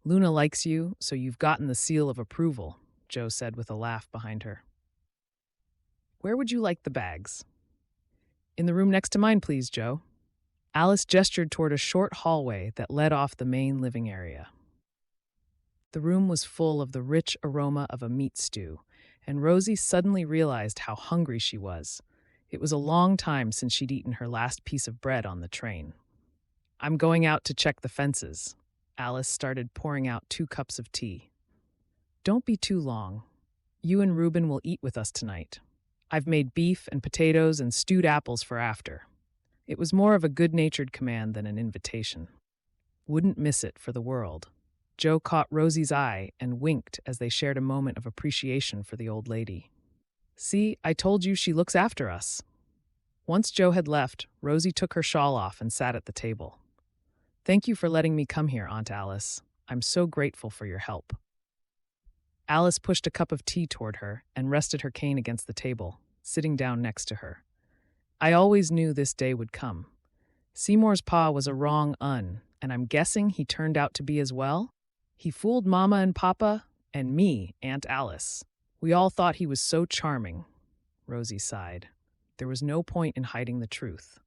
A: "Luna likes you, so you've gotten the seal of approval," Joe said with a laugh behind her. "Where would you like the bags?" "In the room next to mine, please, Joe." Alice gestured toward a short hallway that led off the main living area. The room was full of the rich aroma of a meat stew, and Rosie suddenly realized how hungry she was. It was a long time since she'd eaten her last piece of bread on the train. "I'm going out to check the fences." Alice started pouring out 2 cups of tea. "Don't be too long. You and Reuben will eat with us tonight. I've made beef and potatoes and stewed apples for after." It was more of a good-natured command than an invitation. "Wouldn't miss it for the world." Joe caught Rosie's eye and winked as they shared a moment of appreciation for the old lady. "See, I told you she looks after us." Once Joe had left, Rosie took her shawl off and sat at the table. "Thank you for letting me come here, Aunt Alice. I'm so grateful for your help." Alice pushed a cup of tea toward her and rested her cane against the table, sitting down next to her. "I always knew this day would come. Seymour's pa was a wrong un, and I'm guessing he turned out to be as well. He fooled Mama and Papa, and me, Aunt Alice. We all thought he was so charming." Rosie sighed. There was no point in hiding the truth.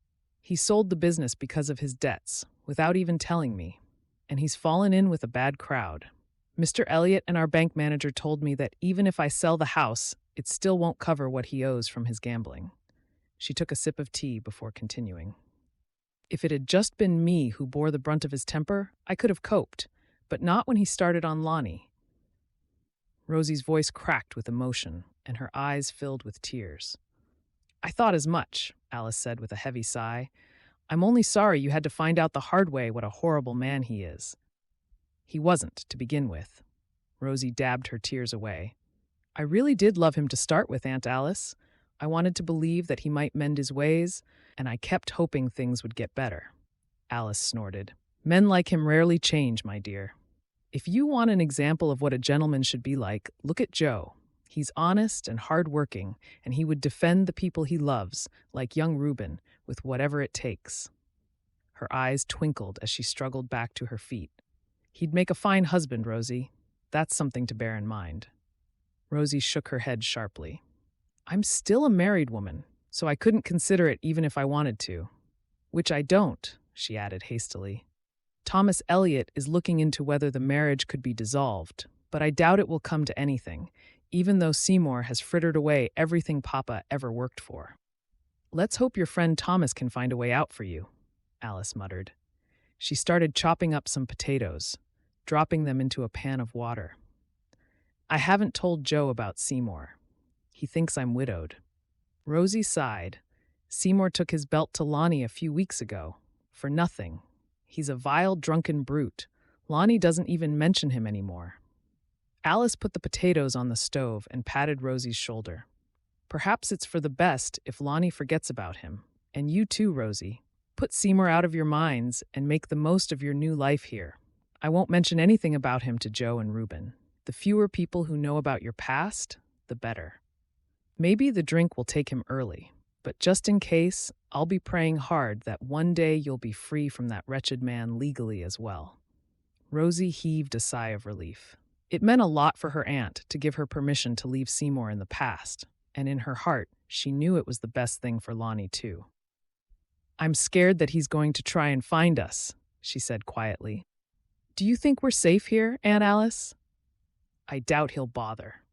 A: "He sold the business because of his debts, without even telling me, and he's fallen in with a bad crowd. Mr. Elliott and our bank manager told me that even if I sell the house, it still won't cover what he owes from his gambling." She took a sip of tea before continuing. "If it had just been me who bore the brunt of his temper, I could have coped, but not when he started on Lonnie." Rosie's voice cracked with emotion, and her eyes filled with tears. "I thought as much," Alice said with a heavy sigh. "I'm only sorry you had to find out the hard way what a horrible man he is." "He wasn't, to begin with." Rosie dabbed her tears away. "I really did love him to start with, Aunt Alice. I wanted to believe that he might mend his ways, and I kept hoping things would get better." Alice snorted. "Men like him rarely change, my dear. If you want an example of what a gentleman should be like, look at Joe. He's honest and hard-working, and he would defend the people he loves, like young Reuben, with whatever it takes." Her eyes twinkled as she struggled back to her feet. "He'd make a fine husband, Rosie. That's something to bear in mind." Rosie shook her head sharply. "I'm still a married woman, so I couldn't consider it even if I wanted to. Which I don't," she added hastily. "Thomas Elliott is looking into whether the marriage could be dissolved, but I doubt it will come to anything, even though Seymour has frittered away everything Papa ever worked for." "Let's hope your friend Thomas can find a way out for you," Alice muttered. She started chopping up some potatoes, dropping them into a pan of water. "I haven't told Joe about Seymour. He thinks I'm widowed." Rosie sighed. "Seymour took his belt to Lonnie a few weeks ago. For nothing. He's a vile, drunken brute. Lonnie doesn't even mention him anymore." Alice put the potatoes on the stove and patted Rosie's shoulder. "Perhaps it's for the best if Lonnie forgets about him. And you too, Rosie. Put Seymour out of your minds and make the most of your new life here. I won't mention anything about him to Joe and Reuben. The fewer people who know about your past, the better. Maybe the drink will take him early, but just in case, I'll be praying hard that one day you'll be free from that wretched man legally as well." Rosie heaved a sigh of relief. It meant a lot for her aunt to give her permission to leave Seymour in the past, and in her heart, she knew it was the best thing for Lonnie too. "I'm scared that he's going to try and find us," she said quietly. "Do you think we're safe here, Aunt Alice?" "I doubt he'll bother.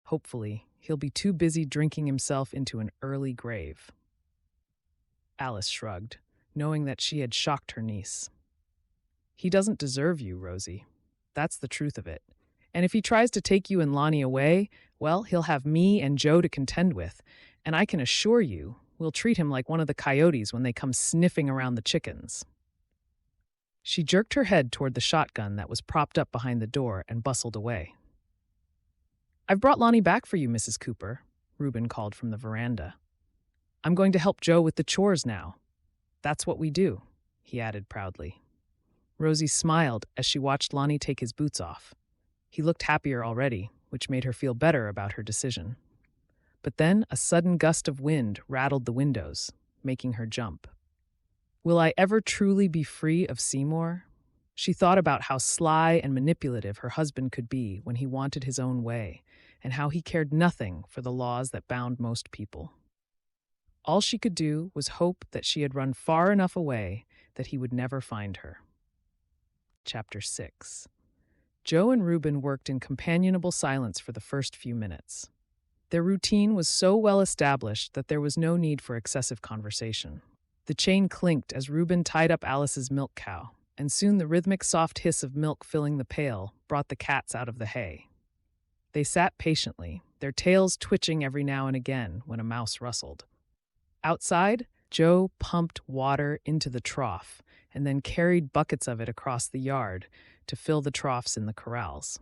A: Hopefully, he'll be too busy drinking himself into an early grave." Alice shrugged, knowing that she had shocked her niece. "He doesn't deserve you, Rosie. That's the truth of it. And if he tries to take you and Lonnie away, well, he'll have me and Joe to contend with, and I can assure you, we'll treat him like one of the coyotes when they come sniffing around the chickens." She jerked her head toward the shotgun that was propped up behind the door and bustled away. "I've brought Lonnie back for you, Mrs. Cooper," Reuben called from the veranda. "I'm going to help Joe with the chores now. That's what we do," he added proudly. Rosie smiled as she watched Lonnie take his boots off. He looked happier already, which made her feel better about her decision. But then a sudden gust of wind rattled the windows, making her jump. Will I ever truly be free of Seymour? She thought about how sly and manipulative her husband could be when he wanted his own way, and how he cared nothing for the laws that bound most people. All she could do was hope that she had run far enough away that he would never find her. Chapter 6. Joe and Reuben worked in companionable silence for the first few minutes. Their routine was so well established that there was no need for excessive conversation. The chain clinked as Reuben tied up Alice's milk cow, and soon the rhythmic soft hiss of milk filling the pail brought the cats out of the hay. They sat patiently, their tails twitching every now and again when a mouse rustled. Outside, Joe pumped water into the trough and then carried buckets of it across the yard to fill the troughs in the corrals.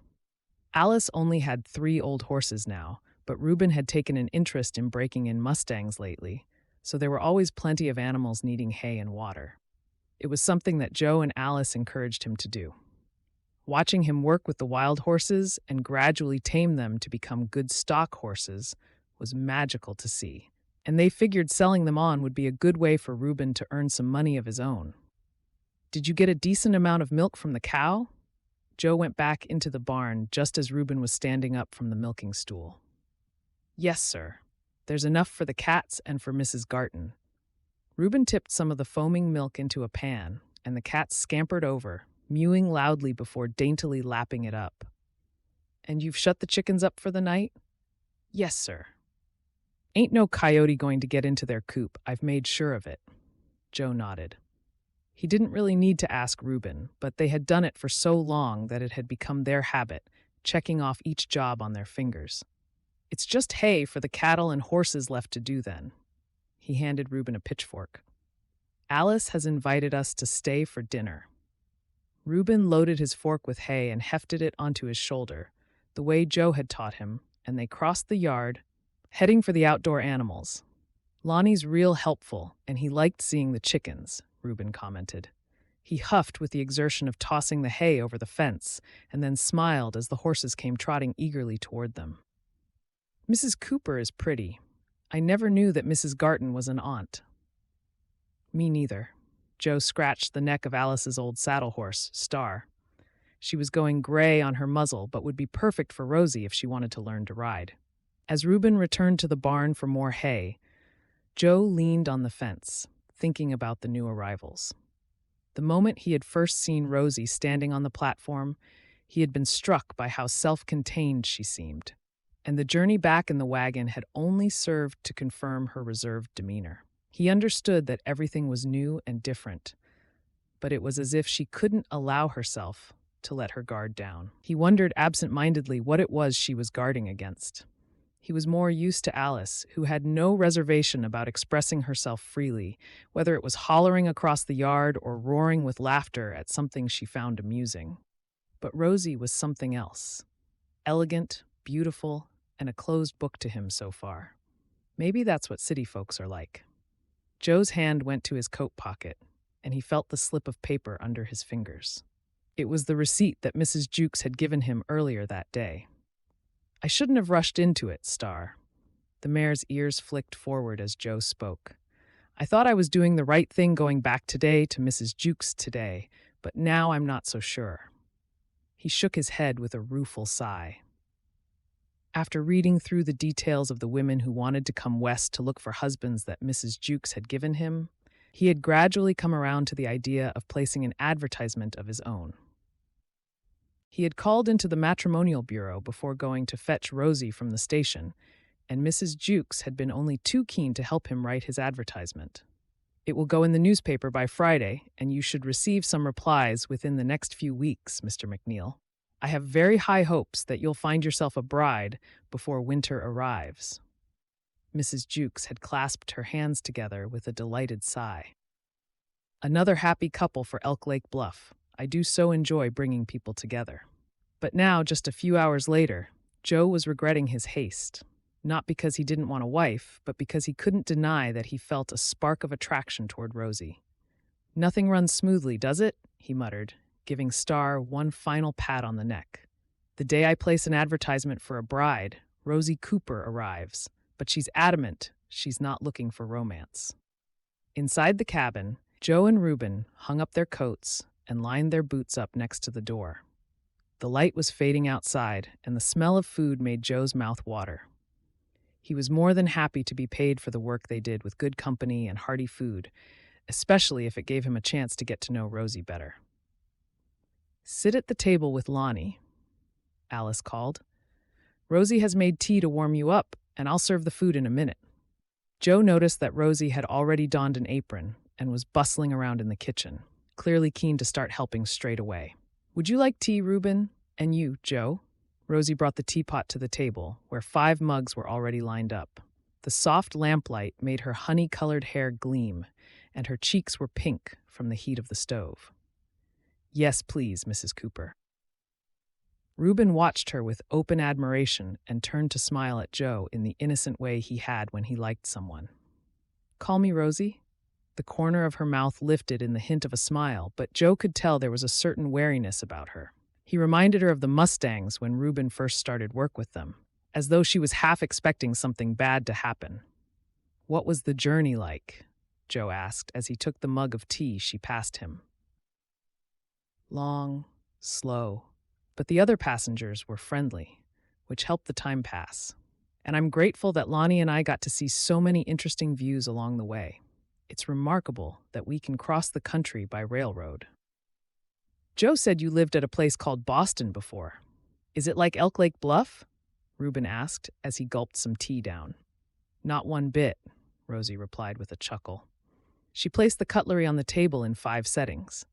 A: Alice only had 3 old horses now, but Reuben had taken an interest in breaking in mustangs lately, so there were always plenty of animals needing hay and water. It was something that Joe and Alice encouraged him to do. Watching him work with the wild horses and gradually tame them to become good stock horses was magical to see, and they figured selling them on would be a good way for Reuben to earn some money of his own. "Did you get a decent amount of milk from the cow?" Joe went back into the barn just as Reuben was standing up from the milking stool. "Yes, sir. There's enough for the cats and for Mrs. Garton." Reuben tipped some of the foaming milk into a pan, and the cats scampered over, mewing loudly before daintily lapping it up. "And you've shut the chickens up for the night?" "Yes, sir." "Ain't no coyote going to get into their coop. I've made sure of it." Joe nodded. He didn't really need to ask Reuben, but they had done it for so long that it had become their habit, checking off each job on their fingers. "It's just hay for the cattle and horses left to do then." He handed Reuben a pitchfork. "Alice has invited us to stay for dinner." Reuben loaded his fork with hay and hefted it onto his shoulder, the way Joe had taught him, and they crossed the yard, heading for the outdoor animals. "Lonnie's real helpful, and he liked seeing the chickens," Reuben commented. He huffed with the exertion of tossing the hay over the fence, and then smiled as the horses came trotting eagerly toward them. "Mrs. Cooper is pretty. I never knew that Mrs. Garton was an aunt." "Me neither." Joe scratched the neck of Alice's old saddle horse, Star. She was going gray on her muzzle, but would be perfect for Rosie if she wanted to learn to ride. As Reuben returned to the barn for more hay, Joe leaned on the fence, thinking about the new arrivals. The moment he had first seen Rosie standing on the platform, he had been struck by how self-contained she seemed, and the journey back in the wagon had only served to confirm her reserved demeanor. He understood that everything was new and different, but it was as if she couldn't allow herself to let her guard down. He wondered absent-mindedly what it was she was guarding against. He was more used to Alice, who had no reservation about expressing herself freely, whether it was hollering across the yard or roaring with laughter at something she found amusing. But Rosie was something else. Elegant, beautiful, and a closed book to him so far. Maybe that's what city folks are like. Joe's hand went to his coat pocket, and he felt the slip of paper under his fingers. It was the receipt that Mrs. Jukes had given him earlier that day. "I shouldn't have rushed into it, Star." The mayor's ears flicked forward as Joe spoke. "I thought I was doing the right thing going back today to Mrs. Jukes today, but now I'm not so sure." He shook his head with a rueful sigh. After reading through the details of the women who wanted to come west to look for husbands that Mrs. Jukes had given him, he had gradually come around to the idea of placing an advertisement of his own. He had called into the matrimonial bureau before going to fetch Rosie from the station, and Mrs. Jukes had been only too keen to help him write his advertisement. "It will go in the newspaper by Friday, and you should receive some replies within the next few weeks, Mr. McNeil. I have very high hopes that you'll find yourself a bride before winter arrives." Mrs. Jukes had clasped her hands together with a delighted sigh. "Another happy couple for Elk Lake Bluff. I do so enjoy bringing people together." But now, just a few hours later, Joe was regretting his haste, not because he didn't want a wife, but because he couldn't deny that he felt a spark of attraction toward Rosie. "Nothing runs smoothly, does it?" he muttered, giving Star one final pat on the neck. "The day I place an advertisement for a bride, Rosie Cooper arrives, but she's adamant she's not looking for romance." Inside the cabin, Joe and Reuben hung up their coats and lined their boots up next to the door. The light was fading outside, and the smell of food made Joe's mouth water. He was more than happy to be paid for the work they did with good company and hearty food, especially if it gave him a chance to get to know Rosie better. "Sit at the table with Lonnie," Alice called. "Rosie has made tea to warm you up, and I'll serve the food in a minute." Joe noticed that Rosie had already donned an apron and was bustling around in the kitchen, clearly keen to start helping straight away. "Would you like tea, Reuben? And you, Joe?" Rosie brought the teapot to the table, where 5 mugs were already lined up. The soft lamplight made her honey-colored hair gleam, and her cheeks were pink from the heat of the stove. "Yes, please, Mrs. Cooper." Reuben watched her with open admiration and turned to smile at Joe in the innocent way he had when he liked someone. "Call me Rosie?" The corner of her mouth lifted in the hint of a smile, but Joe could tell there was a certain wariness about her. He reminded her of the Mustangs when Reuben first started work with them, as though she was half expecting something bad to happen. "What was the journey like?" Joe asked as he took the mug of tea she passed him. "Long, slow, but the other passengers were friendly, which helped the time pass. And I'm grateful that Lonnie and I got to see so many interesting views along the way. It's remarkable that we can cross the country by railroad." "Joe said you lived at a place called Boston before. Is it like Elk Lake Bluff?" Reuben asked as he gulped some tea down. "Not one bit," Rosie replied with a chuckle. She placed the cutlery on the table in 5 settings.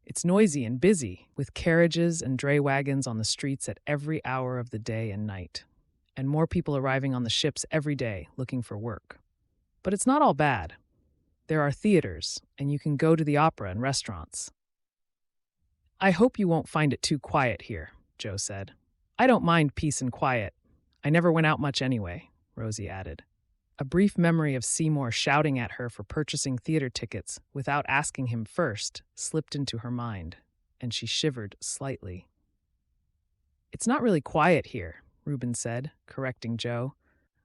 A: "It's noisy and busy, with carriages and dray wagons on the streets at every hour of the day and night, and more people arriving on the ships every day looking for work. But it's not all bad. There are theaters, and you can go to the opera and restaurants." "I hope you won't find it too quiet here," Joe said. "I don't mind peace and quiet. I never went out much anyway," Rosie added. A brief memory of Seymour shouting at her for purchasing theater tickets without asking him first slipped into her mind, and she shivered slightly. "It's not really quiet here," Reuben said, correcting Joe.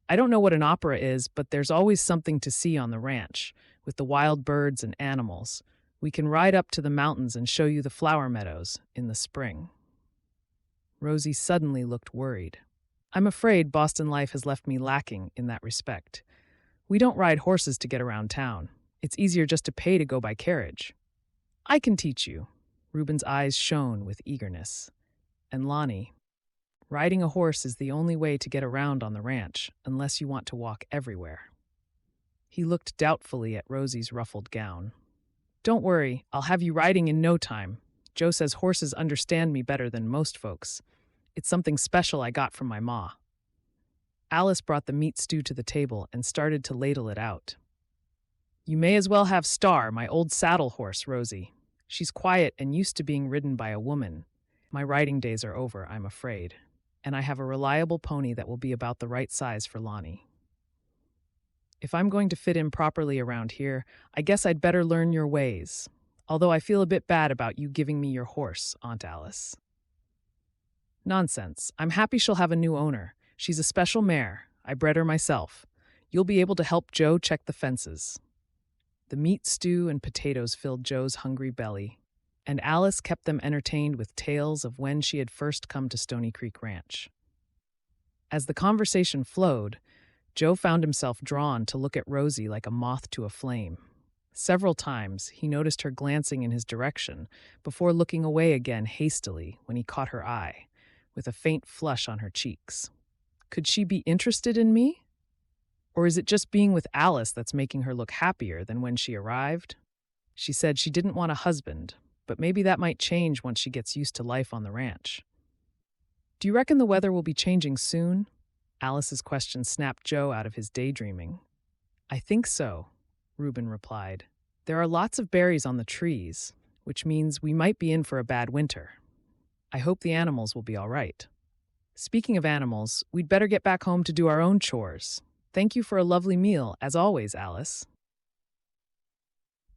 A: "I don't know what an opera is, but there's always something to see on the ranch, with the wild birds and animals. We can ride up to the mountains and show you the flower meadows in the spring." Rosie suddenly looked worried. "I'm afraid Boston life has left me lacking in that respect. We don't ride horses to get around town. It's easier just to pay to go by carriage." "I can teach you." Reuben's eyes shone with eagerness. "And Lonnie, riding a horse is the only way to get around on the ranch, unless you want to walk everywhere." He looked doubtfully at Rosie's ruffled gown. "Don't worry, I'll have you riding in no time. Joe says horses understand me better than most folks. It's something special I got from my ma." Alice brought the meat stew to the table and started to ladle it out. "You may as well have Star, my old saddle horse, Rosie. She's quiet and used to being ridden by a woman. My riding days are over, I'm afraid. And I have a reliable pony that will be about the right size for Lonnie. If I'm going to fit in properly around here, I guess I'd better learn your ways. Although I feel a bit bad about you giving me your horse, Aunt Alice. Nonsense. I'm happy she'll have a new owner. She's a special mare. I bred her myself. You'll be able to help Joe check the fences. The meat stew and potatoes filled Joe's hungry belly, and Alice kept them entertained with tales of when she had first come to Stony Creek Ranch. As the conversation flowed, Joe found himself drawn to look at Rosie like a moth to a flame. Several times he noticed her glancing in his direction before looking away again hastily when he caught her eye, with a faint flush on her cheeks. Could she be interested in me? Or is it just being with Alice that's making her look happier than when she arrived? She said she didn't want a husband, but maybe that might change once she gets used to life on the ranch. Do you reckon the weather will be changing soon? Alice's question snapped Joe out of his daydreaming. I think so, Reuben replied. There are lots of berries on the trees, which means we might be in for a bad winter. I hope the animals will be all right. Speaking of animals, we'd better get back home to do our own chores. Thank you for a lovely meal, as always, Alice.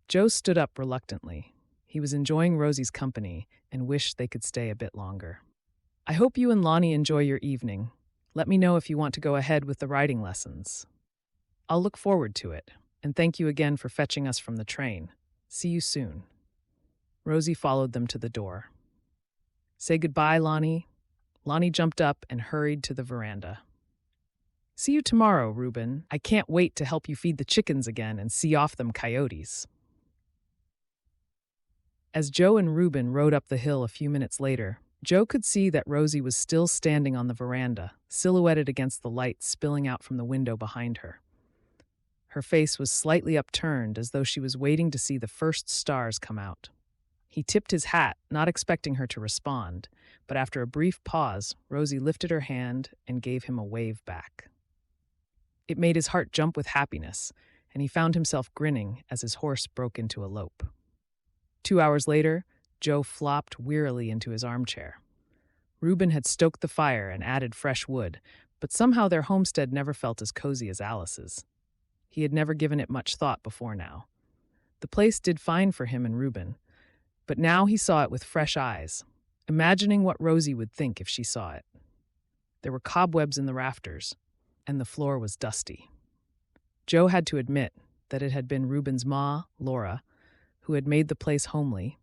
A: Joe stood up reluctantly. He was enjoying Rosie's company and wished they could stay a bit longer. I hope you and Lonnie enjoy your evening. Let me know if you want to go ahead with the riding lessons. I'll look forward to it, and thank you again for fetching us from the train. See you soon. Rosie followed them to the door. Say goodbye, Lonnie. Lonnie jumped up and hurried to the veranda. See you tomorrow, Reuben. I can't wait to help you feed the chickens again and see off them coyotes. As Joe and Reuben rode up the hill a few minutes later, Joe could see that Rosie was still standing on the veranda, silhouetted against the light spilling out from the window behind her. Her face was slightly upturned as though she was waiting to see the first stars come out. He tipped his hat, not expecting her to respond, but after a brief pause, Rosie lifted her hand and gave him a wave back. It made his heart jump with happiness, and he found himself grinning as his horse broke into a lope. 2 hours later, Joe flopped wearily into his armchair. Reuben had stoked the fire and added fresh wood, but somehow their homestead never felt as cozy as Alice's. He had never given it much thought before now. The place did fine for him and Reuben, but now he saw it with fresh eyes, imagining what Rosie would think if she saw it. There were cobwebs in the rafters, and the floor was dusty. Joe had to admit that it had been Reuben's ma, Laura, who had made the place homely,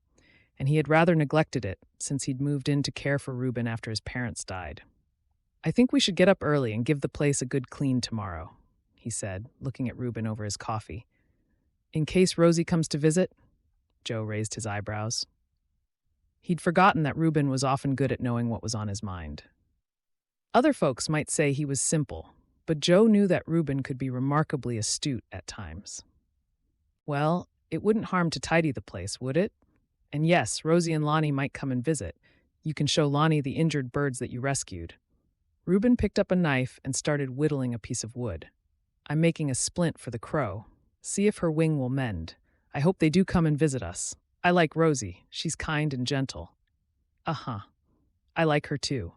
A: and he had rather neglected it since he'd moved in to care for Reuben after his parents died. I think we should get up early and give the place a good clean tomorrow, he said, looking at Reuben over his coffee. In case Rosie comes to visit? Joe raised his eyebrows. He'd forgotten that Reuben was often good at knowing what was on his mind. Other folks might say he was simple, but Joe knew that Reuben could be remarkably astute at times. Well, it wouldn't harm to tidy the place, would it? And yes, Rosie and Lonnie might come and visit. You can show Lonnie the injured birds that you rescued. Reuben picked up a knife and started whittling a piece of wood. I'm making a splint for the crow. See if her wing will mend. I hope they do come and visit us. I like Rosie. She's kind and gentle. Uh-huh. I like her too.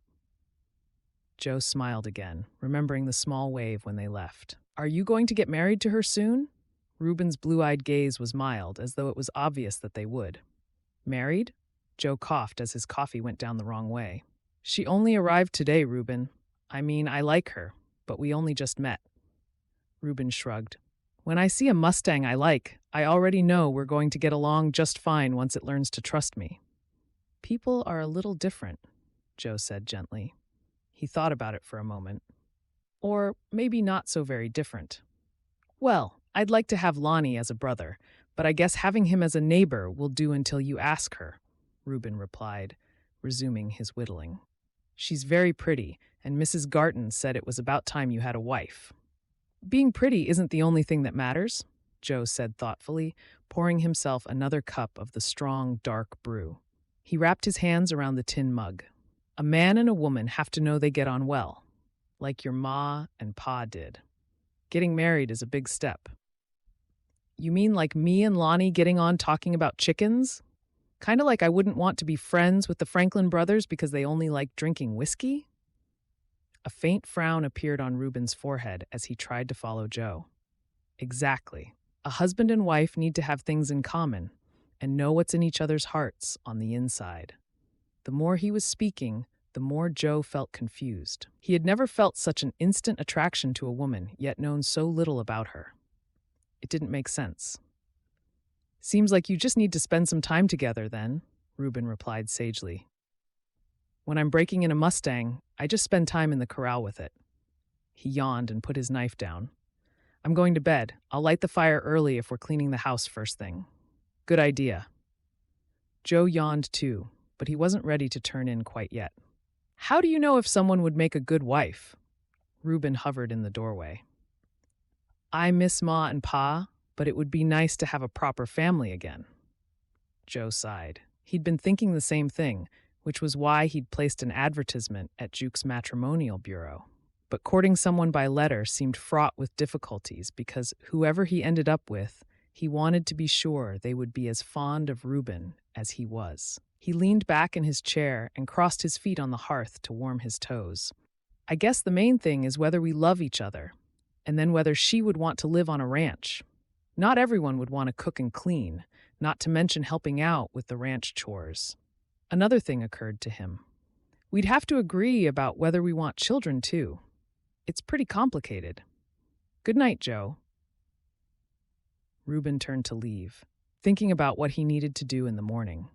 A: Joe smiled again, remembering the small wave when they left. Are you going to get married to her soon? Reuben's blue-eyed gaze was mild, as though it was obvious that they would. Married? Joe coughed as his coffee went down the wrong way. She only arrived today, Reuben. I mean, I like her, but we only just met. Reuben shrugged. When I see a Mustang I like, I already know we're going to get along just fine once it learns to trust me. People are a little different, Joe said gently. He thought about it for a moment. Or maybe not so very different. Well, I'd like to have Lonnie as a brother, but I guess having him as a neighbor will do until you ask her, Reuben replied, resuming his whittling. She's very pretty, and Mrs. Garton said it was about time you had a wife. Being pretty isn't the only thing that matters, Joe said thoughtfully, pouring himself another cup of the strong, dark brew. He wrapped his hands around the tin mug. A man and a woman have to know they get on well, like your ma and pa did. Getting married is a big step. You mean like me and Lonnie getting on talking about chickens? Kind of like I wouldn't want to be friends with the Franklin brothers because they only like drinking whiskey? A faint frown appeared on Reuben's forehead as he tried to follow Joe. Exactly. A husband and wife need to have things in common, and know what's in each other's hearts on the inside. The more he was speaking, the more Joe felt confused. He had never felt such an instant attraction to a woman, yet known so little about her. It didn't make sense. "Seems like you just need to spend some time together, then," Reuben replied sagely. "When I'm breaking in a Mustang, I just spend time in the corral with it." He yawned and put his knife down. "I'm going to bed. I'll light the fire early if we're cleaning the house first thing." "Good idea." Joe yawned too, but he wasn't ready to turn in quite yet. "How do you know if someone would make a good wife?" Reuben hovered in the doorway. "I miss Ma and Pa, but it would be nice to have a proper family again." Joe sighed. He'd been thinking the same thing, which was why he'd placed an advertisement at Juke's matrimonial bureau. But courting someone by letter seemed fraught with difficulties because whoever he ended up with, he wanted to be sure they would be as fond of Reuben as he was. He leaned back in his chair and crossed his feet on the hearth to warm his toes. "I guess the main thing is whether we love each other, and then whether she would want to live on a ranch. Not everyone would want to cook and clean, not to mention helping out with the ranch chores." Another thing occurred to him. "We'd have to agree about whether we want children, too. It's pretty complicated. Good night, Joe." Reuben turned to leave, thinking about what he needed to do in the morning.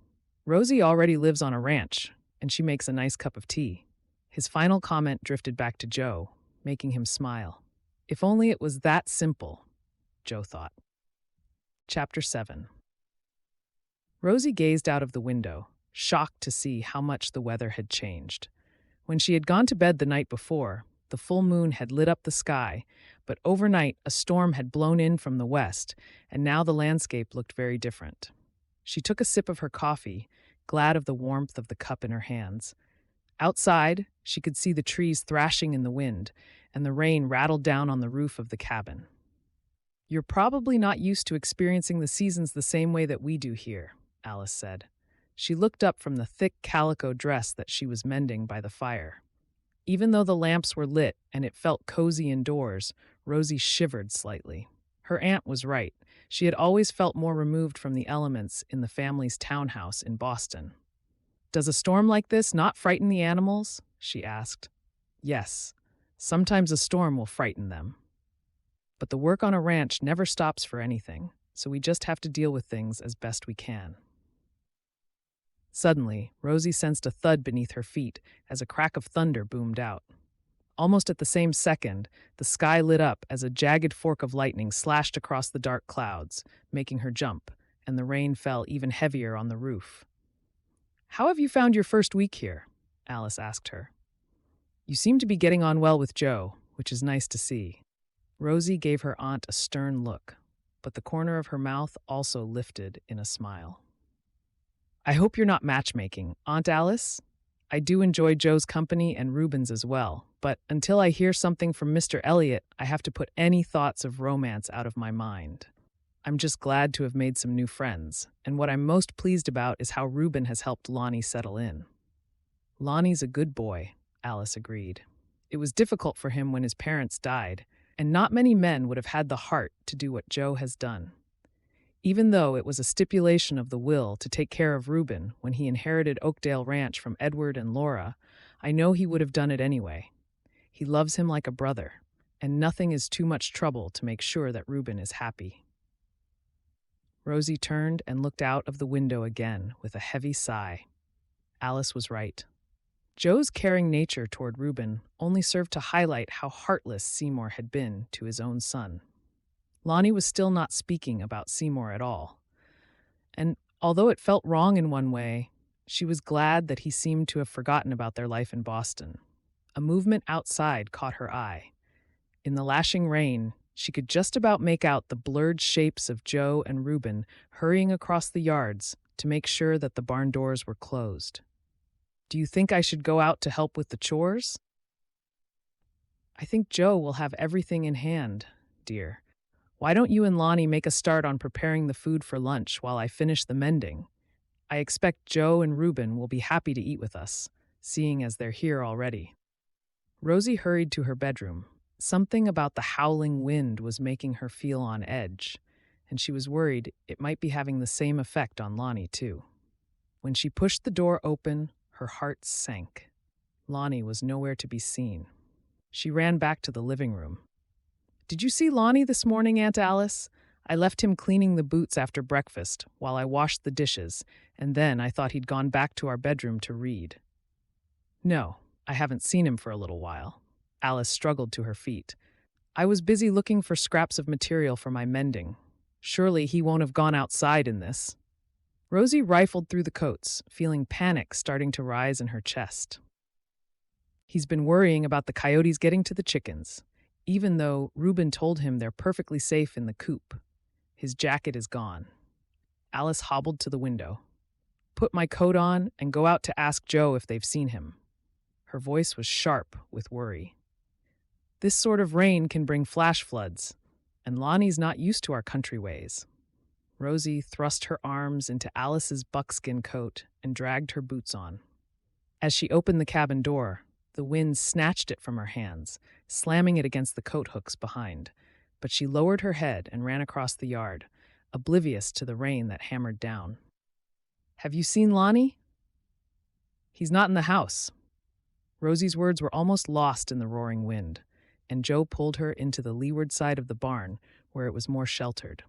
A: "Rosie already lives on a ranch, and she makes a nice cup of tea." His final comment drifted back to Joe, making him smile. If only it was that simple, Joe thought. Chapter 7. Rosie gazed out of the window, shocked to see how much the weather had changed. When she had gone to bed the night before, the full moon had lit up the sky, but overnight a storm had blown in from the west, and now the landscape looked very different. She took a sip of her coffee, glad of the warmth of the cup in her hands. Outside, she could see the trees thrashing in the wind, and the rain rattled down on the roof of the cabin. "You're probably not used to experiencing the seasons the same way that we do here," Alice said. She looked up from the thick calico dress that she was mending by the fire. Even though the lamps were lit and it felt cozy indoors, Rosie shivered slightly. Her aunt was right. She had always felt more removed from the elements in the family's townhouse in Boston. "Does a storm like this not frighten the animals?" she asked. "Yes. Sometimes a storm will frighten them. But the work on a ranch never stops for anything, so we just have to deal with things as best we can." Suddenly, Rosie sensed a thud beneath her feet as a crack of thunder boomed out. Almost at the same second, the sky lit up as a jagged fork of lightning slashed across the dark clouds, making her jump, and the rain fell even heavier on the roof. "How have you found your first week here?" Alice asked her. "You seem to be getting on well with Joe, which is nice to see." Rosie gave her aunt a stern look, but the corner of her mouth also lifted in a smile. "I hope you're not matchmaking, Aunt Alice. I do enjoy Joe's company and Reuben's as well, but until I hear something from Mr. Elliot, I have to put any thoughts of romance out of my mind. I'm just glad to have made some new friends, and what I'm most pleased about is how Reuben has helped Lonnie settle in." "Lonnie's a good boy," Alice agreed. "It was difficult for him when his parents died, and not many men would have had the heart to do what Joe has done. Even though it was a stipulation of the will to take care of Reuben when he inherited Oakdale Ranch from Edward and Laura, I know he would have done it anyway. He loves him like a brother, and nothing is too much trouble to make sure that Reuben is happy." Rosie turned and looked out of the window again with a heavy sigh. Alice was right. Joe's caring nature toward Reuben only served to highlight how heartless Seymour had been to his own son. Lonnie was still not speaking about Seymour at all. And although it felt wrong in one way, she was glad that he seemed to have forgotten about their life in Boston. A movement outside caught her eye. In the lashing rain, she could just about make out the blurred shapes of Joe and Reuben hurrying across the yards to make sure that the barn doors were closed. "Do you think I should go out to help with the chores?" "I think Joe will have everything in hand, dear. Why don't you and Lonnie make a start on preparing the food for lunch while I finish the mending? I expect Joe and Reuben will be happy to eat with us, seeing as they're here already." Rosie hurried to her bedroom. Something about the howling wind was making her feel on edge, and she was worried it might be having the same effect on Lonnie, too. When she pushed the door open, her heart sank. Lonnie was nowhere to be seen. She ran back to the living room. "Did you see Lonnie this morning, Aunt Alice? I left him cleaning the boots after breakfast while I washed the dishes, and then I thought he'd gone back to our bedroom to read." "No, I haven't seen him for a little while." Alice struggled to her feet. "I was busy looking for scraps of material for my mending. Surely he won't have gone outside in this." Rosie rifled through the coats, feeling panic starting to rise in her chest. "He's been worrying about the coyotes getting to the chickens, even though Reuben told him they're perfectly safe in the coop. His jacket is gone." Alice hobbled to the window. "Put my coat on and go out to ask Joe if they've seen him." Her voice was sharp with worry. "This sort of rain can bring flash floods, and Lonnie's not used to our country ways." Rosie thrust her arms into Alice's buckskin coat and dragged her boots on. As she opened the cabin door, the wind snatched it from her hands, slamming it against the coat hooks behind. But she lowered her head and ran across the yard, oblivious to the rain that hammered down. "Have you seen Lonnie?" "He's not in the house." Rosie's words were almost lost in the roaring wind, and Joe pulled her into the leeward side of the barn, where it was more sheltered.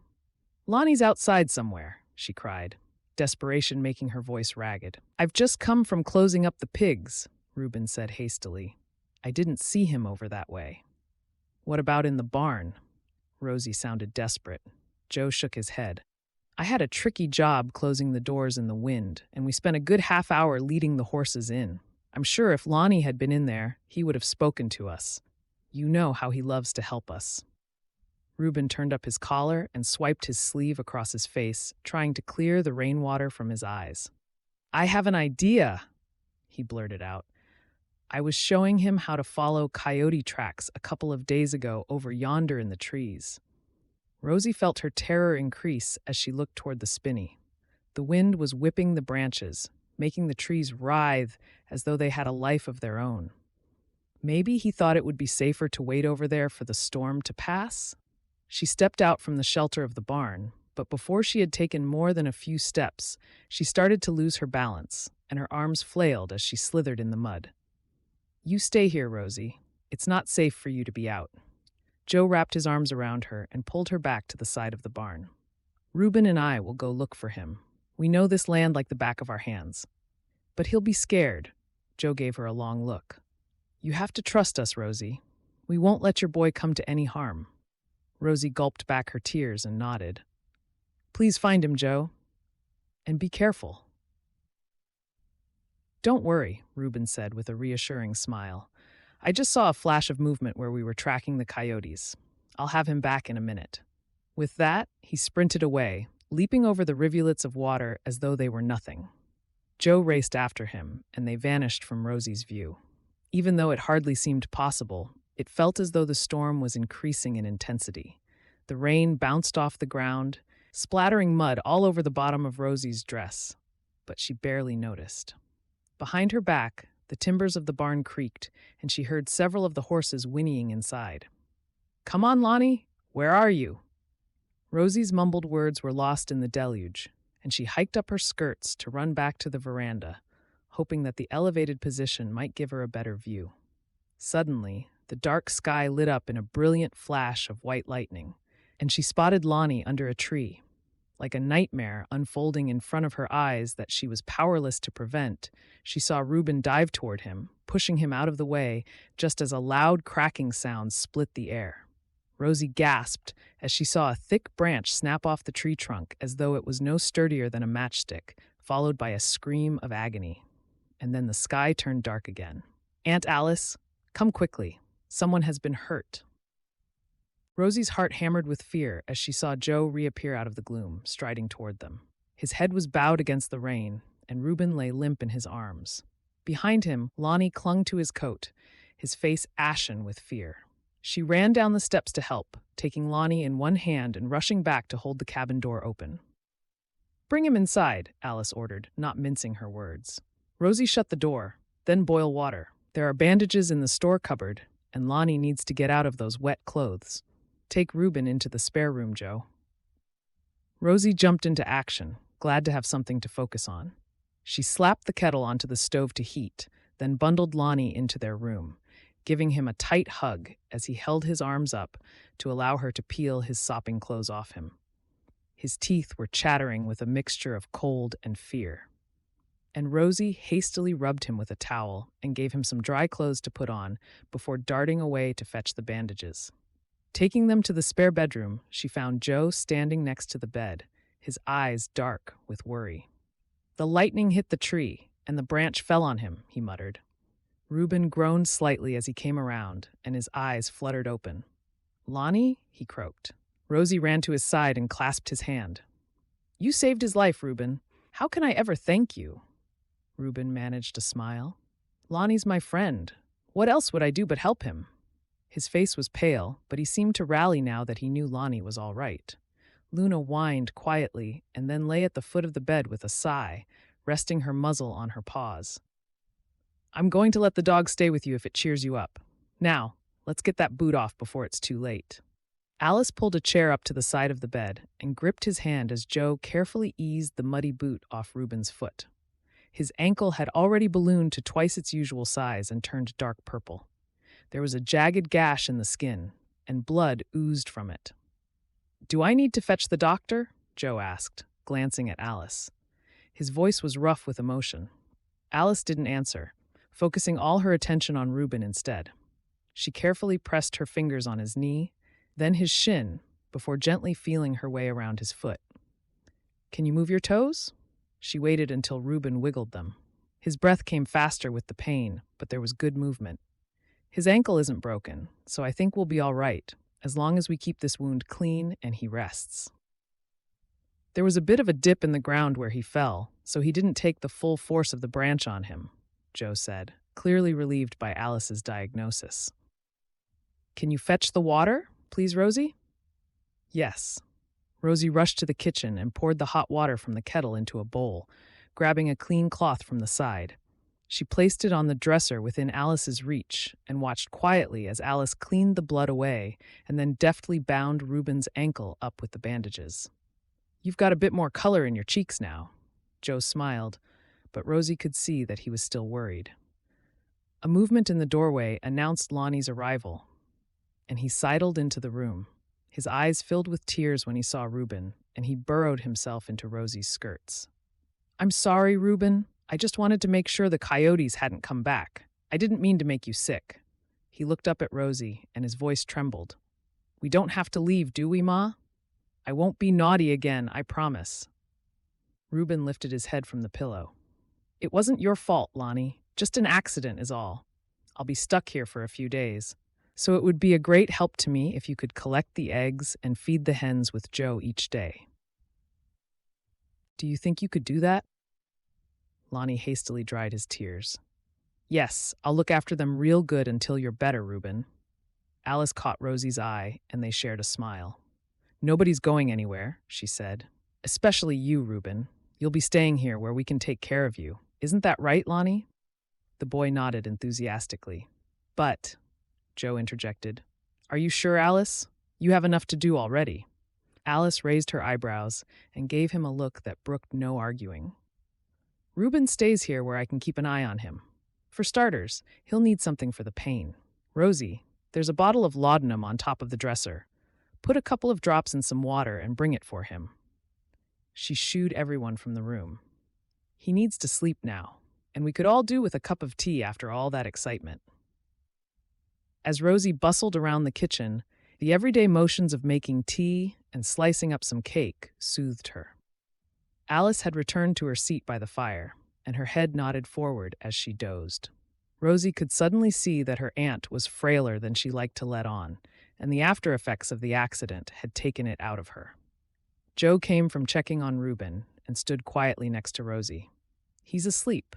A: "Lonnie's outside somewhere," she cried, desperation making her voice ragged. "I've just come from closing up the pigs," Reuben said hastily. "I didn't see him over that way." "What about in the barn?" Rosie sounded desperate. Joe shook his head. "I had a tricky job closing the doors in the wind, and we spent a good half hour leading the horses in. I'm sure if Lonnie had been in there, he would have spoken to us. You know how he loves to help us." Reuben turned up his collar and swiped his sleeve across his face, trying to clear the rainwater from his eyes. "I have an idea," he blurted out. "I was showing him how to follow coyote tracks a couple of days ago over yonder in the trees." Rosie felt her terror increase as she looked toward the spinney. The wind was whipping the branches, making the trees writhe as though they had a life of their own. Maybe he thought it would be safer to wait over there for the storm to pass? She stepped out from the shelter of the barn, but before she had taken more than a few steps, she started to lose her balance, and her arms flailed as she slithered in the mud. "You stay here, Rosie. It's not safe for you to be out." Joe wrapped his arms around her and pulled her back to the side of the barn. "Reuben and I will go look for him. We know this land like the back of our hands." "But he'll be scared." Joe gave her a long look. "You have to trust us, Rosie. We won't let your boy come to any harm." Rosie gulped back her tears and nodded. "Please find him, Joe. And be careful." "Don't worry," Reuben said with a reassuring smile. "I just saw a flash of movement where we were tracking the coyotes. I'll have him back in a minute." With that, he sprinted away, leaping over the rivulets of water as though they were nothing. Joe raced after him, and they vanished from Rosie's view. Even though it hardly seemed possible, it felt as though the storm was increasing in intensity. The rain bounced off the ground, splattering mud all over the bottom of Rosie's dress, but she barely noticed. Behind her back, the timbers of the barn creaked, and she heard several of the horses whinnying inside. "Come on, Lonnie, where are you?" Rosie's mumbled words were lost in the deluge, and she hiked up her skirts to run back to the veranda, hoping that the elevated position might give her a better view. Suddenly, the dark sky lit up in a brilliant flash of white lightning, and she spotted Lonnie under a tree. Like a nightmare unfolding in front of her eyes that she was powerless to prevent, she saw Reuben dive toward him, pushing him out of the way just as a loud cracking sound split the air. Rosie gasped as she saw a thick branch snap off the tree trunk as though it was no sturdier than a matchstick, followed by a scream of agony. And then the sky turned dark again. "Aunt Alice, come quickly. Someone has been hurt." Rosie's heart hammered with fear as she saw Joe reappear out of the gloom, striding toward them. His head was bowed against the rain, and Reuben lay limp in his arms. Behind him, Lonnie clung to his coat, his face ashen with fear. She ran down the steps to help, taking Lonnie in one hand and rushing back to hold the cabin door open. "Bring him inside," Alice ordered, not mincing her words. Rosie shut the door, "Then boil water. There are bandages in the store cupboard, and Lonnie needs to get out of those wet clothes. Take Reuben into the spare room, Joe." Rosie jumped into action, glad to have something to focus on. She slapped the kettle onto the stove to heat, then bundled Lonnie into their room, giving him a tight hug as he held his arms up to allow her to peel his sopping clothes off him. His teeth were chattering with a mixture of cold and fear. And Rosie hastily rubbed him with a towel and gave him some dry clothes to put on before darting away to fetch the bandages. Taking them to the spare bedroom, she found Joe standing next to the bed, his eyes dark with worry. "The lightning hit the tree, and the branch fell on him," he muttered. Reuben groaned slightly as he came around, and his eyes fluttered open. "Lonnie?" he croaked. Rosie ran to his side and clasped his hand. "You saved his life, Reuben. How can I ever thank you?" Reuben managed to smile. "Lonnie's my friend. What else would I do but help him?" His face was pale, but he seemed to rally now that he knew Lonnie was all right. Luna whined quietly and then lay at the foot of the bed with a sigh, resting her muzzle on her paws. "I'm going to let the dog stay with you if it cheers you up. Now, let's get that boot off before it's too late." Alice pulled a chair up to the side of the bed and gripped his hand as Joe carefully eased the muddy boot off Reuben's foot. His ankle had already ballooned to twice its usual size and turned dark purple. There was a jagged gash in the skin, and blood oozed from it. "Do I need to fetch the doctor?" Joe asked, glancing at Alice. His voice was rough with emotion. Alice didn't answer, focusing all her attention on Reuben instead. She carefully pressed her fingers on his knee, then his shin, before gently feeling her way around his foot. "Can you move your toes?" She waited until Reuben wiggled them. His breath came faster with the pain, but there was good movement. "His ankle isn't broken, so I think we'll be all right, as long as we keep this wound clean and he rests." There was a bit of a dip in the ground where he fell, so he didn't take the full force of the branch on him, Joe said, clearly relieved by Alice's diagnosis. "Can you fetch the water, please, Rosie?" "Yes." Rosie rushed to the kitchen and poured the hot water from the kettle into a bowl, grabbing a clean cloth from the side. She placed it on the dresser within Alice's reach and watched quietly as Alice cleaned the blood away and then deftly bound Reuben's ankle up with the bandages. "You've got a bit more color in your cheeks now." Joe smiled, but Rosie could see that he was still worried. A movement in the doorway announced Lonnie's arrival, and he sidled into the room. His eyes filled with tears when he saw Reuben, and he burrowed himself into Rosie's skirts. "I'm sorry, Reuben. I just wanted to make sure the coyotes hadn't come back. I didn't mean to make you sick." He looked up at Rosie, and his voice trembled. "We don't have to leave, do we, Ma? I won't be naughty again, I promise." Reuben lifted his head from the pillow. "It wasn't your fault, Lonnie. Just an accident is all. I'll be stuck here for a few days. So it would be a great help to me if you could collect the eggs and feed the hens with Joe each day." "Do you think you could do that?" Lonnie hastily dried his tears. "Yes, I'll look after them real good until you're better, Reuben." Alice caught Rosie's eye, and they shared a smile. "Nobody's going anywhere," she said. "Especially you, Reuben. You'll be staying here where we can take care of you. Isn't that right, Lonnie?" The boy nodded enthusiastically. "But," Joe interjected, "are you sure, Alice? You have enough to do already." Alice raised her eyebrows and gave him a look that brooked no arguing. "Reuben stays here where I can keep an eye on him. For starters, he'll need something for the pain. Rosie, there's a bottle of laudanum on top of the dresser. Put a couple of drops in some water and bring it for him." She shooed everyone from the room. "He needs to sleep now, and we could all do with a cup of tea after all that excitement." As Rosie bustled around the kitchen, the everyday motions of making tea and slicing up some cake soothed her. Alice had returned to her seat by the fire, and her head nodded forward as she dozed. Rosie could suddenly see that her aunt was frailer than she liked to let on, and the after effects of the accident had taken it out of her. Joe came from checking on Reuben and stood quietly next to Rosie. "He's asleep,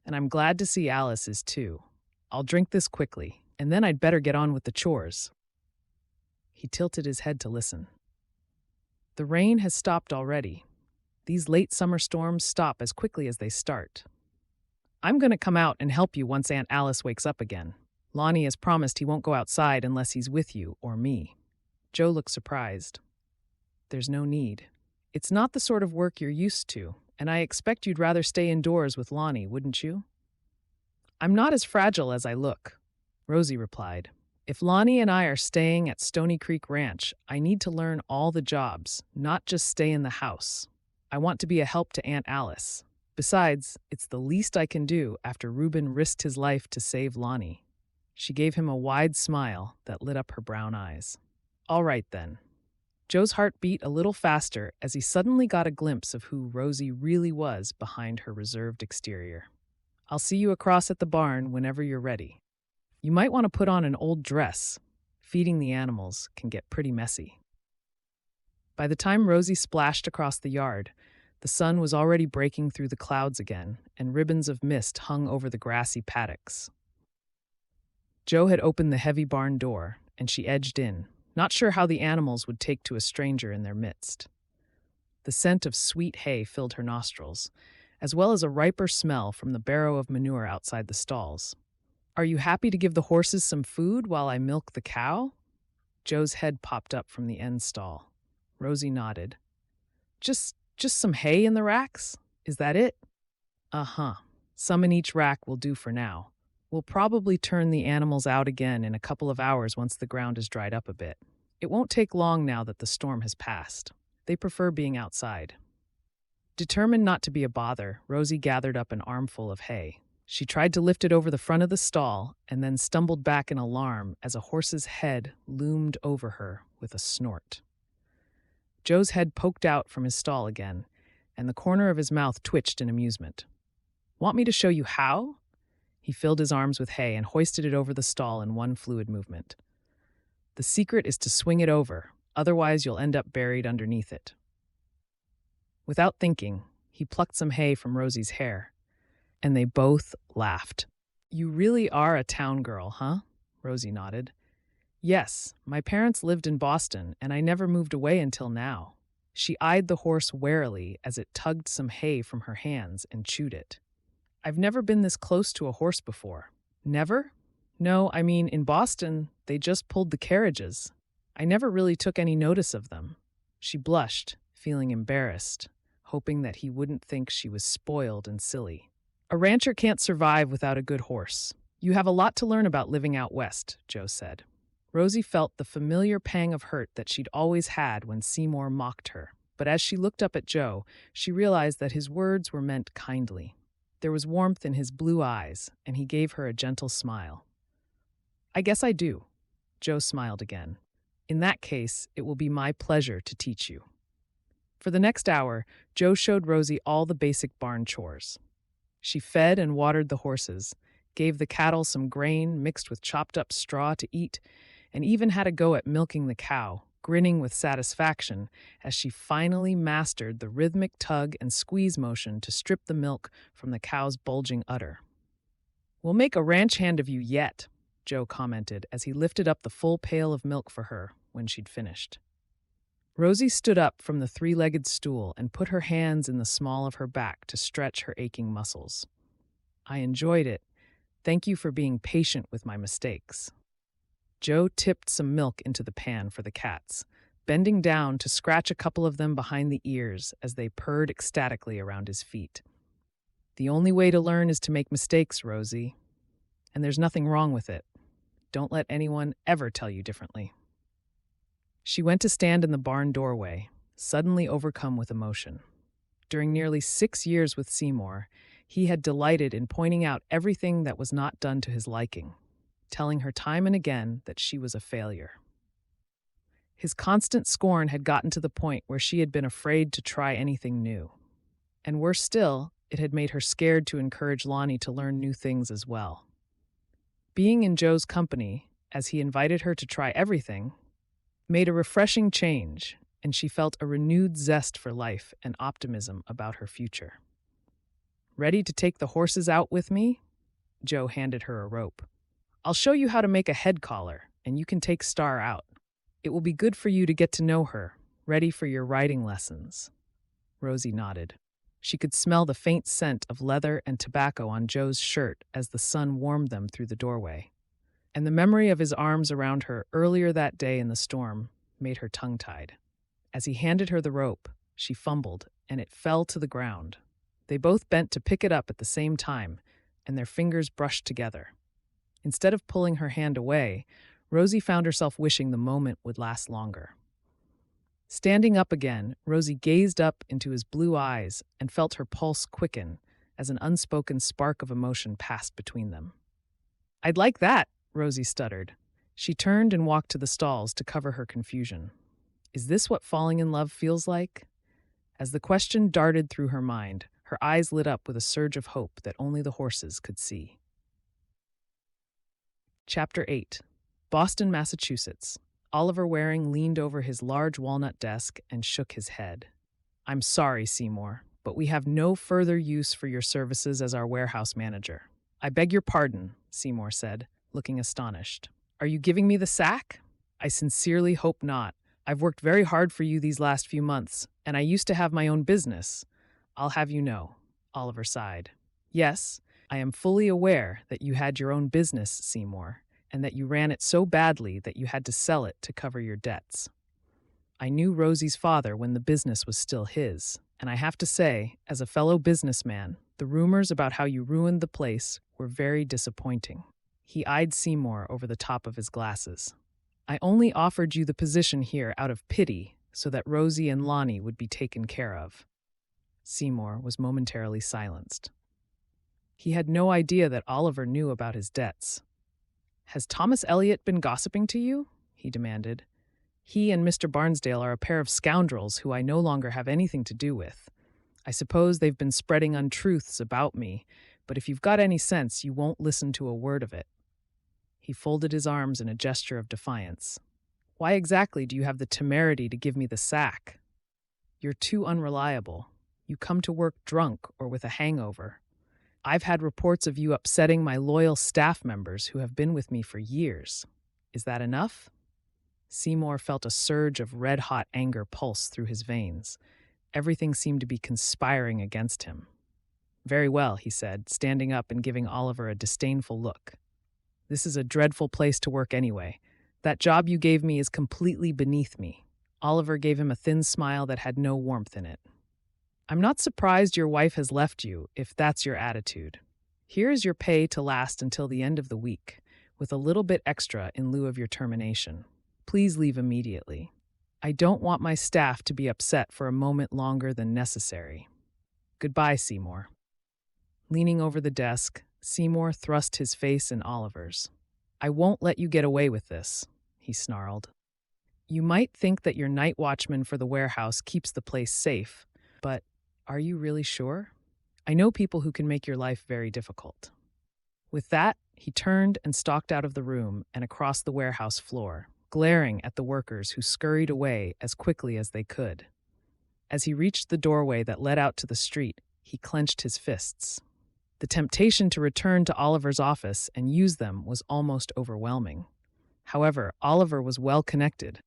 A: and I'm glad to see Alice is too. I'll drink this quickly, and then I'd better get on with the chores." He tilted his head to listen. "The rain has stopped already. These late summer storms stop as quickly as they start. I'm going to come out and help you once Aunt Alice wakes up again. Lonnie has promised he won't go outside unless he's with you or me." Joe looked surprised. "There's no need. It's not the sort of work you're used to, and I expect you'd rather stay indoors with Lonnie, wouldn't you? I'm not as fragile as I look, Rosie replied. If Lonnie and I are staying at Stony Creek Ranch, I need to learn all the jobs, not just stay in the house. I want to be a help to Aunt Alice. Besides, it's the least I can do after Reuben risked his life to save Lonnie. She gave him a wide smile that lit up her brown eyes. All right, then. Joe's heart beat a little faster as he suddenly got a glimpse of who Rosie really was behind her reserved exterior. I'll see you across at the barn whenever you're ready. You might want to put on an old dress. Feeding the animals can get pretty messy. By the time Rosie splashed across the yard, the sun was already breaking through the clouds again, and ribbons of mist hung over the grassy paddocks. Joe had opened the heavy barn door, and she edged in, not sure how the animals would take to a stranger in their midst. The scent of sweet hay filled her nostrils, as well as a riper smell from the barrow of manure outside the stalls. Are you happy to give the horses some food while I milk the cow? Joe's head popped up from the end stall. Rosie nodded. Just some hay in the racks? Is that it? Uh-huh. Some in each rack will do for now. We'll probably turn the animals out again in a couple of hours once the ground is dried up a bit. It won't take long now that the storm has passed. They prefer being outside. Determined not to be a bother, Rosie gathered up an armful of hay. She tried to lift it over the front of the stall and then stumbled back in alarm as a horse's head loomed over her with a snort. Joe's head poked out from his stall again, and the corner of his mouth twitched in amusement. Want me to show you how? He filled his arms with hay and hoisted it over the stall in one fluid movement. The secret is to swing it over, otherwise you'll end up buried underneath it. Without thinking, he plucked some hay from Rosie's hair, and they both laughed. You really are a town girl, huh? Rosie nodded. Yes, my parents lived in Boston, and I never moved away until now. She eyed the horse warily as it tugged some hay from her hands and chewed it. I've never been this close to a horse before. Never? No, I mean, in Boston, they just pulled the carriages. I never really took any notice of them. She blushed, feeling embarrassed, hoping that he wouldn't think she was spoiled and silly. A rancher can't survive without a good horse. You have a lot to learn about living out west, Joe said. Rosie felt the familiar pang of hurt that she'd always had when Seymour mocked her, but as she looked up at Joe, she realized that his words were meant kindly. There was warmth in his blue eyes, and he gave her a gentle smile. I guess I do. Joe smiled again. In that case, it will be my pleasure to teach you. For the next hour, Joe showed Rosie all the basic barn chores. She fed and watered the horses, gave the cattle some grain mixed with chopped up straw to eat, and even had a go at milking the cow, grinning with satisfaction as she finally mastered the rhythmic tug and squeeze motion to strip the milk from the cow's bulging udder. We'll make a ranch hand of you yet, Joe commented as he lifted up the full pail of milk for her when she'd finished. Rosie stood up from the three-legged stool and put her hands in the small of her back to stretch her aching muscles. I enjoyed it. Thank you for being patient with my mistakes. Joe tipped some milk into the pan for the cats, bending down to scratch a couple of them behind the ears as they purred ecstatically around his feet. The only way to learn is to make mistakes, Rosie. And there's nothing wrong with it. Don't let anyone ever tell you differently. She went to stand in the barn doorway, suddenly overcome with emotion. During nearly 6 years with Seymour, he had delighted in pointing out everything that was not done to his liking, telling her time and again that she was a failure. His constant scorn had gotten to the point where she had been afraid to try anything new. And worse still, it had made her scared to encourage Lonnie to learn new things as well. Being in Joe's company, as he invited her to try everything, made a refreshing change, and she felt a renewed zest for life and optimism about her future. Ready to take the horses out with me? Joe handed her a rope. I'll show you how to make a head collar, and you can take Star out. It will be good for you to get to know her, ready for your riding lessons. Rosie nodded. She could smell the faint scent of leather and tobacco on Joe's shirt as the sun warmed them through the doorway. And the memory of his arms around her earlier that day in the storm made her tongue-tied. As he handed her the rope, She fumbled, and it fell to the ground. They both bent to pick it up at the same time, and their fingers brushed together. Instead of pulling her hand away, Rosie found herself wishing the moment would last longer. Standing up again, Rosie gazed up into his blue eyes and felt her pulse quicken as an unspoken spark of emotion passed between them. "I'd like that," Rosie stuttered. She turned and walked to the stalls to cover her confusion. Is this what falling in love feels like? As the question darted through her mind, her eyes lit up with a surge of hope that only the horses could see. Chapter 8. Boston, Massachusetts. Oliver Waring leaned over his large walnut desk and shook his head. "I'm sorry, Seymour, but we have no further use for your services as our warehouse manager." "I beg your pardon," Seymour said, looking astonished. "Are you giving me the sack?" "I sincerely hope not. I've worked very hard for you these last few months, and I used to have my own business. I'll have you know," Oliver sighed. "Yes, I am fully aware that you had your own business, Seymour, and that you ran it so badly that you had to sell it to cover your debts. I knew Rosie's father when the business was still his, and I have to say, as a fellow businessman, the rumors about how you ruined the place were very disappointing." He eyed Seymour over the top of his glasses. "I only offered you the position here out of pity so that Rosie and Lonnie would be taken care of." Seymour was momentarily silenced. He had no idea that Oliver knew about his debts. "Has Thomas Elliot been gossiping to you?" he demanded. "He and Mr. Barnsdale are a pair of scoundrels who I no longer have anything to do with. I suppose they've been spreading untruths about me, but if you've got any sense, you won't listen to a word of it." He folded his arms in a gesture of defiance. "Why exactly do you have the temerity to give me the sack? You're too unreliable. You come to work drunk or with a hangover. I've had reports of you upsetting my loyal staff members who have been with me for years. Is that enough?" Seymour felt a surge of red-hot anger pulse through his veins. Everything seemed to be conspiring against him. "Very well," he said, standing up and giving Oliver a disdainful look. "This is a dreadful place to work anyway. That job you gave me is completely beneath me." Oliver gave him a thin smile that had no warmth in it. "I'm not surprised your wife has left you, if that's your attitude. Here is your pay to last until the end of the week, with a little bit extra in lieu of your termination. Please leave immediately. I don't want my staff to be upset for a moment longer than necessary. Goodbye, Seymour." Leaning over the desk, Seymour thrust his face in Oliver's. "I won't let you get away with this," he snarled. "You might think that your night watchman for the warehouse keeps the place safe, but are you really sure? I know people who can make your life very difficult." With that, he turned and stalked out of the room and across the warehouse floor, glaring at the workers who scurried away as quickly as they could. As he reached the doorway that led out to the street, he clenched his fists. The temptation to return to Oliver's office and use them was almost overwhelming. However, Oliver was well connected,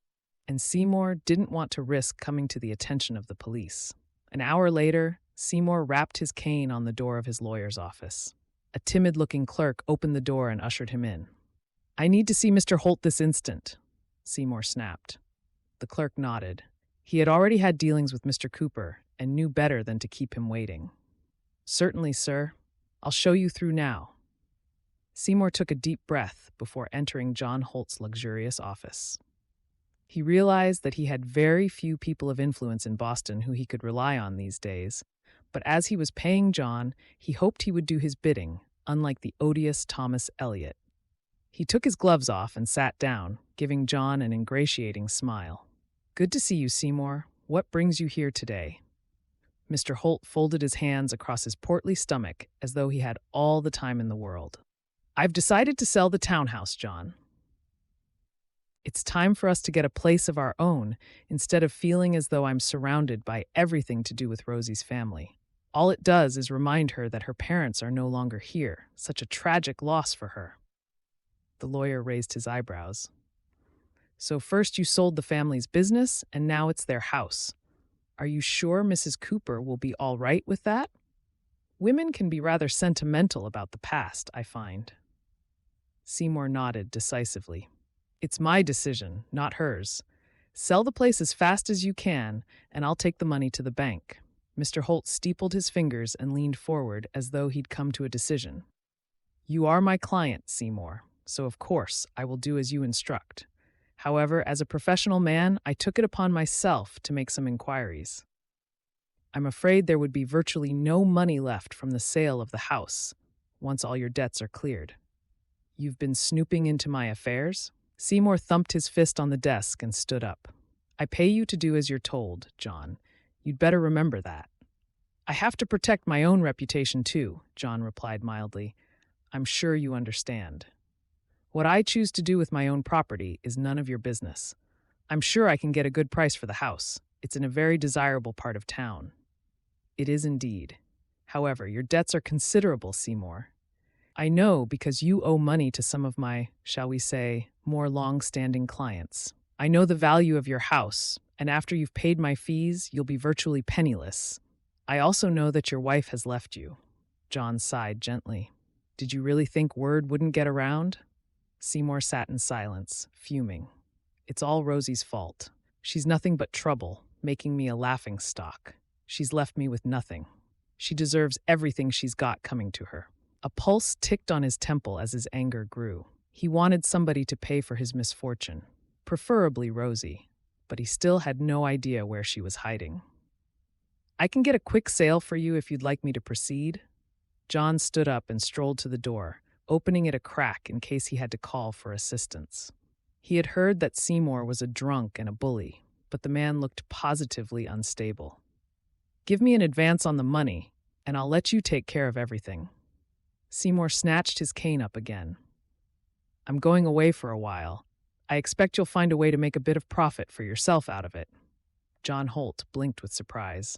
A: and Seymour didn't want to risk coming to the attention of the police. An hour later, Seymour rapped his cane on the door of his lawyer's office. A timid-looking clerk opened the door and ushered him in. "I need to see Mr. Holt this instant," Seymour snapped. The clerk nodded. He had already had dealings with Mr. Cooper and knew better than to keep him waiting. "Certainly, sir. I'll show you through now." Seymour took a deep breath before entering John Holt's luxurious office. He realized that he had very few people of influence in Boston who he could rely on these days, but as he was paying John, he hoped he would do his bidding, unlike the odious Thomas Elliot. He took his gloves off and sat down, giving John an ingratiating smile. "Good to see you, Seymour. What brings you here today?" Mr. Holt folded his hands across his portly stomach as though he had all the time in the world. "I've decided to sell the townhouse, John. It's time for us to get a place of our own instead of feeling as though I'm surrounded by everything to do with Rosie's family. All it does is remind her that her parents are no longer here, such a tragic loss for her." The lawyer raised his eyebrows. "So first you sold the family's business, and now it's their house. Are you sure Mrs. Cooper will be all right with that? Women can be rather sentimental about the past, I find." Seymour nodded decisively. "It's my decision, not hers. Sell the place as fast as you can, and I'll take the money to the bank. Mr. Holt steepled his fingers and leaned forward as though he'd come to a decision. You are my client, Seymour, so of course I will do as you instruct. However, as a professional man, I took it upon myself to make some inquiries. I'm afraid there would be virtually no money left from the sale of the house, once all your debts are cleared. You've been snooping into my affairs? Seymour thumped his fist on the desk and stood up. I pay you to do as you're told, John. You'd better remember that. I have to protect my own reputation too, John replied mildly. I'm sure you understand. What I choose to do with my own property is none of your business. I'm sure I can get a good price for the house. It's in a very desirable part of town. It is indeed. However, your debts are considerable, Seymour. I know because you owe money to some of my, shall we say, more long-standing clients. I know the value of your house, and after you've paid my fees, you'll be virtually penniless. I also know that your wife has left you. John sighed gently. Did you really think word wouldn't get around? Seymour sat in silence, fuming. It's all Rosie's fault. She's nothing but trouble, making me a laughingstock. She's left me with nothing. She deserves everything she's got coming to her. A pulse ticked on his temple as his anger grew. He wanted somebody to pay for his misfortune, preferably Rosie, but he still had no idea where she was hiding. I can get a quick sale for you if you'd like me to proceed. John stood up and strolled to the door, opening it a crack in case he had to call for assistance. He had heard that Seymour was a drunk and a bully, but the man looked positively unstable. Give me an advance on the money, and I'll let you take care of everything. Seymour snatched his cane up again. I'm going away for a while. I expect you'll find a way to make a bit of profit for yourself out of it. John Holt blinked with surprise.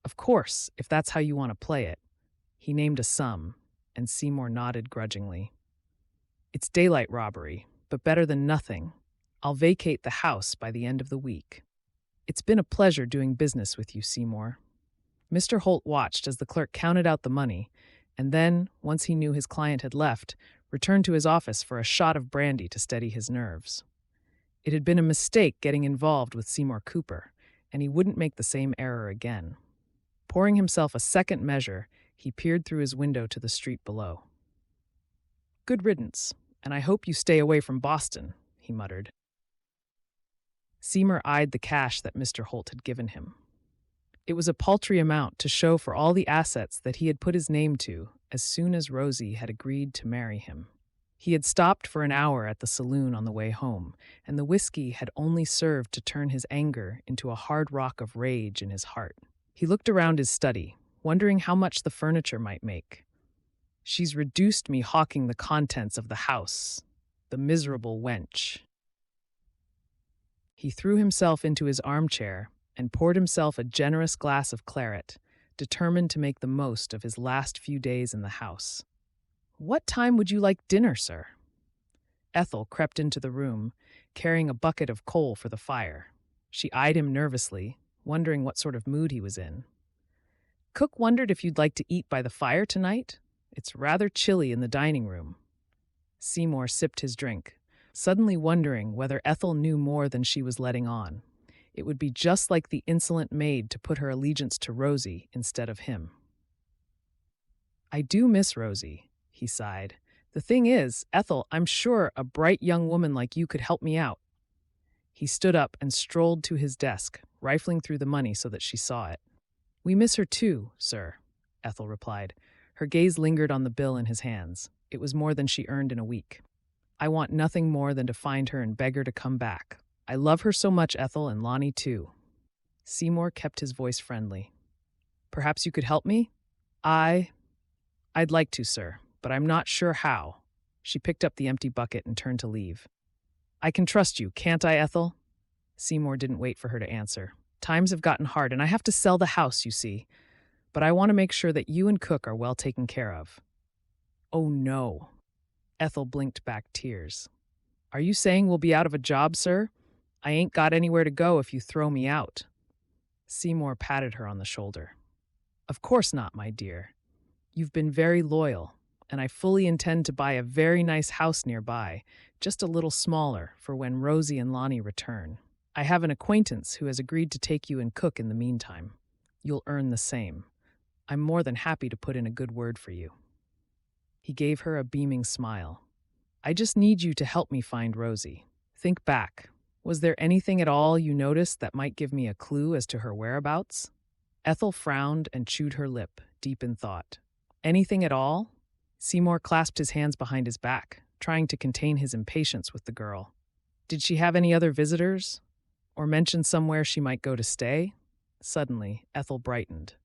A: Of course, if that's how you want to play it. He named a sum, and Seymour nodded grudgingly. It's daylight robbery, but better than nothing. I'll vacate the house by the end of the week. It's been a pleasure doing business with you, Seymour. Mr. Holt watched as the clerk counted out the money, and then, once he knew his client had left, returned to his office for a shot of brandy to steady his nerves. It had been a mistake getting involved with Seymour Cooper, and he wouldn't make the same error again. Pouring himself a second measure, he peered through his window to the street below. Good riddance, and I hope you stay away from Boston, he muttered. Seymour eyed the cash that Mr. Holt had given him. It was a paltry amount to show for all the assets that he had put his name to as soon as Rosie had agreed to marry him. He had stopped for an hour at the saloon on the way home, and the whiskey had only served to turn his anger into a hard rock of rage in his heart. He looked around his study, wondering how much the furniture might make. She's reduced me hawking the contents of the house, the miserable wench. He threw himself into his armchair and poured himself a generous glass of claret, determined to make the most of his last few days in the house. What time would you like dinner, sir? Ethel crept into the room, carrying a bucket of coal for the fire. She eyed him nervously, wondering what sort of mood he was in. Cook wondered if you'd like to eat by the fire tonight. It's rather chilly in the dining room. Seymour sipped his drink, suddenly wondering whether Ethel knew more than she was letting on. It would be just like the insolent maid to put her allegiance to Rosie instead of him. I do miss Rosie, he sighed. The thing is, Ethel, I'm sure a bright young woman like you could help me out. He stood up and strolled to his desk, rifling through the money so that she saw it. We miss her too, sir, Ethel replied. Her gaze lingered on the bill in his hands. It was more than she earned in a week. I want nothing more than to find her and beg her to come back. I love her so much, Ethel, and Lonnie too. Seymour kept his voice friendly. Perhaps you could help me? I'd like to, sir, but I'm not sure how. She picked up the empty bucket and turned to leave. I can trust you, can't I, Ethel? Seymour didn't wait for her to answer. Times have gotten hard, and I have to sell the house, you see. But I want to make sure that you and Cook are well taken care of. Oh, no. Ethel blinked back tears. Are you saying we'll be out of a job, sir? I ain't got anywhere to go if you throw me out. Seymour patted her on the shoulder. Of course not, my dear. You've been very loyal, and I fully intend to buy a very nice house nearby, just a little smaller, for when Rosie and Lonnie return. I have an acquaintance who has agreed to take you and cook in the meantime. You'll earn the same. I'm more than happy to put in a good word for you." He gave her a beaming smile. "I just need you to help me find Rosie. Think back. Was there anything at all you noticed that might give me a clue as to her whereabouts?" Ethel frowned and chewed her lip, deep in thought. "Anything at all?" Seymour clasped his hands behind his back, trying to contain his impatience with the girl. "Did she have any other visitors? Or mention somewhere she might go to stay?" Suddenly, Ethel brightened.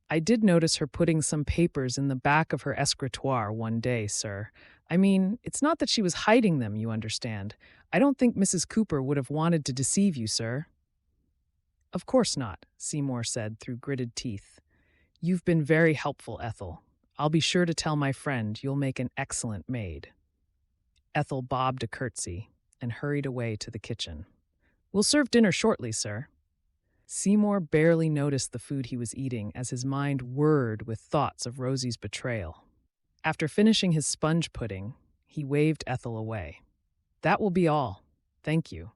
A: "I did notice her putting some papers in the back of her escritoire one day, sir. I mean, it's not that she was hiding them, you understand. I don't think Mrs. Cooper would have wanted to deceive you, sir." "Of course not," Seymour said through gritted teeth. "You've been very helpful, Ethel. I'll be sure to tell my friend you'll make an excellent maid." Ethel bobbed a curtsy and hurried away to the kitchen. "We'll serve dinner shortly, sir." Seymour barely noticed the food he was eating as his mind whirred with thoughts of Rosie's betrayal. After finishing his sponge pudding, he waved Ethel away. "That will be all. Thank you.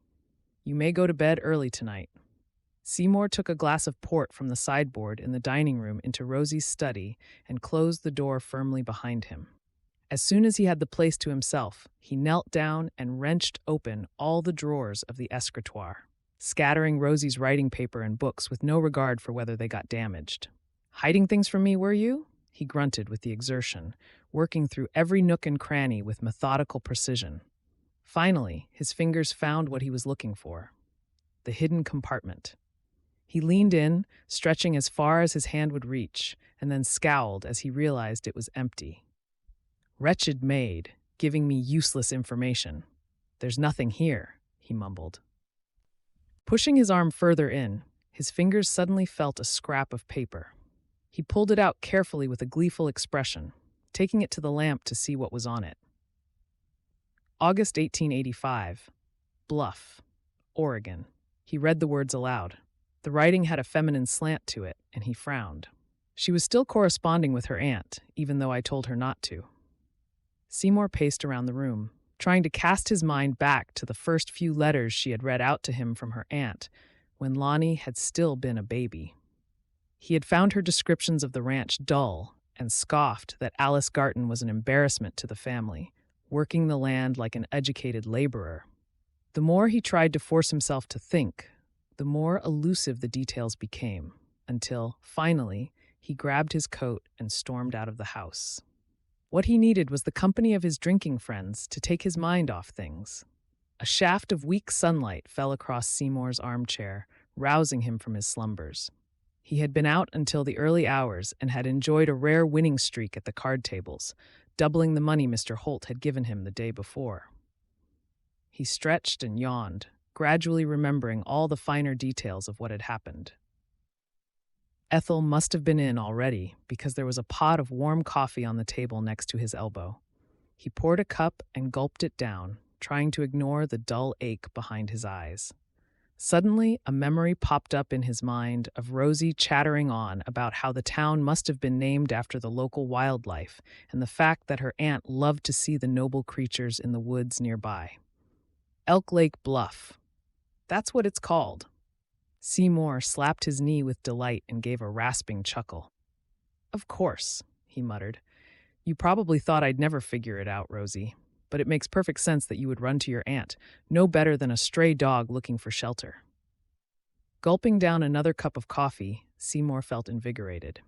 A: You may go to bed early tonight." Seymour took a glass of port from the sideboard in the dining room into Rosie's study and closed the door firmly behind him. As soon as he had the place to himself, he knelt down and wrenched open all the drawers of the escritoire, scattering Rosie's writing paper and books with no regard for whether they got damaged. "Hiding things from me, were you?" he grunted with the exertion, working through every nook and cranny with methodical precision. Finally, his fingers found what he was looking for: the hidden compartment. He leaned in, stretching as far as his hand would reach, and then scowled as he realized it was empty. "Wretched maid, giving me useless information. There's nothing here," he mumbled. Pushing his arm further in, his fingers suddenly felt a scrap of paper. He pulled it out carefully with a gleeful expression, taking it to the lamp to see what was on it. August 1885, Bluff, Oregon. He read the words aloud. The writing had a feminine slant to it, and he frowned. "She was still corresponding with her aunt, even though I told her not to." Seymour paced around the room, trying to cast his mind back to the first few letters she had read out to him from her aunt, when Lonnie had still been a baby. He had found her descriptions of the ranch dull and scoffed that Alice Garton was an embarrassment to the family, working the land like an educated laborer. The more he tried to force himself to think, the more elusive the details became, until, finally, he grabbed his coat and stormed out of the house. What he needed was the company of his drinking friends to take his mind off things. A shaft of weak sunlight fell across Seymour's armchair, rousing him from his slumbers. He had been out until the early hours and had enjoyed a rare winning streak at the card tables, doubling the money Mr. Holt had given him the day before. He stretched and yawned, gradually remembering all the finer details of what had happened. Ethel must have been in already, because there was a pot of warm coffee on the table next to his elbow. He poured a cup and gulped it down, trying to ignore the dull ache behind his eyes. Suddenly, a memory popped up in his mind of Rosie chattering on about how the town must have been named after the local wildlife and the fact that her aunt loved to see the noble creatures in the woods nearby. Elk Lake Bluff. That's what it's called. Seymour slapped his knee with delight and gave a rasping chuckle. "Of course," he muttered. "You probably thought I'd never figure it out, Rosie, but it makes perfect sense that you would run to your aunt, no better than a stray dog looking for shelter." Gulping down another cup of coffee, Seymour felt invigorated.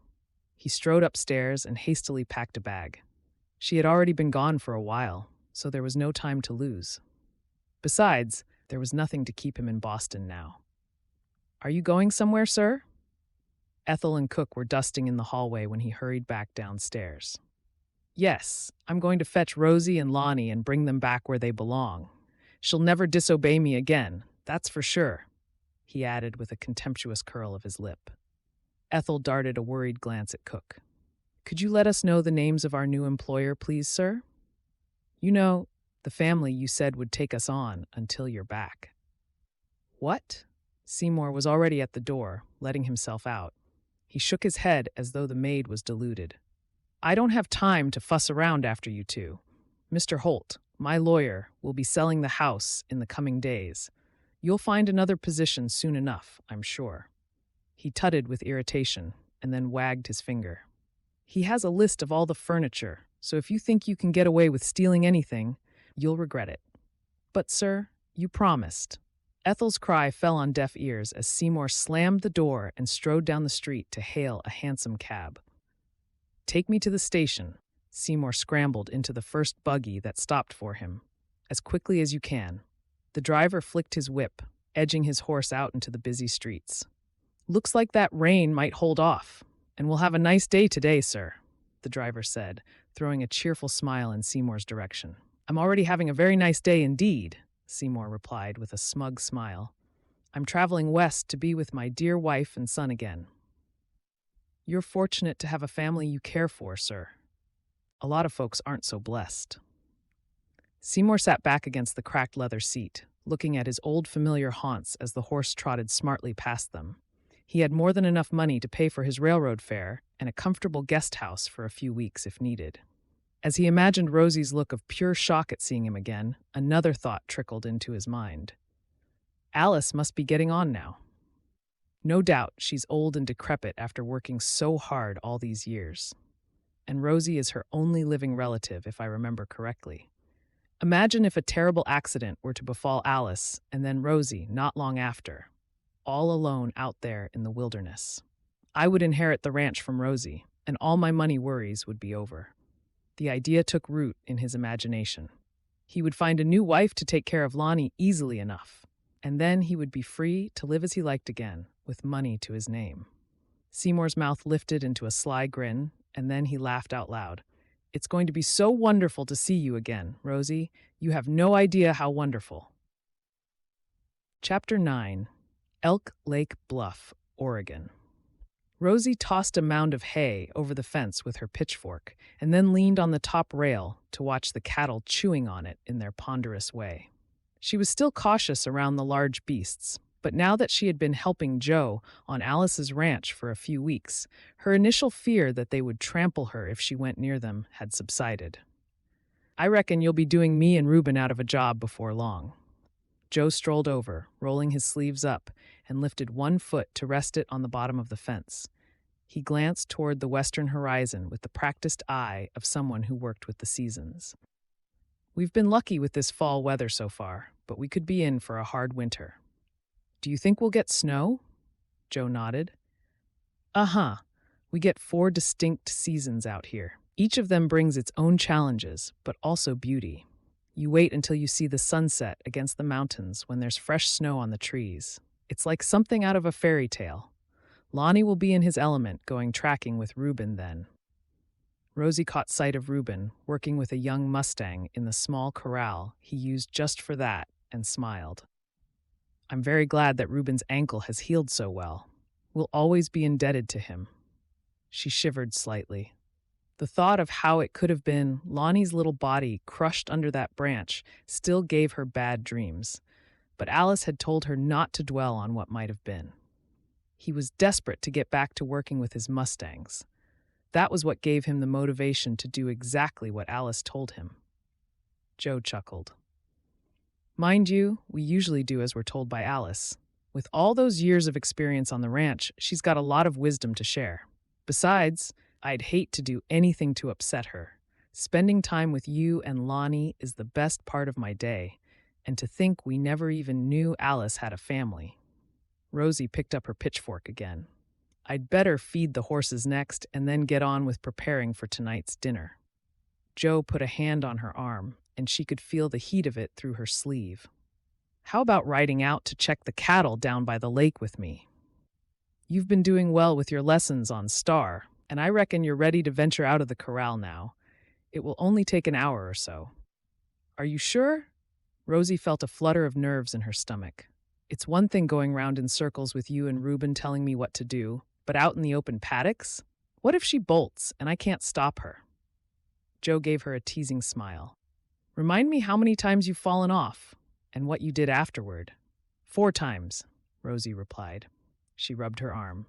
A: He strode upstairs and hastily packed a bag. She had already been gone for a while, so there was no time to lose. Besides, there was nothing to keep him in Boston now. "Are you going somewhere, sir?" Ethel and Cook were dusting in the hallway when he hurried back downstairs. "Yes, I'm going to fetch Rosie and Lonnie and bring them back where they belong. She'll never disobey me again, that's for sure," he added with a contemptuous curl of his lip. Ethel darted a worried glance at Cook. "Could you let us know the names of our new employer, please, sir? You know, the family you said would take us on until you're back." "What?" Seymour was already at the door, letting himself out. He shook his head as though the maid was deluded. "I don't have time to fuss around after you two. Mr. Holt, my lawyer, will be selling the house in the coming days. You'll find another position soon enough, I'm sure." He tutted with irritation and then wagged his finger. "He has a list of all the furniture, so if you think you can get away with stealing anything, you'll regret it." "But, sir, you promised." Ethel's cry fell on deaf ears as Seymour slammed the door and strode down the street to hail a hansom cab. "Take me to the station." Seymour scrambled into the first buggy that stopped for him. "As quickly as you can." The driver flicked his whip, edging his horse out into the busy streets. "Looks like that rain might hold off, and we'll have a nice day today, sir," the driver said, throwing a cheerful smile in Seymour's direction. "I'm already having a very nice day indeed," Seymour replied with a smug smile. "I'm traveling west to be with my dear wife and son again." "You're fortunate to have a family you care for, sir. A lot of folks aren't so blessed." Seymour sat back against the cracked leather seat, looking at his old familiar haunts as the horse trotted smartly past them. He had more than enough money to pay for his railroad fare and a comfortable guest house for a few weeks if needed. As he imagined Rosie's look of pure shock at seeing him again, another thought trickled into his mind. Alice must be getting on now. No doubt she's old and decrepit after working so hard all these years. And Rosie is her only living relative, if I remember correctly. Imagine if a terrible accident were to befall Alice and then Rosie not long after, all alone out there in the wilderness. I would inherit the ranch from Rosie, and all my money worries would be over. The idea took root in his imagination. He would find a new wife to take care of Lonnie easily enough, and then he would be free to live as he liked again, with money to his name. Seymour's mouth lifted into a sly grin, and then he laughed out loud. "It's going to be so wonderful to see you again, Rosie. You have no idea how wonderful." Chapter 9. Elk Lake Bluff, Oregon. Rosie tossed a mound of hay over the fence with her pitchfork and then leaned on the top rail to watch the cattle chewing on it in their ponderous way. She was still cautious around the large beasts, but now that she had been helping Joe on Alice's ranch for a few weeks, her initial fear that they would trample her if she went near them had subsided. "I reckon you'll be doing me and Reuben out of a job before long." Joe strolled over, rolling his sleeves up, and lifted one foot to rest it on the bottom of the fence. He glanced toward the western horizon with the practiced eye of someone who worked with the seasons. "We've been lucky with this fall weather so far, but we could be in for a hard winter." "Do you think we'll get snow?" Joe nodded. "Uh-huh. We get 4 distinct seasons out here. Each of them brings its own challenges, but also beauty. You wait until you see the sunset against the mountains when there's fresh snow on the trees. It's like something out of a fairy tale. Lonnie will be in his element going tracking with Reuben then." Rosie caught sight of Reuben working with a young Mustang in the small corral he used just for that and smiled. "I'm very glad that Reuben's ankle has healed so well. We'll always be indebted to him." She shivered slightly. The thought of how it could have been Lonnie's little body crushed under that branch still gave her bad dreams, but Alice had told her not to dwell on what might have been. He was desperate to get back to working with his Mustangs. That was what gave him the motivation to do exactly what Alice told him. Joe chuckled. "Mind you, we usually do as we're told by Alice. With all those years of experience on the ranch, she's got a lot of wisdom to share. Besides, I'd hate to do anything to upset her. Spending time with you and Lonnie is the best part of my day, and to think we never even knew Alice had a family." Rosie picked up her pitchfork again. "I'd better feed the horses next and then get on with preparing for tonight's dinner." Joe put a hand on her arm, and she could feel the heat of it through her sleeve. "How about riding out to check the cattle down by the lake with me? You've been doing well with your lessons on Star, and I reckon you're ready to venture out of the corral now. It will only take an hour or so." "Are you sure?" Rosie felt a flutter of nerves in her stomach. "It's one thing going round in circles with you and Reuben telling me what to do, but out in the open paddocks? What if she bolts and I can't stop her?" Joe gave her a teasing smile. "Remind me how many times you've fallen off, and what you did afterward." 4 times, Rosie replied. She rubbed her arm.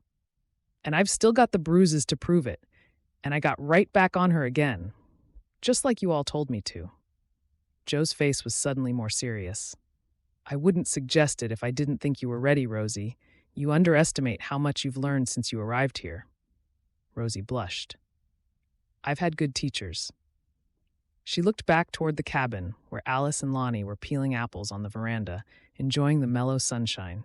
A: "And I've still got the bruises to prove it, and I got right back on her again, just like you all told me to." Joe's face was suddenly more serious. I wouldn't suggest it if I didn't think you were ready, Rosie. You underestimate how much you've learned since you arrived here. Rosie blushed. I've had good teachers. She looked back toward the cabin, where Alice and Lonnie were peeling apples on the veranda, enjoying the mellow sunshine.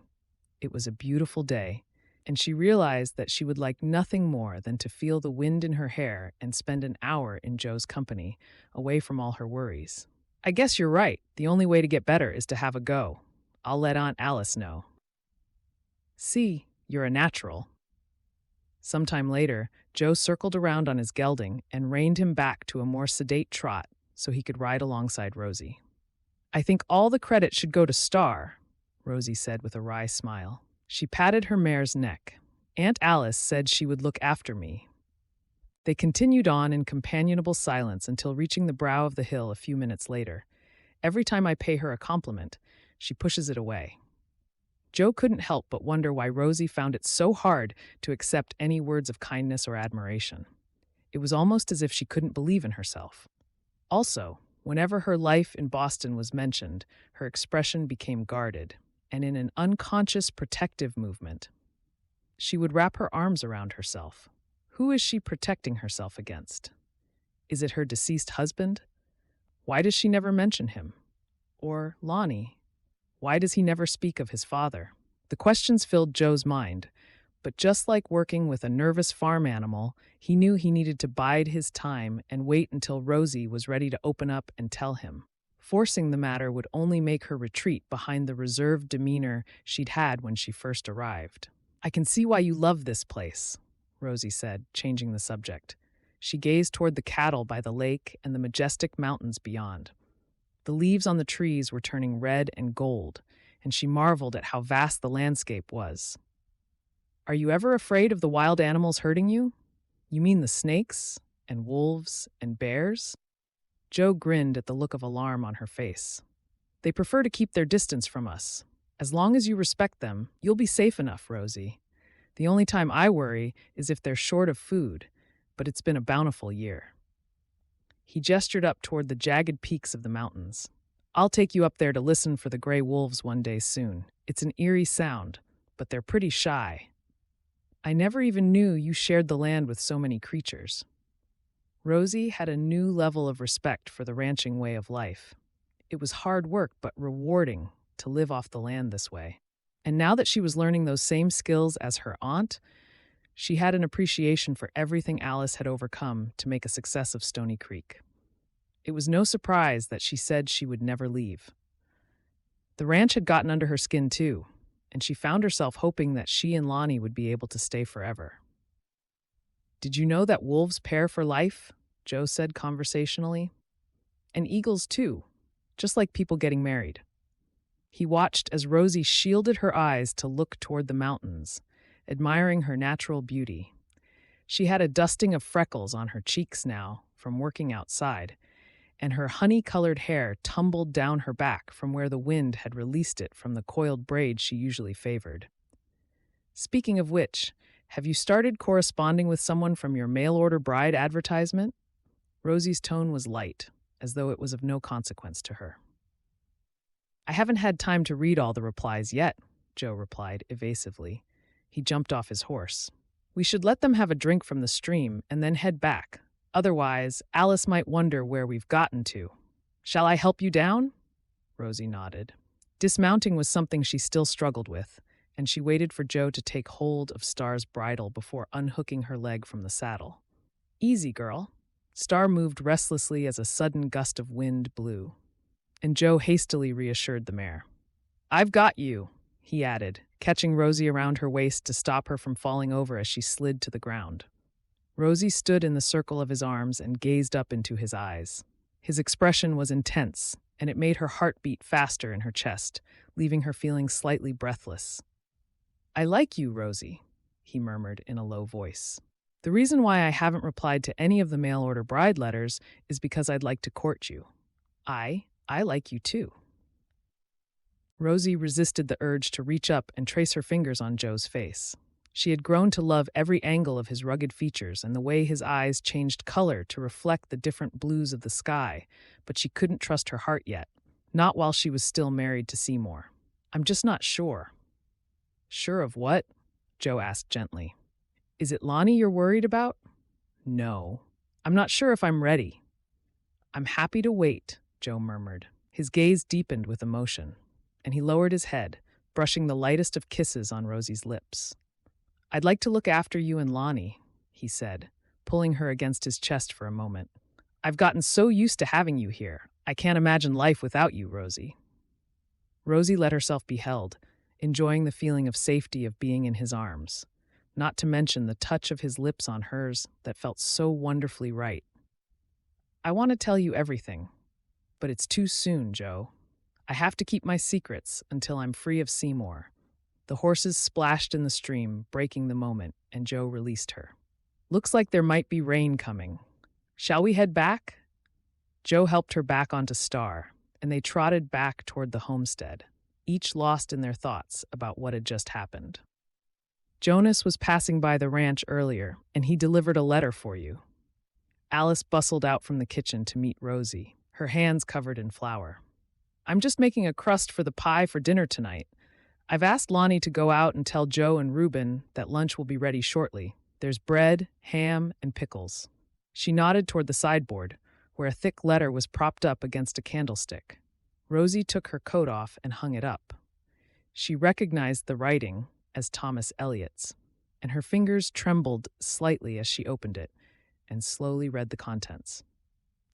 A: It was a beautiful day, and she realized that she would like nothing more than to feel the wind in her hair and spend an hour in Joe's company, away from all her worries. I guess you're right. The only way to get better is to have a go. I'll let Aunt Alice know. See, you're a natural. Sometime later, Joe circled around on his gelding and reined him back to a more sedate trot so he could ride alongside Rosie. I think all the credit should go to Star, Rosie said with a wry smile. She patted her mare's neck. Aunt Alice said she would look after me. They continued on in companionable silence until reaching the brow of the hill a few minutes later. Every time I pay her a compliment, she pushes it away. Joe couldn't help but wonder why Rosie found it so hard to accept any words of kindness or admiration. It was almost as if she couldn't believe in herself. Also, whenever her life in Boston was mentioned, her expression became guarded, and in an unconscious protective movement. She would wrap her arms around herself. Who is she protecting herself against? Is it her deceased husband? Why does she never mention him? Or Lonnie? Why does he never speak of his father? The questions filled Joe's mind, but just like working with a nervous farm animal, he knew he needed to bide his time and wait until Rosie was ready to open up and tell him. Forcing the matter would only make her retreat behind the reserved demeanor she'd had when she first arrived. I can see why you love this place, Rosie said, changing the subject. She gazed toward the cattle by the lake and the majestic mountains beyond. The leaves on the trees were turning red and gold, and she marveled at how vast the landscape was. Are you ever afraid of the wild animals hurting you? You mean the snakes and wolves and bears? Joe grinned at the look of alarm on her face. They prefer to keep their distance from us. As long as you respect them, you'll be safe enough, Rosie. The only time I worry is if they're short of food, but it's been a bountiful year. He gestured up toward the jagged peaks of the mountains. I'll take you up there to listen for the gray wolves one day soon. It's an eerie sound, but they're pretty shy. I never even knew you shared the land with so many creatures. Rosie had a new level of respect for the ranching way of life. It was hard work, but rewarding to live off the land this way. And now that she was learning those same skills as her aunt, she had an appreciation for everything Alice had overcome to make a success of Stony Creek. It was no surprise that she said she would never leave. The ranch had gotten under her skin too, and she found herself hoping that she and Lonnie would be able to stay forever. Did you know that wolves pair for life? Joe said conversationally. And eagles too, just like people getting married. He watched as Rosie shielded her eyes to look toward the mountains, admiring her natural beauty. She had a dusting of freckles on her cheeks now from working outside, and her honey-colored hair tumbled down her back from where the wind had released it from the coiled braid she usually favored. Speaking of which, have you started corresponding with someone from your mail-order bride advertisement? Rosie's tone was light, as though it was of no consequence to her. I haven't had time to read all the replies yet, Joe replied evasively. He jumped off his horse. We should let them have a drink from the stream and then head back. Otherwise, Alice might wonder where we've gotten to. Shall I help you down? Rosie nodded. Dismounting was something she still struggled with, and she waited for Joe to take hold of Star's bridle before unhooking her leg from the saddle. Easy, girl. Star moved restlessly as a sudden gust of wind blew, and Joe hastily reassured the mare. I've got you, he added, catching Rosie around her waist to stop her from falling over as she slid to the ground. Rosie stood in the circle of his arms and gazed up into his eyes. His expression was intense, and it made her heart beat faster in her chest, leaving her feeling slightly breathless. I like you, Rosie, he murmured in a low voice. The reason why I haven't replied to any of the mail-order bride letters is because I'd like to court you. I like you too. Rosie resisted the urge to reach up and trace her fingers on Joe's face. She had grown to love every angle of his rugged features and the way his eyes changed color to reflect the different blues of the sky, but she couldn't trust her heart yet. Not while she was still married to Seymour. I'm just not sure. Sure of what? Joe asked gently. Is it Lonnie you're worried about? No. I'm not sure if I'm ready. I'm happy to wait, Joe murmured. His gaze deepened with emotion, and he lowered his head, brushing the lightest of kisses on Rosie's lips. I'd like to look after you and Lonnie, he said, pulling her against his chest for a moment. I've gotten so used to having you here. I can't imagine life without you, Rosie. Rosie let herself be held, enjoying the feeling of safety of being in his arms, not to mention the touch of his lips on hers that felt so wonderfully right. I want to tell you everything, but it's too soon, Joe. I have to keep my secrets until I'm free of Seymour. The horses splashed in the stream, breaking the moment, and Joe released her. Looks like there might be rain coming. Shall we head back? Joe helped her back onto Star, and they trotted back toward the homestead, each lost in their thoughts about what had just happened. Jonas was passing by the ranch earlier, and he delivered a letter for you. Alice bustled out from the kitchen to meet Rosie, her hands covered in flour. I'm just making a crust for the pie for dinner tonight. I've asked Lonnie to go out and tell Joe and Reuben that lunch will be ready shortly. There's bread, ham, and pickles. She nodded toward the sideboard, where a thick letter was propped up against a candlestick. Rosie took her coat off and hung it up. She recognized the writing as Thomas Eliot's, and her fingers trembled slightly as she opened it and slowly read the contents.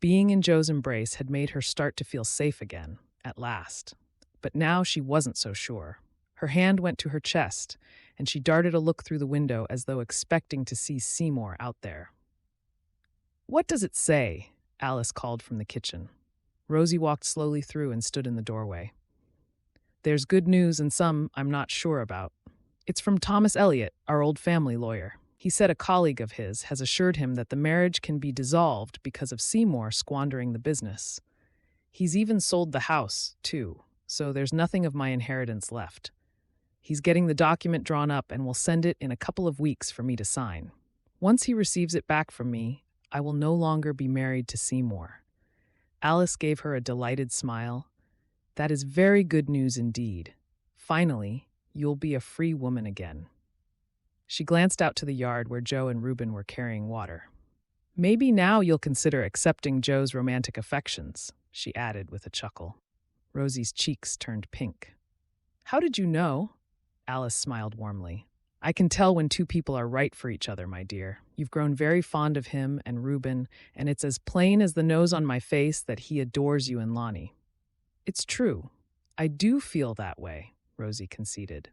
A: Being in Joe's embrace had made her start to feel safe again, at last. But now she wasn't so sure. Her hand went to her chest, and she darted a look through the window as though expecting to see Seymour out there. What does it say? Alice called from the kitchen. Rosie walked slowly through and stood in the doorway. There's good news and some I'm not sure about. It's from Thomas Eliot, our old family lawyer. He said a colleague of his has assured him that the marriage can be dissolved because of Seymour squandering the business. He's even sold the house, too, so there's nothing of my inheritance left. He's getting the document drawn up and will send it in a couple of weeks for me to sign. Once he receives it back from me, I will no longer be married to Seymour. Alice gave her a delighted smile. That is very good news indeed. Finally, you'll be a free woman again. She glanced out to the yard where Joe and Reuben were carrying water. Maybe now you'll consider accepting Joe's romantic affections, she added with a chuckle. Rosie's cheeks turned pink. How did you know? Alice smiled warmly. I can tell when two people are right for each other, my dear. You've grown very fond of him and Reuben, and it's as plain as the nose on my face that he adores you and Lonnie. It's true. I do feel that way, Rosie conceded.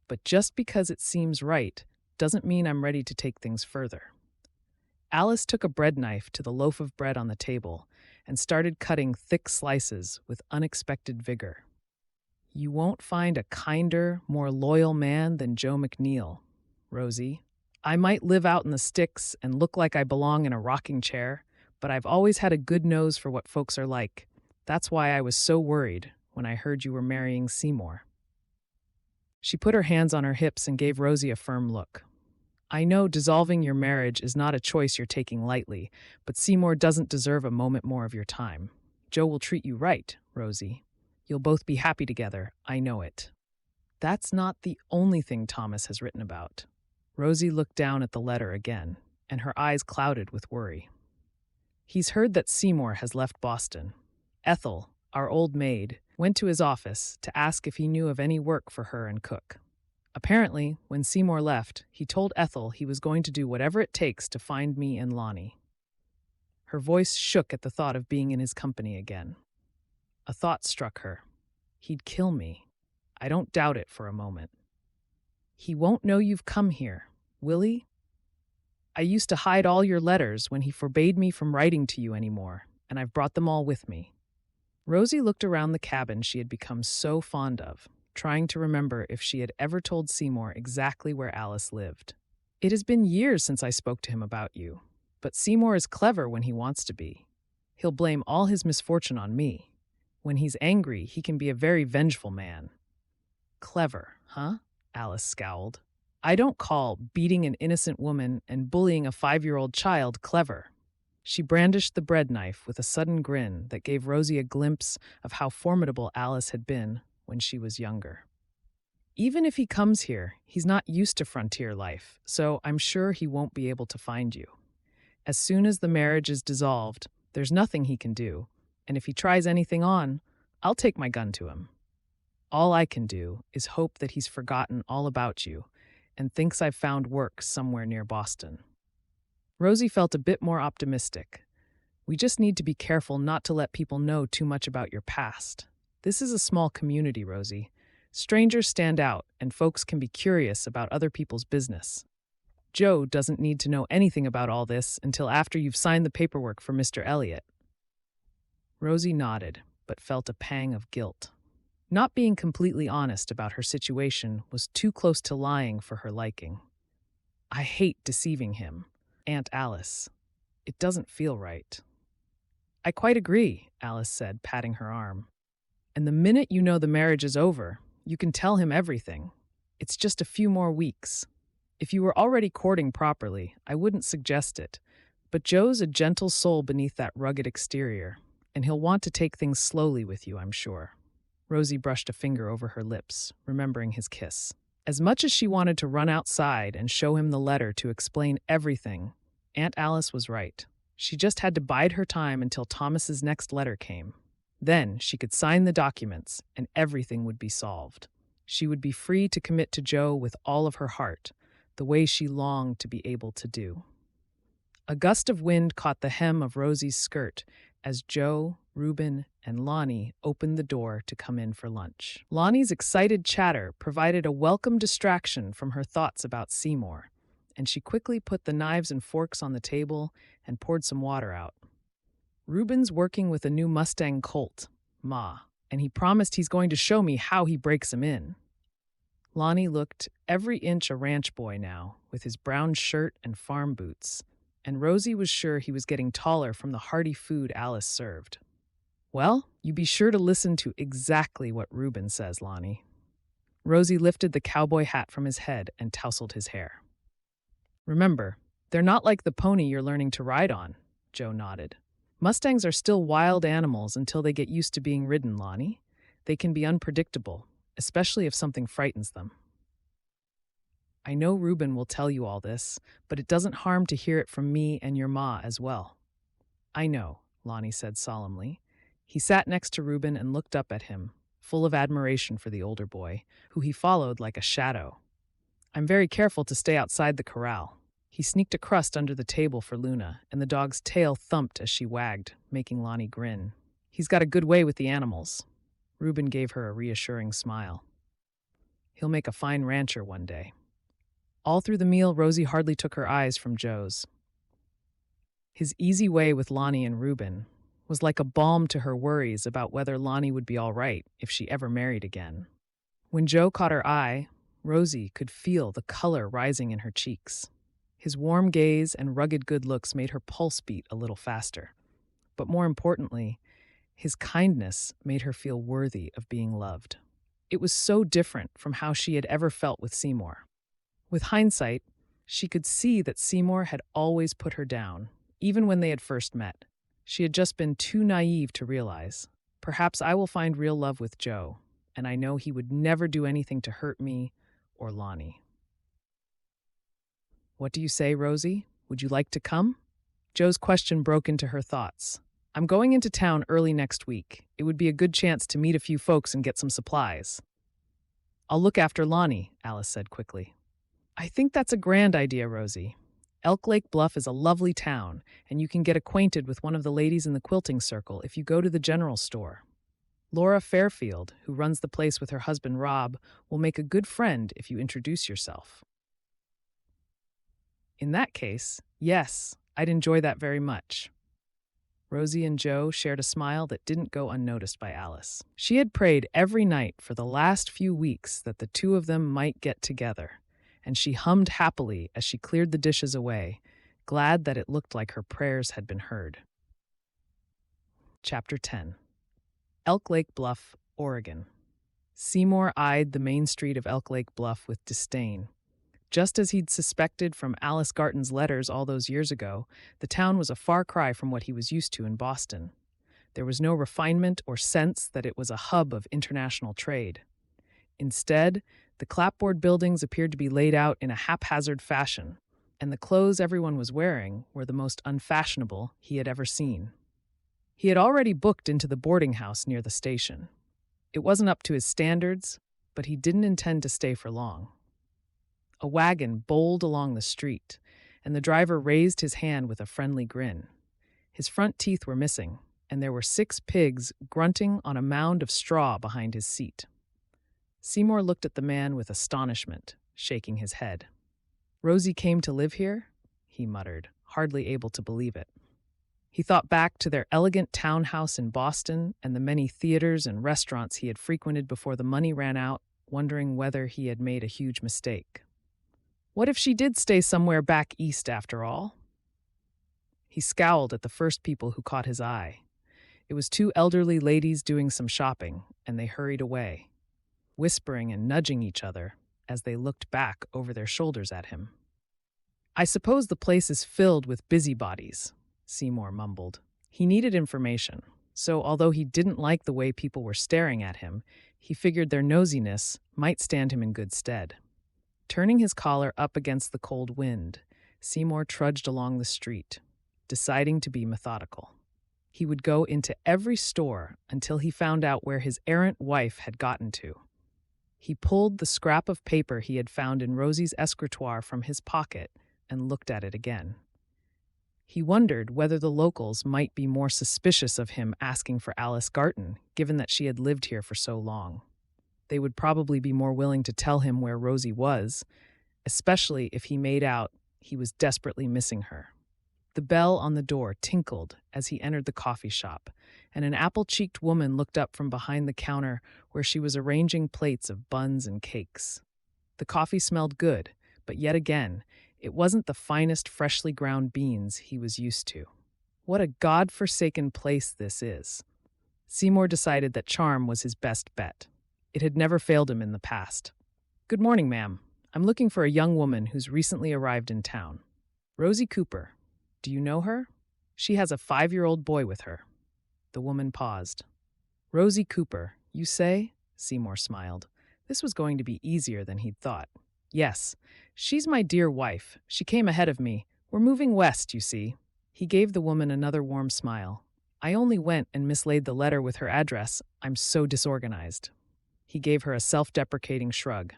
A: But just because it seems right doesn't mean I'm ready to take things further. Alice took a bread knife to the loaf of bread on the table and started cutting thick slices with unexpected vigor. You won't find a kinder, more loyal man than Joe McNeil, Rosie. I might live out in the sticks and look like I belong in a rocking chair, but I've always had a good nose for what folks are like. That's why I was so worried when I heard you were marrying Seymour. She put her hands on her hips and gave Rosie a firm look. I know dissolving your marriage is not a choice you're taking lightly, but Seymour doesn't deserve a moment more of your time. Joe will treat you right, Rosie. You'll both be happy together, I know it. That's not the only thing Thomas has written about. Rosie looked down at the letter again, and her eyes clouded with worry. He's heard that Seymour has left Boston. Ethel, our old maid, went to his office to ask if he knew of any work for her and Cook. Apparently, when Seymour left, he told Ethel he was going to do whatever it takes to find me and Lonnie. Her voice shook at the thought of being in his company again. A thought struck her. He'd kill me. I don't doubt it for a moment. He won't know you've come here, will he? I used to hide all your letters when he forbade me from writing to you anymore, and I've brought them all with me. Rosie looked around the cabin she had become so fond of, trying to remember if she had ever told Seymour exactly where Alice lived. It has been years since I spoke to him about you, but Seymour is clever when he wants to be. He'll blame all his misfortune on me. When he's angry, he can be a very vengeful man. Clever, huh? Alice scowled. I don't call beating an innocent woman and bullying a 5-year-old child clever. She brandished the bread knife with a sudden grin that gave Rosie a glimpse of how formidable Alice had been when she was younger. Even if he comes here, he's not used to frontier life, so I'm sure he won't be able to find you. As soon as the marriage is dissolved, there's nothing he can do, and if he tries anything on, I'll take my gun to him. All I can do is hope that he's forgotten all about you and thinks I've found work somewhere near Boston. Rosie felt a bit more optimistic. We just need to be careful not to let people know too much about your past. This is a small community, Rosie. Strangers stand out, and folks can be curious about other people's business. Joe doesn't need to know anything about all this until after you've signed the paperwork for Mr. Elliot. Rosie nodded, but felt a pang of guilt. Not being completely honest about her situation was too close to lying for her liking. I hate deceiving him, Aunt Alice. It doesn't feel right. I quite agree, Alice said, patting her arm. And the minute you know the marriage is over, you can tell him everything. It's just a few more weeks. If you were already courting properly, I wouldn't suggest it. But Joe's a gentle soul beneath that rugged exterior, and he'll want to take things slowly with you, I'm sure. Rosie brushed a finger over her lips, remembering his kiss. As much as she wanted to run outside and show him the letter to explain everything, Aunt Alice was right. She just had to bide her time until Thomas's next letter came. Then she could sign the documents, and everything would be solved. She would be free to commit to Joe with all of her heart, the way she longed to be able to do. A gust of wind caught the hem of Rosie's skirt as Joe, Reuben, and Lonnie opened the door to come in for lunch. Lonnie's excited chatter provided a welcome distraction from her thoughts about Seymour, and she quickly put the knives and forks on the table and poured some water out. Reuben's working with a new Mustang colt, Ma, and he promised he's going to show me how he breaks him in. Lonnie looked every inch a ranch boy now, with his brown shirt and farm boots, and Rosie was sure he was getting taller from the hearty food Alice served. Well, you be sure to listen to exactly what Reuben says, Lonnie. Rosie lifted the cowboy hat from his head and tousled his hair. Remember, they're not like the pony you're learning to ride on, Joe nodded. Mustangs are still wild animals until they get used to being ridden, Lonnie. They can be unpredictable, especially if something frightens them. I know Reuben will tell you all this, but it doesn't harm to hear it from me and your ma as well. I know, Lonnie said solemnly. He sat next to Reuben and looked up at him, full of admiration for the older boy, who he followed like a shadow. I'm very careful to stay outside the corral. He sneaked a crust under the table for Luna, and the dog's tail thumped as she wagged, making Lonnie grin. He's got a good way with the animals. Reuben gave her a reassuring smile. He'll make a fine rancher one day. All through the meal, Rosie hardly took her eyes from Joe's. His easy way with Lonnie and Reuben was like a balm to her worries about whether Lonnie would be all right if she ever married again. When Joe caught her eye, Rosie could feel the color rising in her cheeks. His warm gaze and rugged good looks made her pulse beat a little faster. But more importantly, his kindness made her feel worthy of being loved. It was so different from how she had ever felt with Seymour. With hindsight, she could see that Seymour had always put her down, even when they had first met. She had just been too naive to realize, perhaps I will find real love with Joe, and I know he would never do anything to hurt me or Lonnie. What do you say, Rosie? Would you like to come? Joe's question broke into her thoughts. I'm going into town early next week. It would be a good chance to meet a few folks and get some supplies. I'll look after Lonnie, Alice said quickly. I think that's a grand idea, Rosie. Elk Lake Bluff is a lovely town, and you can get acquainted with one of the ladies in the quilting circle if you go to the general store. Laura Fairfield, who runs the place with her husband Rob, will make a good friend if you introduce yourself. In that case, yes, I'd enjoy that very much. Rosie and Joe shared a smile that didn't go unnoticed by Alice. She had prayed every night for the last few weeks that the two of them might get together, and she hummed happily as she cleared the dishes away, glad that it looked like her prayers had been heard. Chapter 10. Elk Lake Bluff, Oregon. Seymour eyed the main street of Elk Lake Bluff with disdain. Just as he'd suspected from Alice Garton's letters all those years ago, the town was a far cry from what he was used to in Boston. There was no refinement or sense that it was a hub of international trade. Instead, the clapboard buildings appeared to be laid out in a haphazard fashion, and the clothes everyone was wearing were the most unfashionable he had ever seen. He had already booked into the boarding house near the station. It wasn't up to his standards, but he didn't intend to stay for long. A wagon bowled along the street, and the driver raised his hand with a friendly grin. His front teeth were missing, and there were 6 pigs grunting on a mound of straw behind his seat. Seymour looked at the man with astonishment, shaking his head. "Rosie came to live here?" he muttered, hardly able to believe it. He thought back to their elegant townhouse in Boston and the many theaters and restaurants he had frequented before the money ran out, wondering whether he had made a huge mistake. What if she did stay somewhere back east after all? He scowled at the first people who caught his eye. It was 2 elderly ladies doing some shopping, and they hurried away, whispering and nudging each other as they looked back over their shoulders at him. "I suppose the place is filled with busybodies," Seymour mumbled. He needed information, so although he didn't like the way people were staring at him, he figured their nosiness might stand him in good stead. Turning his collar up against the cold wind, Seymour trudged along the street, deciding to be methodical. He would go into every store until he found out where his errant wife had gotten to. He pulled the scrap of paper he had found in Rosie's escritoire from his pocket and looked at it again. He wondered whether the locals might be more suspicious of him asking for Alice Garton, given that she had lived here for so long. They would probably be more willing to tell him where Rosie was, especially if he made out he was desperately missing her. The bell on the door tinkled as he entered the coffee shop, and an apple-cheeked woman looked up from behind the counter where she was arranging plates of buns and cakes. The coffee smelled good, but yet again, it wasn't the finest freshly ground beans he was used to. What a god-forsaken place this is. Seymour decided that charm was his best bet. It had never failed him in the past. "Good morning, ma'am. I'm looking for a young woman who's recently arrived in town. Rosie Cooper. Do you know her? She has a 5-year-old boy with her." The woman paused. "Rosie Cooper, you say?" Seymour smiled. This was going to be easier than he'd thought. "Yes, she's my dear wife. She came ahead of me. We're moving west, you see." He gave the woman another warm smile. "I only went and mislaid the letter with her address. I'm so disorganized." He gave her a self-deprecating shrug.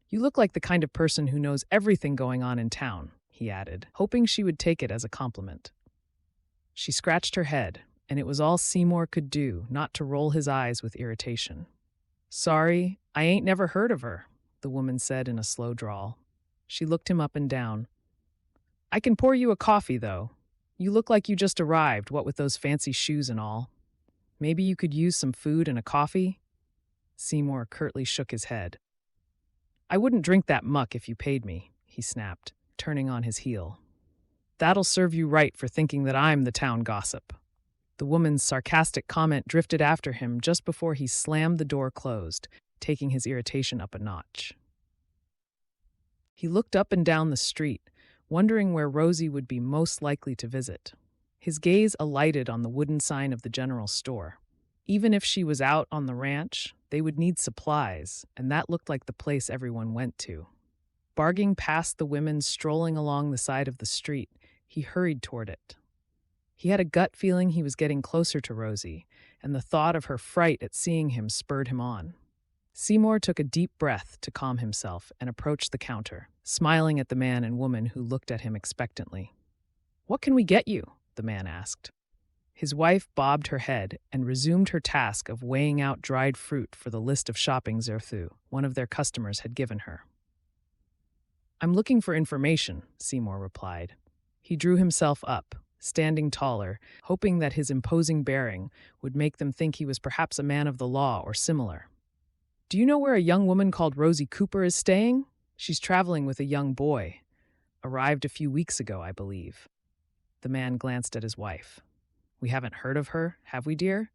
A: "You look like the kind of person who knows everything going on in town," he added, hoping she would take it as a compliment. She scratched her head, and it was all Seymour could do not to roll his eyes with irritation. "Sorry, I ain't never heard of her," the woman said in a slow drawl. She looked him up and down. "I can pour you a coffee, though. You look like you just arrived, what with those fancy shoes and all. Maybe you could use some food and a coffee?" Seymour curtly shook his head. "I wouldn't drink that muck if you paid me," he snapped, turning on his heel. "That'll serve you right for thinking that I'm the town gossip." The woman's sarcastic comment drifted after him just before he slammed the door closed, taking his irritation up a notch. He looked up and down the street, wondering where Rosie would be most likely to visit. His gaze alighted on the wooden sign of the general store. Even if she was out on the ranch, they would need supplies, and that looked like the place everyone went to. Barging past the women strolling along the side of the street, he hurried toward it. He had a gut feeling he was getting closer to Rosie, and the thought of her fright at seeing him spurred him on. Seymour took a deep breath to calm himself and approached the counter, smiling at the man and woman who looked at him expectantly. "What can we get you?" the man asked. His wife bobbed her head and resumed her task of weighing out dried fruit for the list of shopping zerthu one of their customers had given her. "I'm looking for information," Seymour replied. He drew himself up, standing taller, hoping that his imposing bearing would make them think he was perhaps a man of the law or similar. "Do you know where a young woman called Rosie Cooper is staying? She's traveling with a young boy. Arrived a few weeks ago, I believe." The man glanced at his wife. "We haven't heard of her, have we, dear?"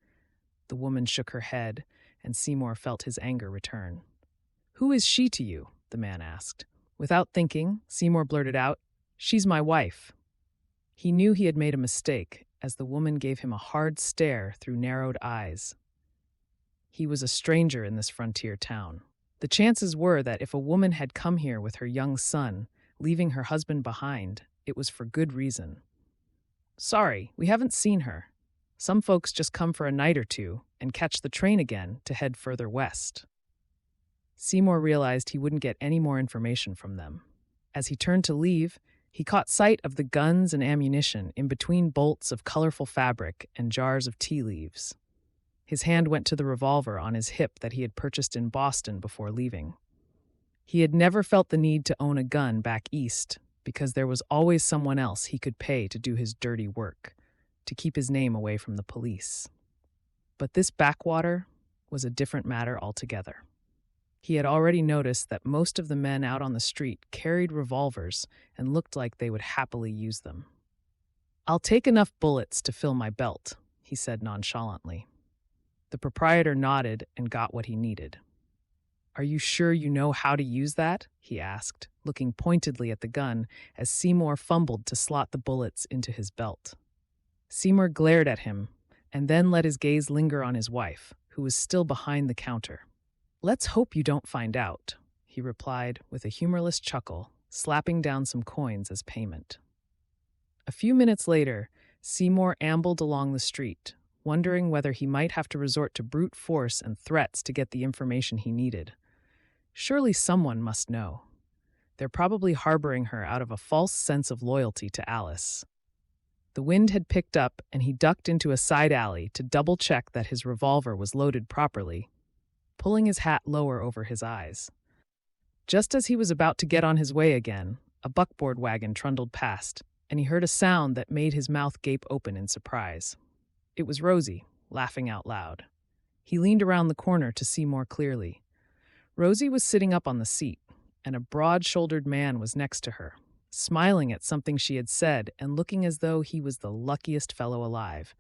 A: The woman shook her head, and Seymour felt his anger return. "Who is she to you?" the man asked. Without thinking, Seymour blurted out, "She's my wife." He knew he had made a mistake, as the woman gave him a hard stare through narrowed eyes. He was a stranger in this frontier town. The chances were that if a woman had come here with her young son, leaving her husband behind, it was for good reason. "Sorry, we haven't seen her. Some folks just come for a night or two and catch the train again to head further west." Seymour realized he wouldn't get any more information from them. As he turned to leave, he caught sight of the guns and ammunition in between bolts of colorful fabric and jars of tea leaves. His hand went to the revolver on his hip that he had purchased in Boston before leaving. He had never felt the need to own a gun back east because there was always someone else he could pay to do his dirty work, to keep his name away from the police. But this backwater was a different matter altogether. He had already noticed that most of the men out on the street carried revolvers and looked like they would happily use them. "I'll take enough bullets to fill my belt," he said nonchalantly. The proprietor nodded and got what he needed. "Are you sure you know how to use that?" he asked, looking pointedly at the gun as Seymour fumbled to slot the bullets into his belt. Seymour glared at him and then let his gaze linger on his wife, who was still behind the counter. "Let's hope you don't find out," he replied with a humorless chuckle, slapping down some coins as payment. A few minutes later, Seymour ambled along the street, wondering whether he might have to resort to brute force and threats to get the information he needed. Surely someone must know. They're probably harboring her out of a false sense of loyalty to Alice. The wind had picked up, and he ducked into a side alley to double-check that his revolver was loaded properly, pulling his hat lower over his eyes. Just as he was about to get on his way again, a buckboard wagon trundled past, and he heard a sound that made his mouth gape open in surprise. It was Rosie, laughing out loud. He leaned around the corner to see more clearly. Rosie was sitting up on the seat, and a broad-shouldered man was next to her, smiling at something she had said and looking as though he was the luckiest fellow alive.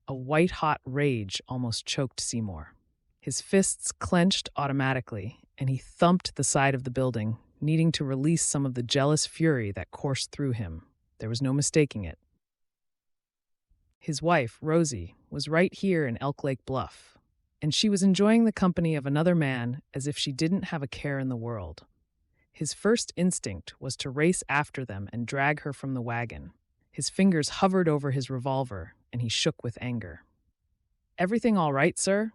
A: A white-hot rage almost choked Seymour. His fists clenched automatically, and he thumped the side of the building, needing to release some of the jealous fury that coursed through him. There was no mistaking it. His wife, Rosie, was right here in Elk Lake Bluff, and she was enjoying the company of another man as if she didn't have a care in the world. His first instinct was to race after them and drag her from the wagon. His fingers hovered over his revolver, and he shook with anger. "Everything all right, sir?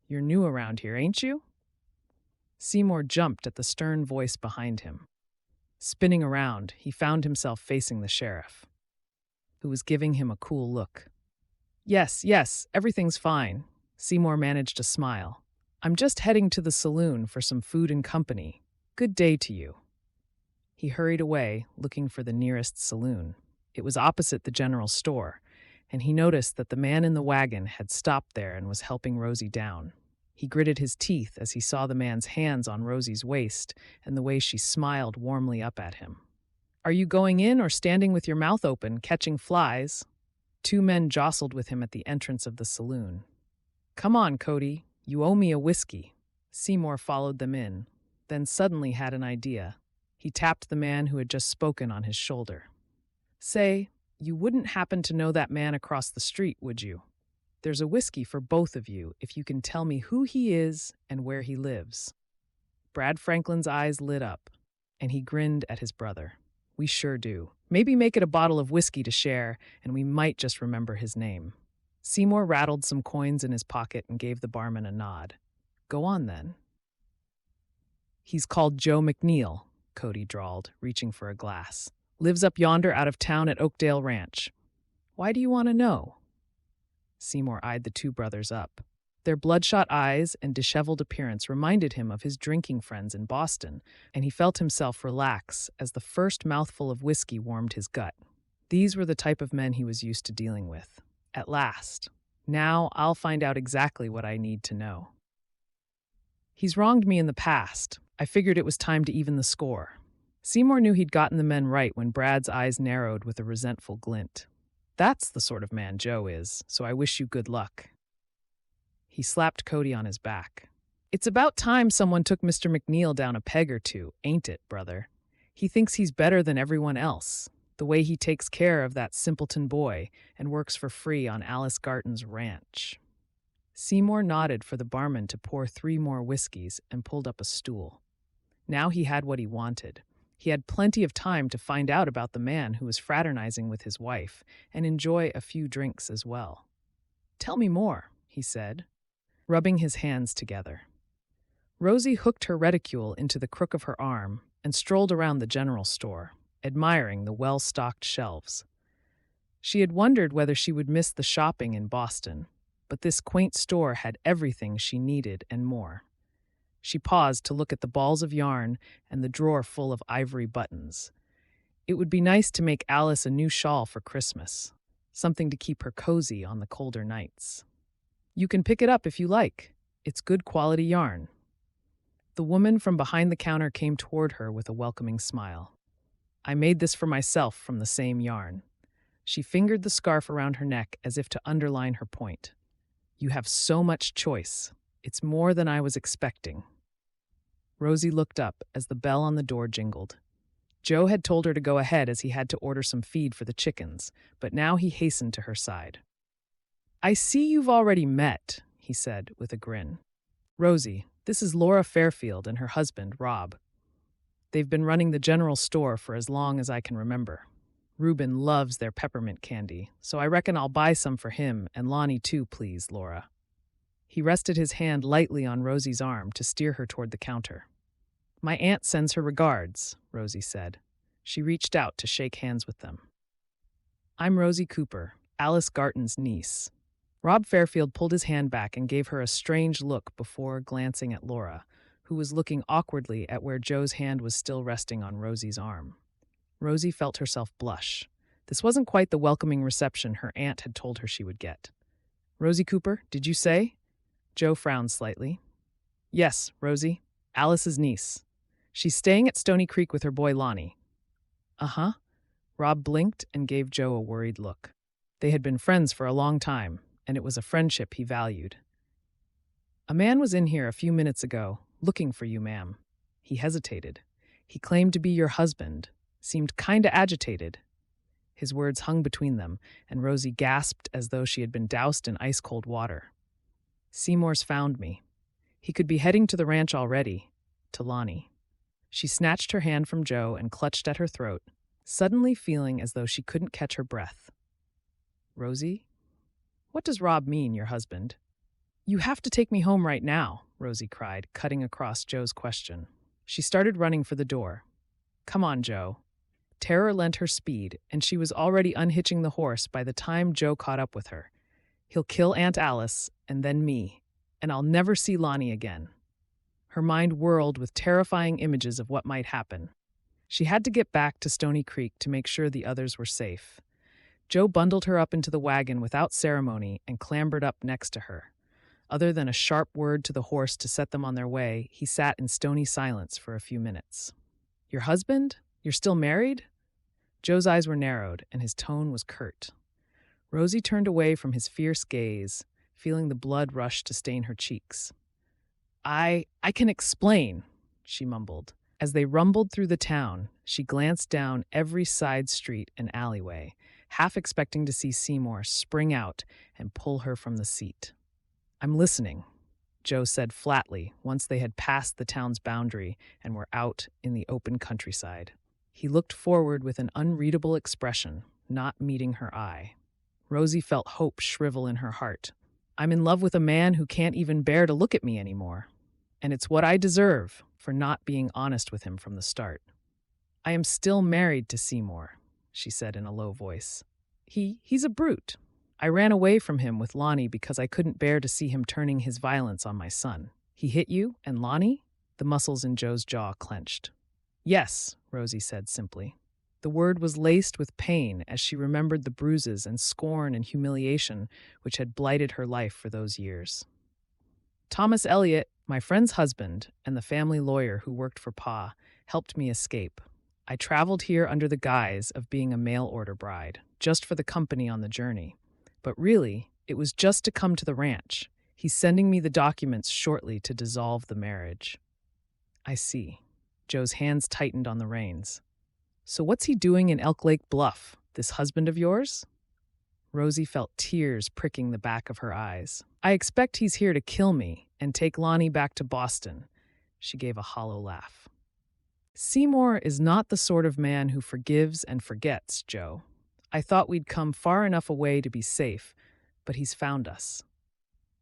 A: You're new around here, ain't you?" Seymour jumped at the stern voice behind him. Spinning around, he found himself facing the sheriff, who was giving him a cool look. Yes, everything's fine," Seymour managed a smile. "I'm just heading to the saloon for some food and company. Good day to you." He hurried away, looking for the nearest saloon. It was opposite the general store, and he noticed that the man in the wagon had stopped there and was helping Rosie down. He gritted his teeth as he saw the man's hands on Rosie's waist and the way she smiled warmly up at him. "Are you going in or standing with your mouth open, catching flies?" Two men jostled with him at the entrance of the saloon. "Come on, Cody, you owe me a whiskey." Seymour followed them in, then suddenly had an idea. He tapped the man who had just spoken on his shoulder. "Say, you wouldn't happen to know that man across the street, would you? There's a whiskey for both of you if you can tell me who he is and where he lives." Brad Franklin's eyes lit up, and he grinned at his brother. "We sure do. Maybe make it a bottle of whiskey to share, and we might just remember his name." Seymour rattled some coins in his pocket and gave the barman a nod. "Go on, then." "He's called Joe McNeil," Cody drawled, reaching for a glass. "Lives up yonder out of town at Oakdale Ranch. Why do you want to know?" Seymour eyed the two brothers up. Their bloodshot eyes and disheveled appearance reminded him of his drinking friends in Boston, and he felt himself relax as the first mouthful of whiskey warmed his gut. These were the type of men he was used to dealing with. At last. Now I'll find out exactly what I need to know. "He's wronged me in the past. I figured it was time to even the score." Seymour knew he'd gotten the men right when Brad's eyes narrowed with a resentful glint. "That's the sort of man Joe is, so I wish you good luck." He slapped Cody on his back. "It's about time someone took Mr. McNeil down a peg or two, ain't it, brother? He thinks he's better than everyone else, the way he takes care of that simpleton boy and works for free on Alice Garton's ranch. Seymour nodded for the barman to pour 3 more whiskeys and pulled up a stool. Now he had what he wanted. He had plenty of time to find out about the man who was fraternizing with his wife and enjoy a few drinks as well. "Tell me more," he said, rubbing his hands together. Rosie hooked her reticule into the crook of her arm and strolled around the general store, admiring the well-stocked shelves. She had wondered whether she would miss the shopping in Boston, but this quaint store had everything she needed and more. She paused to look at the balls of yarn and the drawer full of ivory buttons. It would be nice to make Alice a new shawl for Christmas, something to keep her cozy on the colder nights. "You can pick it up if you like. It's good quality yarn." The woman from behind the counter came toward her with a welcoming smile. "I made this for myself from the same yarn." She fingered the scarf around her neck as if to underline her point. "You have so much choice. It's more than I was expecting." Rosie looked up as the bell on the door jingled. Joe had told her to go ahead as he had to order some feed for the chickens, but now he hastened to her side. "I see you've already met," he said with a grin. "Rosie, this is Laura Fairfield and her husband, Rob. They've been running the general store for as long as I can remember. Reuben loves their peppermint candy, so I reckon I'll buy some for him and Lonnie too, please, Laura." He rested his hand lightly on Rosie's arm to steer her toward the counter. "My aunt sends her regards," Rosie said. She reached out to shake hands with them. "I'm Rosie Cooper, Alice Garton's niece." Rob Fairfield pulled his hand back and gave her a strange look before glancing at Laura, who was looking awkwardly at where Joe's hand was still resting on Rosie's arm. Rosie felt herself blush. This wasn't quite the welcoming reception her aunt had told her she would get. "Rosie Cooper, did you say?" Joe frowned slightly. "Yes, Rosie, Alice's niece. She's staying at Stony Creek with her boy Lonnie." "Uh-huh." Rob blinked and gave Joe a worried look. They had been friends for a long time, and it was a friendship he valued. "A man was in here a few minutes ago, looking for you, ma'am." He hesitated. "He claimed to be your husband, seemed kinda agitated." His words hung between them, and Rosie gasped as though she had been doused in ice-cold water. "Seymour's found me. He could be heading to the ranch already, to Lonnie." She snatched her hand from Joe and clutched at her throat, suddenly feeling as though she couldn't catch her breath. "Rosie? What does Rob mean, your husband?" "You have to take me home right now," Rosie cried, cutting across Joe's question. She started running for the door. "Come on, Joe." Terror lent her speed, and she was already unhitching the horse by the time Joe caught up with her. "He'll kill Aunt Alice, and then me, and I'll never see Lonnie again." Her mind whirled with terrifying images of what might happen. She had to get back to Stony Creek to make sure the others were safe. Joe bundled her up into the wagon without ceremony and clambered up next to her. Other than a sharp word to the horse to set them on their way, he sat in stony silence for a few minutes. "Your husband? You're still married?" Joe's eyes were narrowed, and his tone was curt. Rosie turned away from his fierce gaze, feeling the blood rush to stain her cheeks. I can explain," she mumbled. As they rumbled through the town, she glanced down every side street and alleyway, half expecting to see Seymour spring out and pull her from the seat. "I'm listening," Joe said flatly once they had passed the town's boundary and were out in the open countryside. He looked forward with an unreadable expression, not meeting her eye. Rosie felt hope shrivel in her heart. "I'm in love with a man who can't even bear to look at me anymore. And it's what I deserve for not being honest with him from the start." "I am still married to Seymour," she said in a low voice. He's a brute. I ran away from him with Lonnie because I couldn't bear to see him turning his violence on my son." "He hit you and Lonnie?" The muscles in Joe's jaw clenched. "Yes," Rosie said simply. The word was laced with pain as she remembered the bruises and scorn and humiliation which had blighted her life for those years. "Thomas Elliott, my friend's husband, and the family lawyer who worked for Pa, helped me escape. I traveled here under the guise of being a mail-order bride, just for the company on the journey. But really, it was just to come to the ranch. He's sending me the documents shortly to dissolve the marriage." "I see." Joe's hands tightened on the reins. So what's he doing in Elk Lake Bluff, this husband of yours? Rosie felt tears pricking the back of her eyes. I expect he's here to kill me and take Lonnie back to Boston. She gave a hollow laugh. Seymour is not the sort of man who forgives and forgets, Joe. I thought we'd come far enough away to be safe, but he's found us.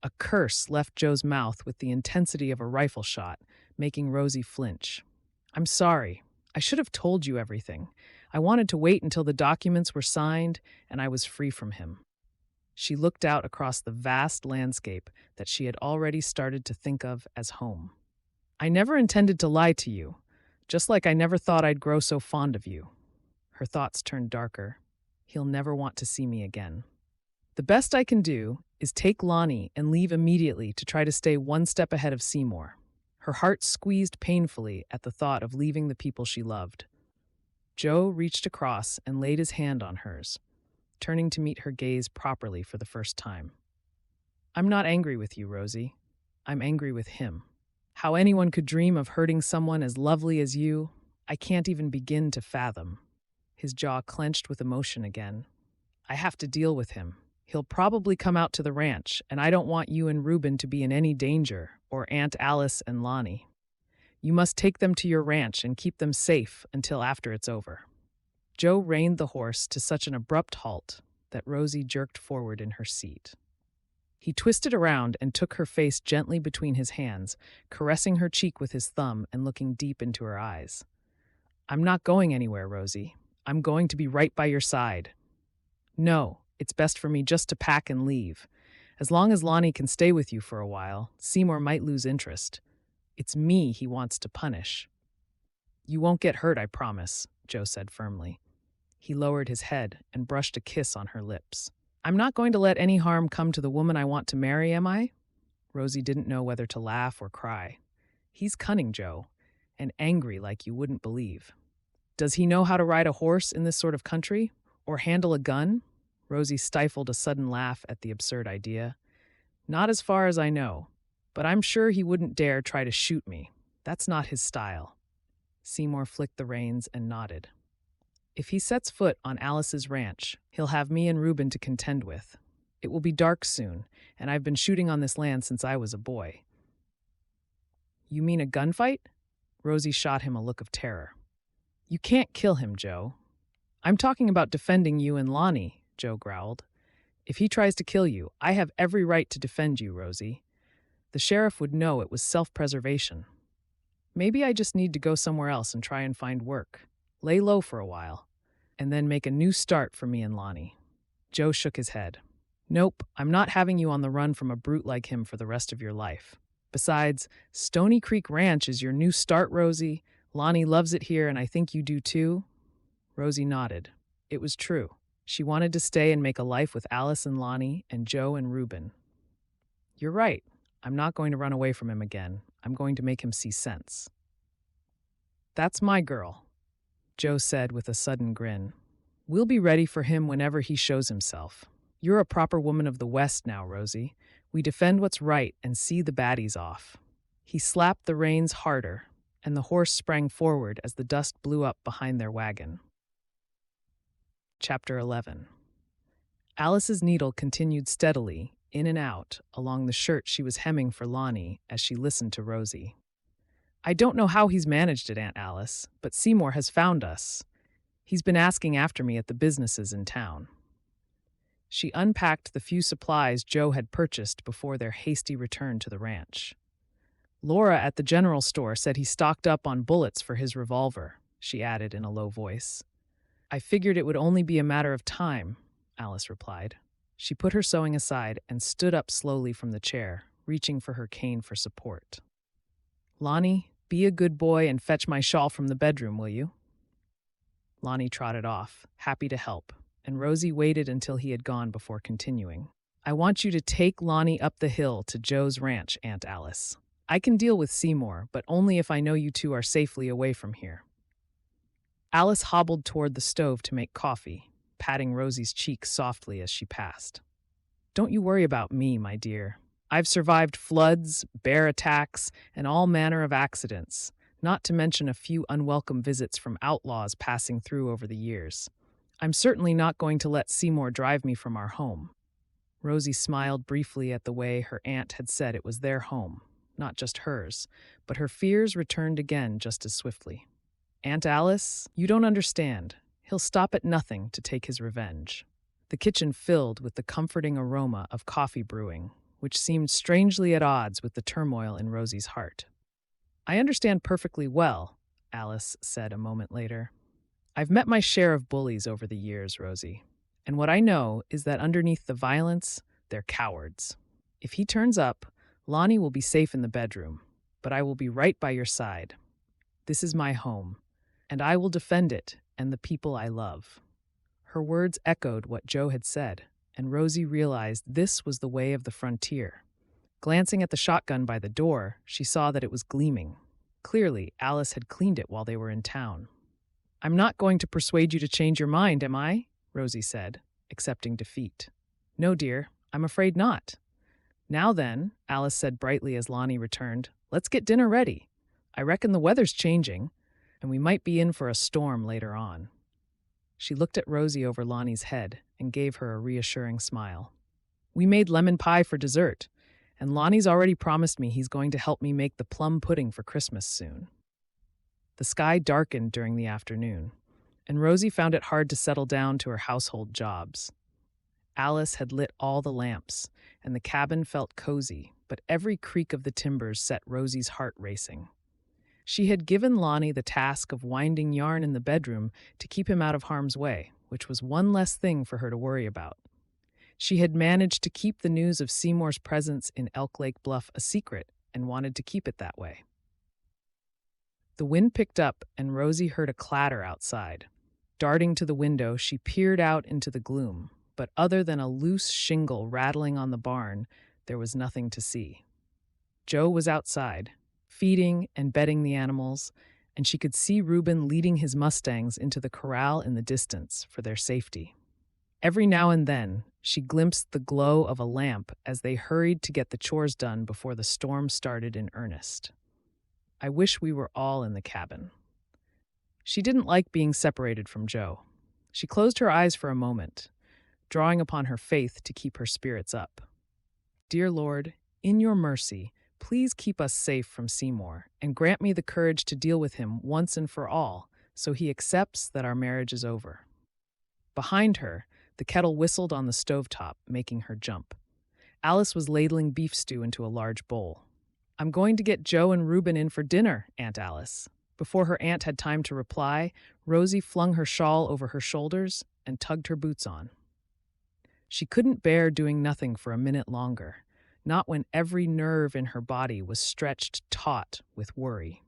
A: A curse left Joe's mouth with the intensity of a rifle shot, making Rosie flinch. I'm sorry. I should have told you everything. I wanted to wait until the documents were signed and I was free from him. She looked out across the vast landscape that she had already started to think of as home. I never intended to lie to you, just like I never thought I'd grow so fond of you. Her thoughts turned darker. He'll never want to see me again. The best I can do is take Lonnie and leave immediately to try to stay one step ahead of Seymour. Her heart squeezed painfully at the thought of leaving the people she loved. Joe reached across and laid his hand on hers, turning to meet her gaze properly for the first time. I'm not angry with you, Rosie. I'm angry with him. How anyone could dream of hurting someone as lovely as you, I can't even begin to fathom. His jaw clenched with emotion again. I have to deal with him. He'll probably come out to the ranch, and I don't want you and Reuben to be in any danger, or Aunt Alice and Lonnie. You must take them to your ranch and keep them safe until after it's over. Joe reined the horse to such an abrupt halt that Rosie jerked forward in her seat. He twisted around and took her face gently between his hands, caressing her cheek with his thumb and looking deep into her eyes. I'm not going anywhere, Rosie. I'm going to be right by your side. No, it's best for me just to pack and leave. As long as Lonnie can stay with you for a while, Seymour might lose interest. It's me he wants to punish. You won't get hurt, I promise, Joe said firmly. He lowered his head and brushed a kiss on her lips. I'm not going to let any harm come to the woman I want to marry, am I? Rosie didn't know whether to laugh or cry. He's cunning, Joe, and angry like you wouldn't believe. Does he know how to ride a horse in this sort of country? Or handle a gun? Rosie stifled a sudden laugh at the absurd idea. Not as far as I know, but I'm sure he wouldn't dare try to shoot me. That's not his style. Seymour flicked the reins and nodded. If he sets foot on Alice's ranch, he'll have me and Reuben to contend with. It will be dark soon, and I've been shooting on this land since I was a boy. You mean a gunfight? Rosie shot him a look of terror. You can't kill him, Joe. I'm talking about defending you and Lonnie, Joe growled. If he tries to kill you, I have every right to defend you, Rosie. The sheriff would know it was self-preservation. Maybe I just need to go somewhere else and try and find work. Lay low for a while, and then make a new start for me and Lonnie. Joe shook his head. Nope, I'm not having you on the run from a brute like him for the rest of your life. Besides, Stony Creek Ranch is your new start, Rosie. Lonnie loves it here, and I think you do too. Rosie nodded. It was true. She wanted to stay and make a life with Alice and Lonnie and Joe and Reuben. You're right. I'm not going to run away from him again. I'm going to make him see sense. That's my girl, Joe said with a sudden grin. We'll be ready for him whenever he shows himself. You're a proper woman of the West now, Rosie. We defend what's right and see the baddies off. He slapped the reins harder, and the horse sprang forward as the dust blew up behind their wagon. Chapter 11. Alice's needle continued steadily, in and out, along the shirt she was hemming for Lonnie as she listened to Rosie. I don't know how he's managed it, Aunt Alice, but Seymour has found us. He's been asking after me at the businesses in town. She unpacked the few supplies Joe had purchased before their hasty return to the ranch. Laura at the general store said he stocked up on bullets for his revolver, she added in a low voice. I figured it would only be a matter of time, Alice replied. She put her sewing aside and stood up slowly from the chair, reaching for her cane for support. Lonnie, be a good boy and fetch my shawl from the bedroom, will you? Lonnie trotted off, happy to help, and Rosie waited until he had gone before continuing. I want you to take Lonnie up the hill to Joe's ranch, Aunt Alice. I can deal with Seymour, but only if I know you two are safely away from here. Alice hobbled toward the stove to make coffee, patting Rosie's cheek softly as she passed. Don't you worry about me, my dear. I've survived floods, bear attacks, and all manner of accidents. not to mention a few unwelcome visits from outlaws passing through over the years. I'm certainly not going to let Seymour drive me from our home." Rosie smiled briefly at the way her aunt had said it was their home, not just hers, but her fears returned again just as swiftly. "Aunt Alice, you don't understand. He'll stop at nothing to take his revenge." The kitchen filled with the comforting aroma of coffee brewing, which seemed strangely at odds with the turmoil in Rosie's heart. "I understand perfectly well," Alice said a moment later. "I've met my share of bullies over the years, Rosie, and what I know is that underneath the violence, they're cowards. If he turns up, Lonnie will be safe in the bedroom, but I will be right by your side. This is my home, and I will defend it and the people I love." Her words echoed what Joe had said, and Rosie realized this was the way of the frontier. Glancing at the shotgun by the door, she saw that it was gleaming. Clearly, Alice had cleaned it while they were in town. "I'm not going to persuade you to change your mind, am I?" Rosie said, accepting defeat. "No, dear, I'm afraid not." "Now then," Alice said brightly as Lonnie returned, "let's get dinner ready. I reckon the weather's changing, and we might be in for a storm later on." She looked at Rosie over Lonnie's head and gave her a reassuring smile. "We made lemon pie for dessert, and Lonnie's already promised me he's going to help me make the plum pudding for Christmas soon." The sky darkened during the afternoon, and Rosie found it hard to settle down to her household jobs. Alice had lit all the lamps, and the cabin felt cozy, but every creak of the timbers set Rosie's heart racing. She had given Lonnie the task of winding yarn in the bedroom to keep him out of harm's way, which was one less thing for her to worry about. She had managed to keep the news of Seymour's presence in Elk Lake Bluff a secret and wanted to keep it that way. The wind picked up, and Rosie heard a clatter outside. Darting to the window, she peered out into the gloom, but other than a loose shingle rattling on the barn, there was nothing to see. Joe was outside, feeding and bedding the animals, and she could see Reuben leading his Mustangs into the corral in the distance for their safety. Every now and then, she glimpsed the glow of a lamp as they hurried to get the chores done before the storm started in earnest. I wish we were all in the cabin. She didn't like being separated from Joe. She closed her eyes for a moment, drawing upon her faith to keep her spirits up. "Dear Lord, in your mercy, please keep us safe from Seymour and grant me the courage to deal with him once and for all so he accepts that our marriage is over." Behind her, the kettle whistled on the stovetop, making her jump. Alice was ladling beef stew into a large bowl. "I'm going to get Joe and Reuben in for dinner, Aunt Alice." Before her aunt had time to reply, Rosie flung her shawl over her shoulders and tugged her boots on. She couldn't bear doing nothing for a minute longer, not when every nerve in her body was stretched taut with worry.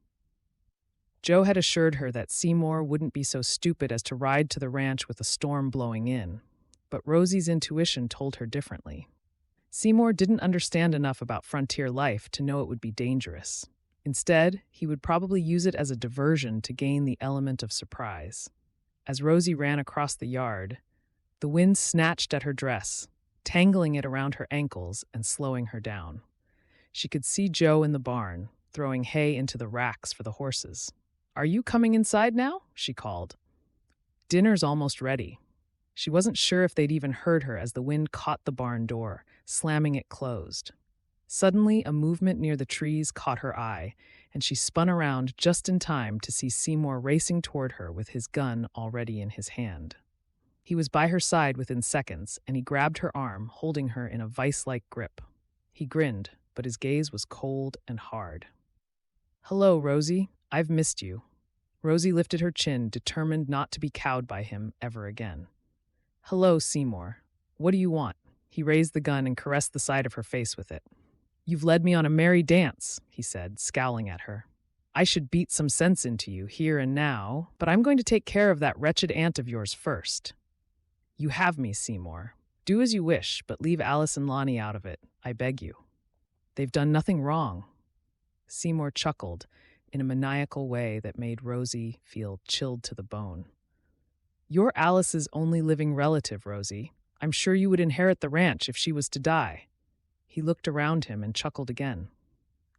A: Joe had assured her that Seymour wouldn't be so stupid as to ride to the ranch with a storm blowing in, but Rosie's intuition told her differently. Seymour didn't understand enough about frontier life to know it would be dangerous. Instead, he would probably use it as a diversion to gain the element of surprise. As Rosie ran across the yard, the wind snatched at her dress, tangling it around her ankles and slowing her down. She could see Joe in the barn, throwing hay into the racks for the horses. "Are you coming inside now?" she called. "Dinner's almost ready." She wasn't sure if they'd even heard her as the wind caught the barn door, slamming it closed. Suddenly, a movement near the trees caught her eye, and she spun around just in time to see Seymour racing toward her with his gun already in his hand. He was by her side within seconds, and he grabbed her arm, holding her in a vice-like grip. He grinned, but his gaze was cold and hard. "Hello, Rosie. I've missed you." Rosie lifted her chin, determined not to be cowed by him ever again. "Hello, Seymour. What do you want?" He raised the gun and caressed the side of her face with it. "You've led me on a merry dance," he said, scowling at her. "I should beat some sense into you here and now, but I'm going to take care of that wretched aunt of yours first." "You have me, Seymour. Do as you wish, but leave Alice and Lonnie out of it, I beg you. They've done nothing wrong." Seymour chuckled in a maniacal way that made Rosie feel chilled to the bone. "You're Alice's only living relative, Rosie. I'm sure you would inherit the ranch if she was to die." He looked around him and chuckled again.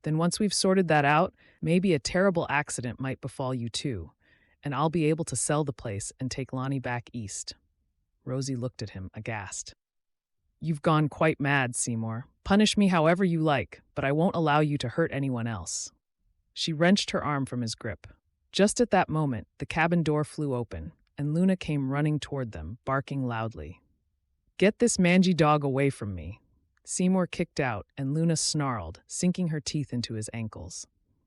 A: Then once we've sorted that out, maybe a terrible accident might befall you too, and I'll be able to sell the place and take Lonnie back east." Rosie looked at him, aghast. "You've gone quite mad, Seymour. Punish me however you like, but I won't allow you to hurt anyone else." She wrenched her arm from his grip. Just at that moment, the cabin door flew open, and Luna came running toward them, barking loudly. "Get this mangy dog away from me." Seymour kicked out, and Luna snarled, sinking her teeth into his ankles.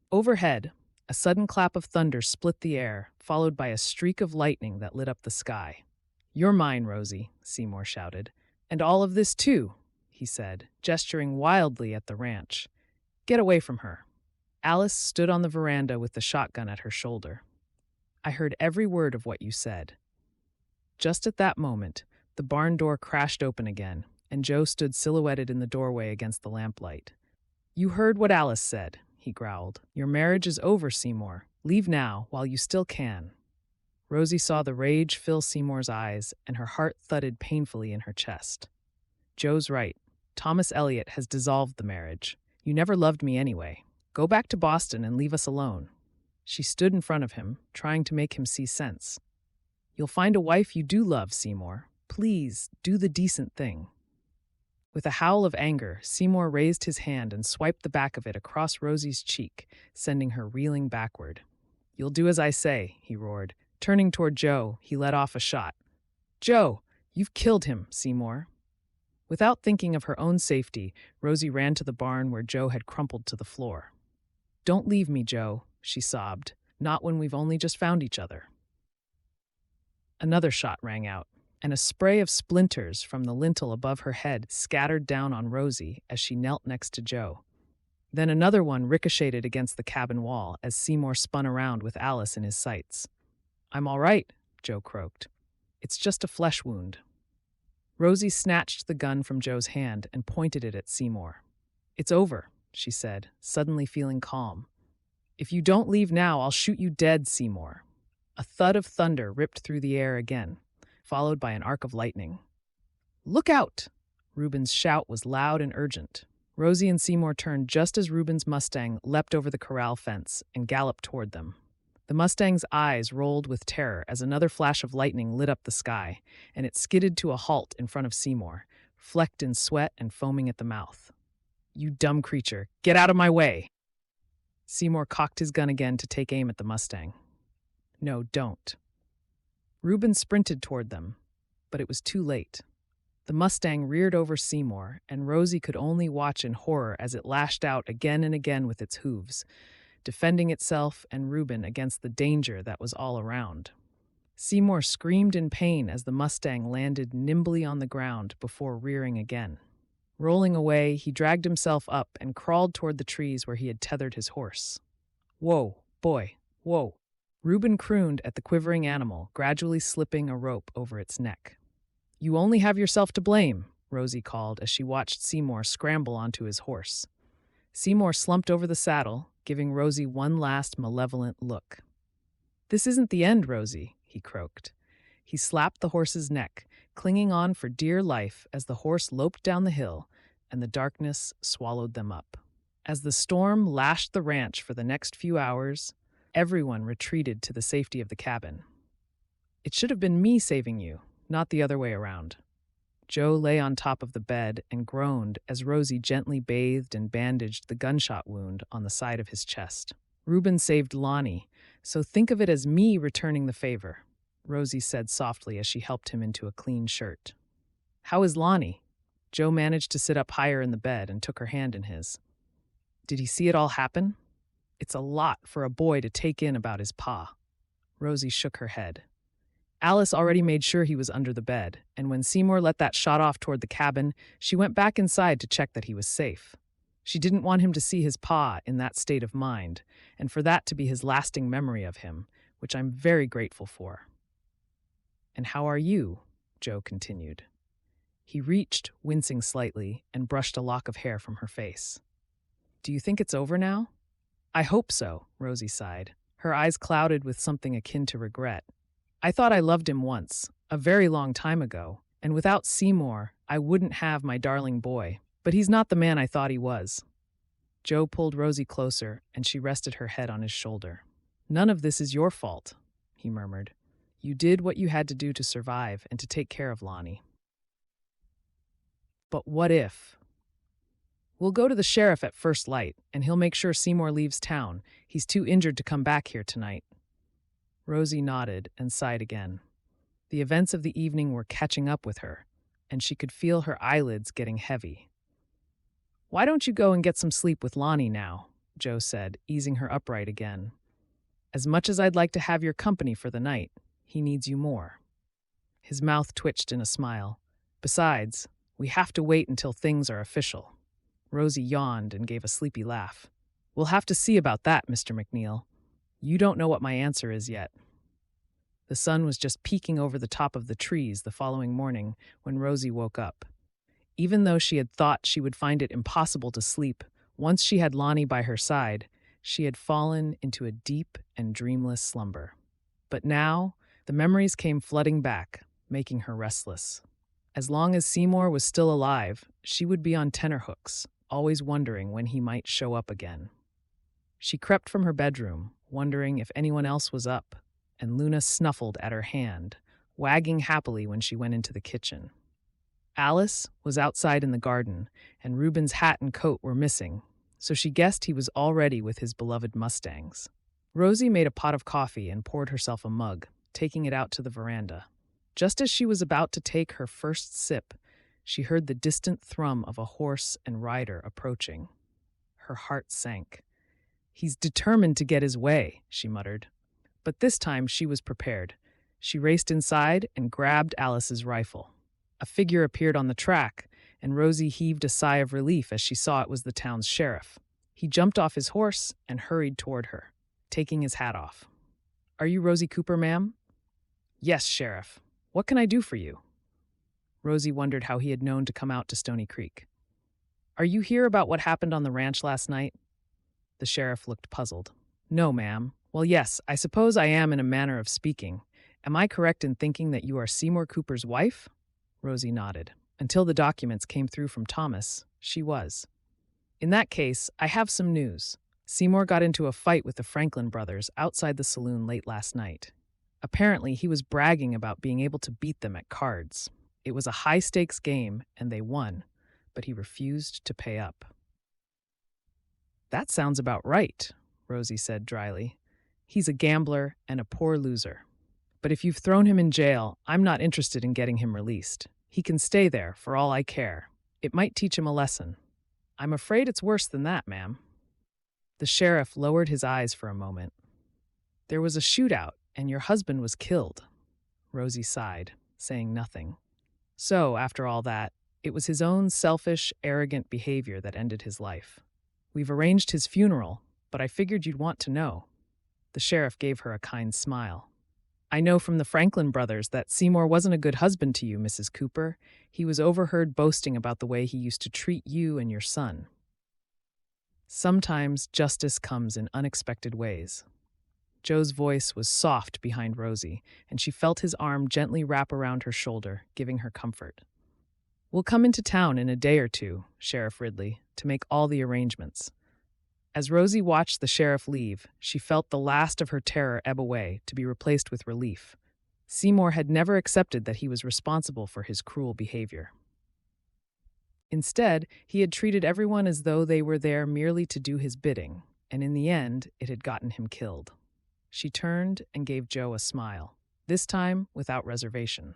A: Overhead, a sudden clap of thunder split the air, followed by a streak of lightning that lit up the sky. "You're mine, Rosie," Seymour shouted. "And all of this too," he said, gesturing wildly at the ranch. "Get away from her." Alice stood on the veranda with the shotgun at her shoulder. "I heard every word of what you said." Just at that moment, the barn door crashed open again, and Joe stood silhouetted in the doorway against the lamplight. "You heard what Alice said," he growled. "Your marriage is over, Seymour. Leave now, while you still can." Rosie saw the rage fill Seymour's eyes, and her heart thudded painfully in her chest. "Joe's right. Thomas Elliot has dissolved the marriage. You never loved me anyway. Go back to Boston and leave us alone." She stood in front of him, trying to make him see sense. "You'll find a wife you do love, Seymour. Please, do the decent thing." With a howl of anger, Seymour raised his hand and swiped the back of it across Rosie's cheek, sending her reeling backward. "You'll do as I say," he roared. Turning toward Joe, he let off a shot. "Joe, you've killed him, Seymour." Without thinking of her own safety, Rosie ran to the barn where Joe had crumpled to the floor. "Don't leave me, Joe," she sobbed. "Not when we've only just found each other." Another shot rang out, and a spray of splinters from the lintel above her head scattered down on Rosie as she knelt next to Joe. Then another one ricocheted against the cabin wall as Seymour spun around with Alice in his sights. "I'm all right," Joe croaked. "It's just a flesh wound." Rosie snatched the gun from Joe's hand and pointed it at Seymour. "It's over," she said, suddenly feeling calm. "If you don't leave now, I'll shoot you dead, Seymour." A thud of thunder ripped through the air again, followed by an arc of lightning. "Look out!" Reuben's shout was loud and urgent. Rosie and Seymour turned just as Reuben's Mustang leapt over the corral fence and galloped toward them. The Mustang's eyes rolled with terror as another flash of lightning lit up the sky, and it skidded to a halt in front of Seymour, flecked in sweat and foaming at the mouth. "You dumb creature, get out of my way!" Seymour cocked his gun again to take aim at the Mustang. "No, don't." Reuben sprinted toward them, but it was too late. The Mustang reared over Seymour, and Rosie could only watch in horror as it lashed out again and again with its hooves, defending itself and Reuben against the danger that was all around. Seymour screamed in pain as the Mustang landed nimbly on the ground before rearing again. Rolling away, he dragged himself up and crawled toward the trees where he had tethered his horse. "Whoa, boy, whoa." Reuben crooned at the quivering animal, gradually slipping a rope over its neck. "You only have yourself to blame," Rosie called as she watched Seymour scramble onto his horse. Seymour slumped over the saddle, giving Rosie one last malevolent look. "This isn't the end, Rosie," he croaked. He slapped the horse's neck, clinging on for dear life as the horse loped down the hill and the darkness swallowed them up. As the storm lashed the ranch for the next few hours, everyone retreated to the safety of the cabin. "It should have been me saving you, not the other way around." Joe lay on top of the bed and groaned as Rosie gently bathed and bandaged the gunshot wound on the side of his chest. "Reuben saved Lonnie, so think of it as me returning the favor," Rosie said softly as she helped him into a clean shirt. "How is Lonnie?" Joe managed to sit up higher in the bed and took her hand in his. "Did he see it all happen? It's a lot for a boy to take in about his pa." Rosie shook her head. Alice already made sure he was under the bed, and when Seymour let that shot off toward the cabin, she went back inside to check that he was safe. She didn't want him to see his pa in that state of mind, and for that to be his lasting memory of him, which I'm very grateful for. "And how are you?" Joe continued. He reached, wincing slightly, and brushed a lock of hair from her face. "Do you think it's over now?" "I hope so," Rosie sighed, her eyes clouded with something akin to regret. "I thought I loved him once, a very long time ago, and without Seymour, I wouldn't have my darling boy, but he's not the man I thought he was." Joe pulled Rosie closer, and she rested her head on his shoulder. "None of this is your fault," he murmured. "You did what you had to do to survive and to take care of Lonnie." "But what if?" "We'll go to the sheriff at first light, and he'll make sure Seymour leaves town. He's too injured to come back here tonight." Rosie nodded and sighed again. The events of the evening were catching up with her, and she could feel her eyelids getting heavy. "Why don't you go and get some sleep with Lonnie now?" Joe said, easing her upright again. "As much as I'd like to have your company for the night, he needs you more." His mouth twitched in a smile. "Besides, we have to wait until things are official." Rosie yawned and gave a sleepy laugh. "We'll have to see about that, Mr. McNeil. You don't know what my answer is yet." The sun was just peeking over the top of the trees the following morning when Rosie woke up. Even though she had thought she would find it impossible to sleep, once she had Lonnie by her side, she had fallen into a deep and dreamless slumber. But now, the memories came flooding back, making her restless. As long as Seymour was still alive, she would be on tenterhooks, always wondering when he might show up again. She crept from her bedroom, wondering if anyone else was up, and Luna snuffled at her hand, wagging happily when she went into the kitchen. Alice was outside in the garden, and Reuben's hat and coat were missing, so she guessed he was already with his beloved Mustangs. Rosie made a pot of coffee and poured herself a mug, taking it out to the veranda. Just as she was about to take her first sip, she heard the distant thrum of a horse and rider approaching. Her heart sank. "He's determined to get his way," she muttered. But this time she was prepared. She raced inside and grabbed Alice's rifle. A figure appeared on the track, and Rosie heaved a sigh of relief as she saw it was the town's sheriff. He jumped off his horse and hurried toward her, taking his hat off. "Are you Rosie Cooper, ma'am?" "Yes, Sheriff. What can I do for you?" Rosie wondered how he had known to come out to Stony Creek. "Are you here about what happened on the ranch last night?" The sheriff looked puzzled. "No, ma'am. Well, yes, I suppose I am in a manner of speaking. Am I correct in thinking that you are Seymour Cooper's wife?" Rosie nodded. Until the documents came through from Thomas, she was. "In that case, I have some news. Seymour got into a fight with the Franklin brothers outside the saloon late last night. Apparently, he was bragging about being able to beat them at cards. It was a high-stakes game, and they won, but he refused to pay up." "That sounds about right," Rosie said dryly. "He's a gambler and a poor loser. But if you've thrown him in jail, I'm not interested in getting him released. He can stay there for all I care. It might teach him a lesson." "I'm afraid it's worse than that, ma'am." The sheriff lowered his eyes for a moment. "There was a shootout, and your husband was killed." Rosie sighed, saying nothing. So, after all that, it was his own selfish, arrogant behavior that ended his life. "We've arranged his funeral, but I figured you'd want to know." The sheriff gave her a kind smile. "I know from the Franklin brothers that Seymour wasn't a good husband to you, Mrs. Cooper. He was overheard boasting about the way he used to treat you and your son." Sometimes justice comes in unexpected ways. Joe's voice was soft behind Rosie, and she felt his arm gently wrap around her shoulder, giving her comfort. "We'll come into town in a day or two, Sheriff Ridley, to make all the arrangements." As Rosie watched the sheriff leave, she felt the last of her terror ebb away to be replaced with relief. Seymour had never accepted that he was responsible for his cruel behavior. Instead, he had treated everyone as though they were there merely to do his bidding, and in the end, it had gotten him killed. She turned and gave Joe a smile, this time without reservation.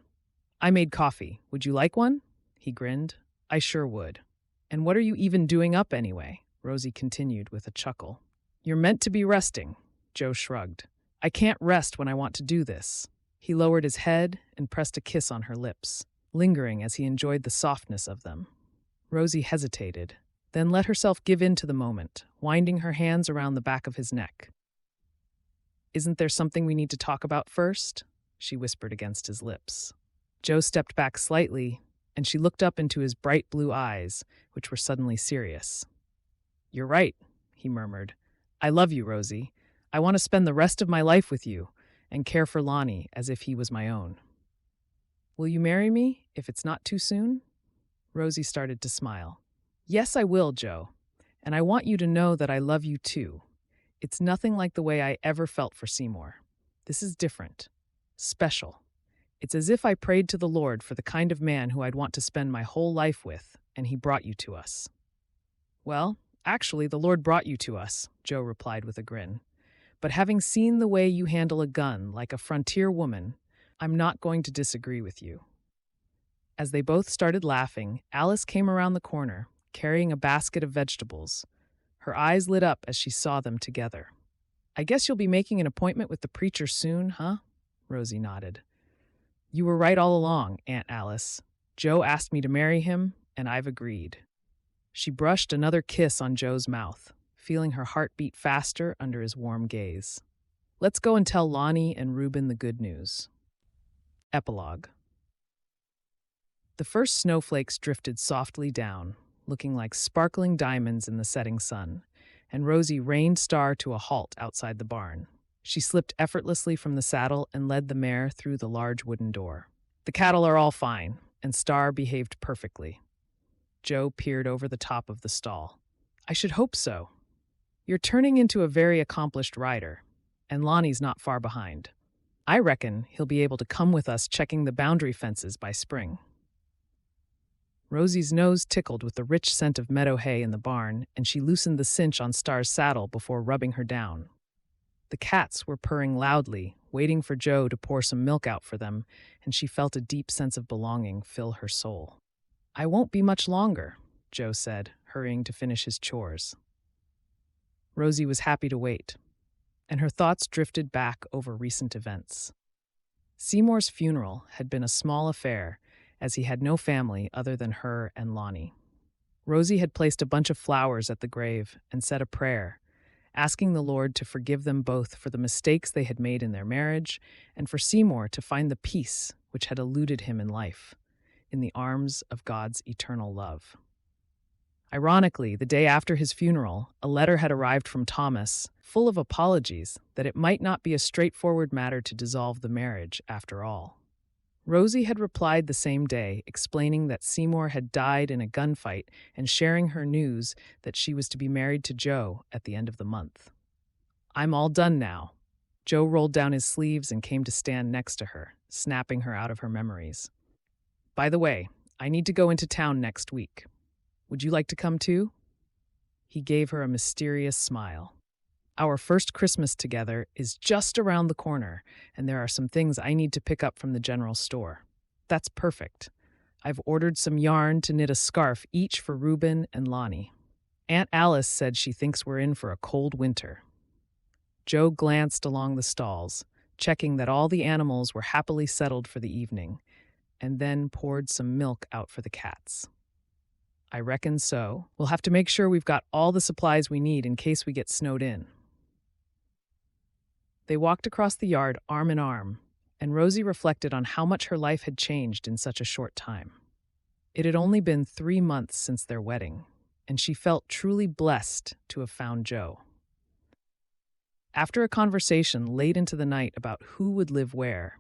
A: "I made coffee. Would you like one?" He grinned. "I sure would." "And what are you even doing up anyway?" Rosie continued with a chuckle. "You're meant to be resting," Joe shrugged. "I can't rest when I want to do this." He lowered his head and pressed a kiss on her lips, lingering as he enjoyed the softness of them. Rosie hesitated, then let herself give in to the moment, winding her hands around the back of his neck. "Isn't there something we need to talk about first?" she whispered against his lips. Joe stepped back slightly, and she looked up into his bright blue eyes, which were suddenly serious. "You're right," he murmured. "I love you, Rosie. I want to spend the rest of my life with you and care for Lonnie as if he was my own." "Will you marry me, if it's not too soon?" Rosie started to smile. "Yes, I will, Joe. And I want you to know that I love you too. It's nothing like the way I ever felt for Seymour. This is different. Special. It's as if I prayed to the Lord for the kind of man who I'd want to spend my whole life with, and he brought you to us." "Well, actually, the Lord brought you to us," Joe replied with a grin. "But having seen the way you handle a gun like a frontier woman, I'm not going to disagree with you." As they both started laughing, Alice came around the corner, carrying a basket of vegetables. Her eyes lit up as she saw them together. "I guess you'll be making an appointment with the preacher soon, huh?" Rosie nodded. "You were right all along, Aunt Alice. Joe asked me to marry him, and I've agreed." She brushed another kiss on Joe's mouth, feeling her heart beat faster under his warm gaze. "Let's go and tell Lonnie and Reuben the good news." Epilogue. The first snowflakes drifted softly down, looking like sparkling diamonds in the setting sun, and Rosie reined Star to a halt outside the barn. She slipped effortlessly from the saddle and led the mare through the large wooden door. "The cattle are all fine, and Star behaved perfectly." Joe peered over the top of the stall. "I should hope so. You're turning into a very accomplished rider, and Lonnie's not far behind. I reckon he'll be able to come with us checking the boundary fences by spring." Rosie's nose tickled with the rich scent of meadow hay in the barn, and she loosened the cinch on Star's saddle before rubbing her down. The cats were purring loudly, waiting for Joe to pour some milk out for them, and she felt a deep sense of belonging fill her soul. "I won't be much longer," Joe said, hurrying to finish his chores. Rosie was happy to wait, and her thoughts drifted back over recent events. Seymour's funeral had been a small affair, as he had no family other than her and Lonnie. Rosie had placed a bunch of flowers at the grave and said a prayer, asking the Lord to forgive them both for the mistakes they had made in their marriage and for Seymour to find the peace which had eluded him in life, in the arms of God's eternal love. Ironically, the day after his funeral, a letter had arrived from Thomas, full of apologies that it might not be a straightforward matter to dissolve the marriage after all. Rosie had replied the same day, explaining that Seymour had died in a gunfight and sharing her news that she was to be married to Joe at the end of the month. "I'm all done now." Joe rolled down his sleeves and came to stand next to her, snapping her out of her memories. "By the way, I need to go into town next week. Would you like to come too?" He gave her a mysterious smile. "Our first Christmas together is just around the corner, and there are some things I need to pick up from the general store." "That's perfect. I've ordered some yarn to knit a scarf each for Reuben and Lonnie. Aunt Alice said she thinks we're in for a cold winter." Joe glanced along the stalls, checking that all the animals were happily settled for the evening, and then poured some milk out for the cats. "I reckon so. We'll have to make sure we've got all the supplies we need in case we get snowed in." They walked across the yard arm in arm, and Rosie reflected on how much her life had changed in such a short time. It had only been 3 months since their wedding, and she felt truly blessed to have found Joe. After a conversation late into the night about who would live where,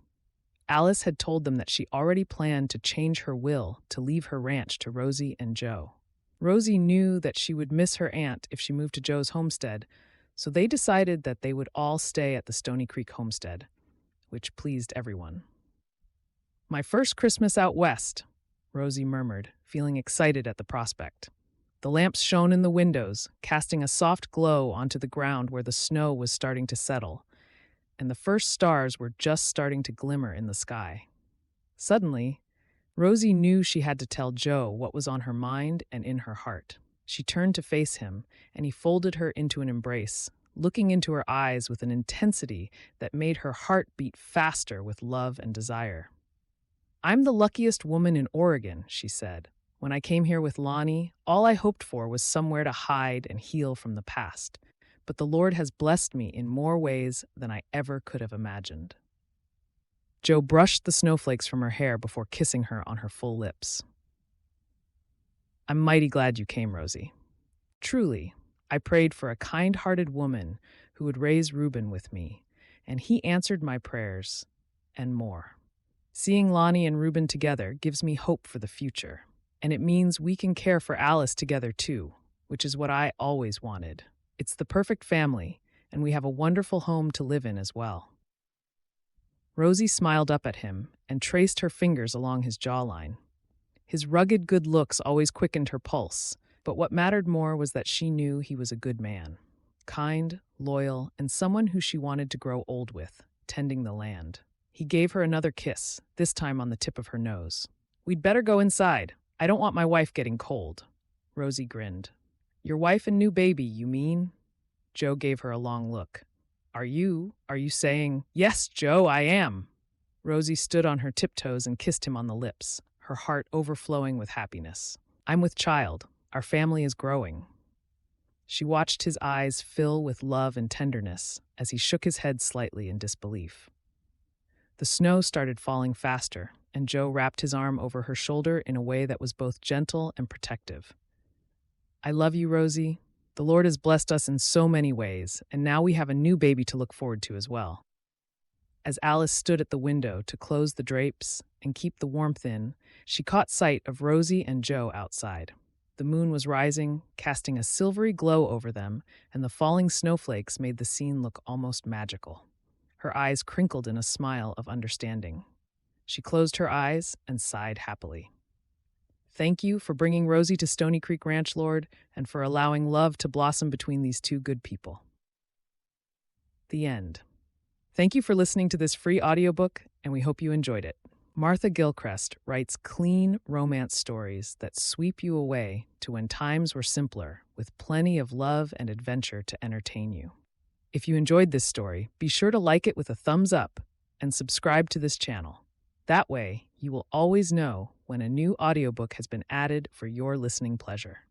A: Alice had told them that she already planned to change her will to leave her ranch to Rosie and Joe. Rosie knew that she would miss her aunt if she moved to Joe's homestead, so they decided that they would all stay at the Stony Creek homestead, which pleased everyone. "My first Christmas out west," Rosie murmured, feeling excited at the prospect. The lamps shone in the windows, casting a soft glow onto the ground where the snow was starting to settle, and the first stars were just starting to glimmer in the sky. Suddenly, Rosie knew she had to tell Joe what was on her mind and in her heart. She turned to face him, and he folded her into an embrace, looking into her eyes with an intensity that made her heart beat faster with love and desire. "I'm the luckiest woman in Oregon," she said. "When I came here with Lonnie, all I hoped for was somewhere to hide and heal from the past. But the Lord has blessed me in more ways than I ever could have imagined." Joe brushed the snowflakes from her hair before kissing her on her full lips. "I'm mighty glad you came, Rosie. Truly, I prayed for a kind-hearted woman who would raise Reuben with me, and he answered my prayers, and more. Seeing Lonnie and Reuben together gives me hope for the future, and it means we can care for Alice together too, which is what I always wanted. It's the perfect family, and we have a wonderful home to live in as well." Rosie smiled up at him and traced her fingers along his jawline. His rugged good looks always quickened her pulse, but what mattered more was that she knew he was a good man. Kind, loyal, and someone who she wanted to grow old with, tending the land. He gave her another kiss, this time on the tip of her nose. "We'd better go inside. I don't want my wife getting cold." Rosie grinned. "Your wife and new baby, you mean?" Joe gave her a long look. Are you saying, "Yes, Joe, I am"? Rosie stood on her tiptoes and kissed him on the lips, her heart overflowing with happiness. "I'm with child. Our family is growing." She watched his eyes fill with love and tenderness as he shook his head slightly in disbelief. The snow started falling faster, and Joe wrapped his arm over her shoulder in a way that was both gentle and protective. "I love you, Rosie. The Lord has blessed us in so many ways, and now we have a new baby to look forward to as well." As Alice stood at the window to close the drapes and keep the warmth in, she caught sight of Rosie and Joe outside. The moon was rising, casting a silvery glow over them, and the falling snowflakes made the scene look almost magical. Her eyes crinkled in a smile of understanding. She closed her eyes and sighed happily. "Thank you for bringing Rosie to Stony Creek Ranch, Lord, and for allowing love to blossom between these two good people." The end. Thank you for listening to this free audiobook, and we hope you enjoyed it. Martha Gillcrest writes clean romance stories that sweep you away to when times were simpler, with plenty of love and adventure to entertain you. If you enjoyed this story, be sure to like it with a thumbs up and subscribe to this channel. That way, you will always know when a new audiobook has been added for your listening pleasure.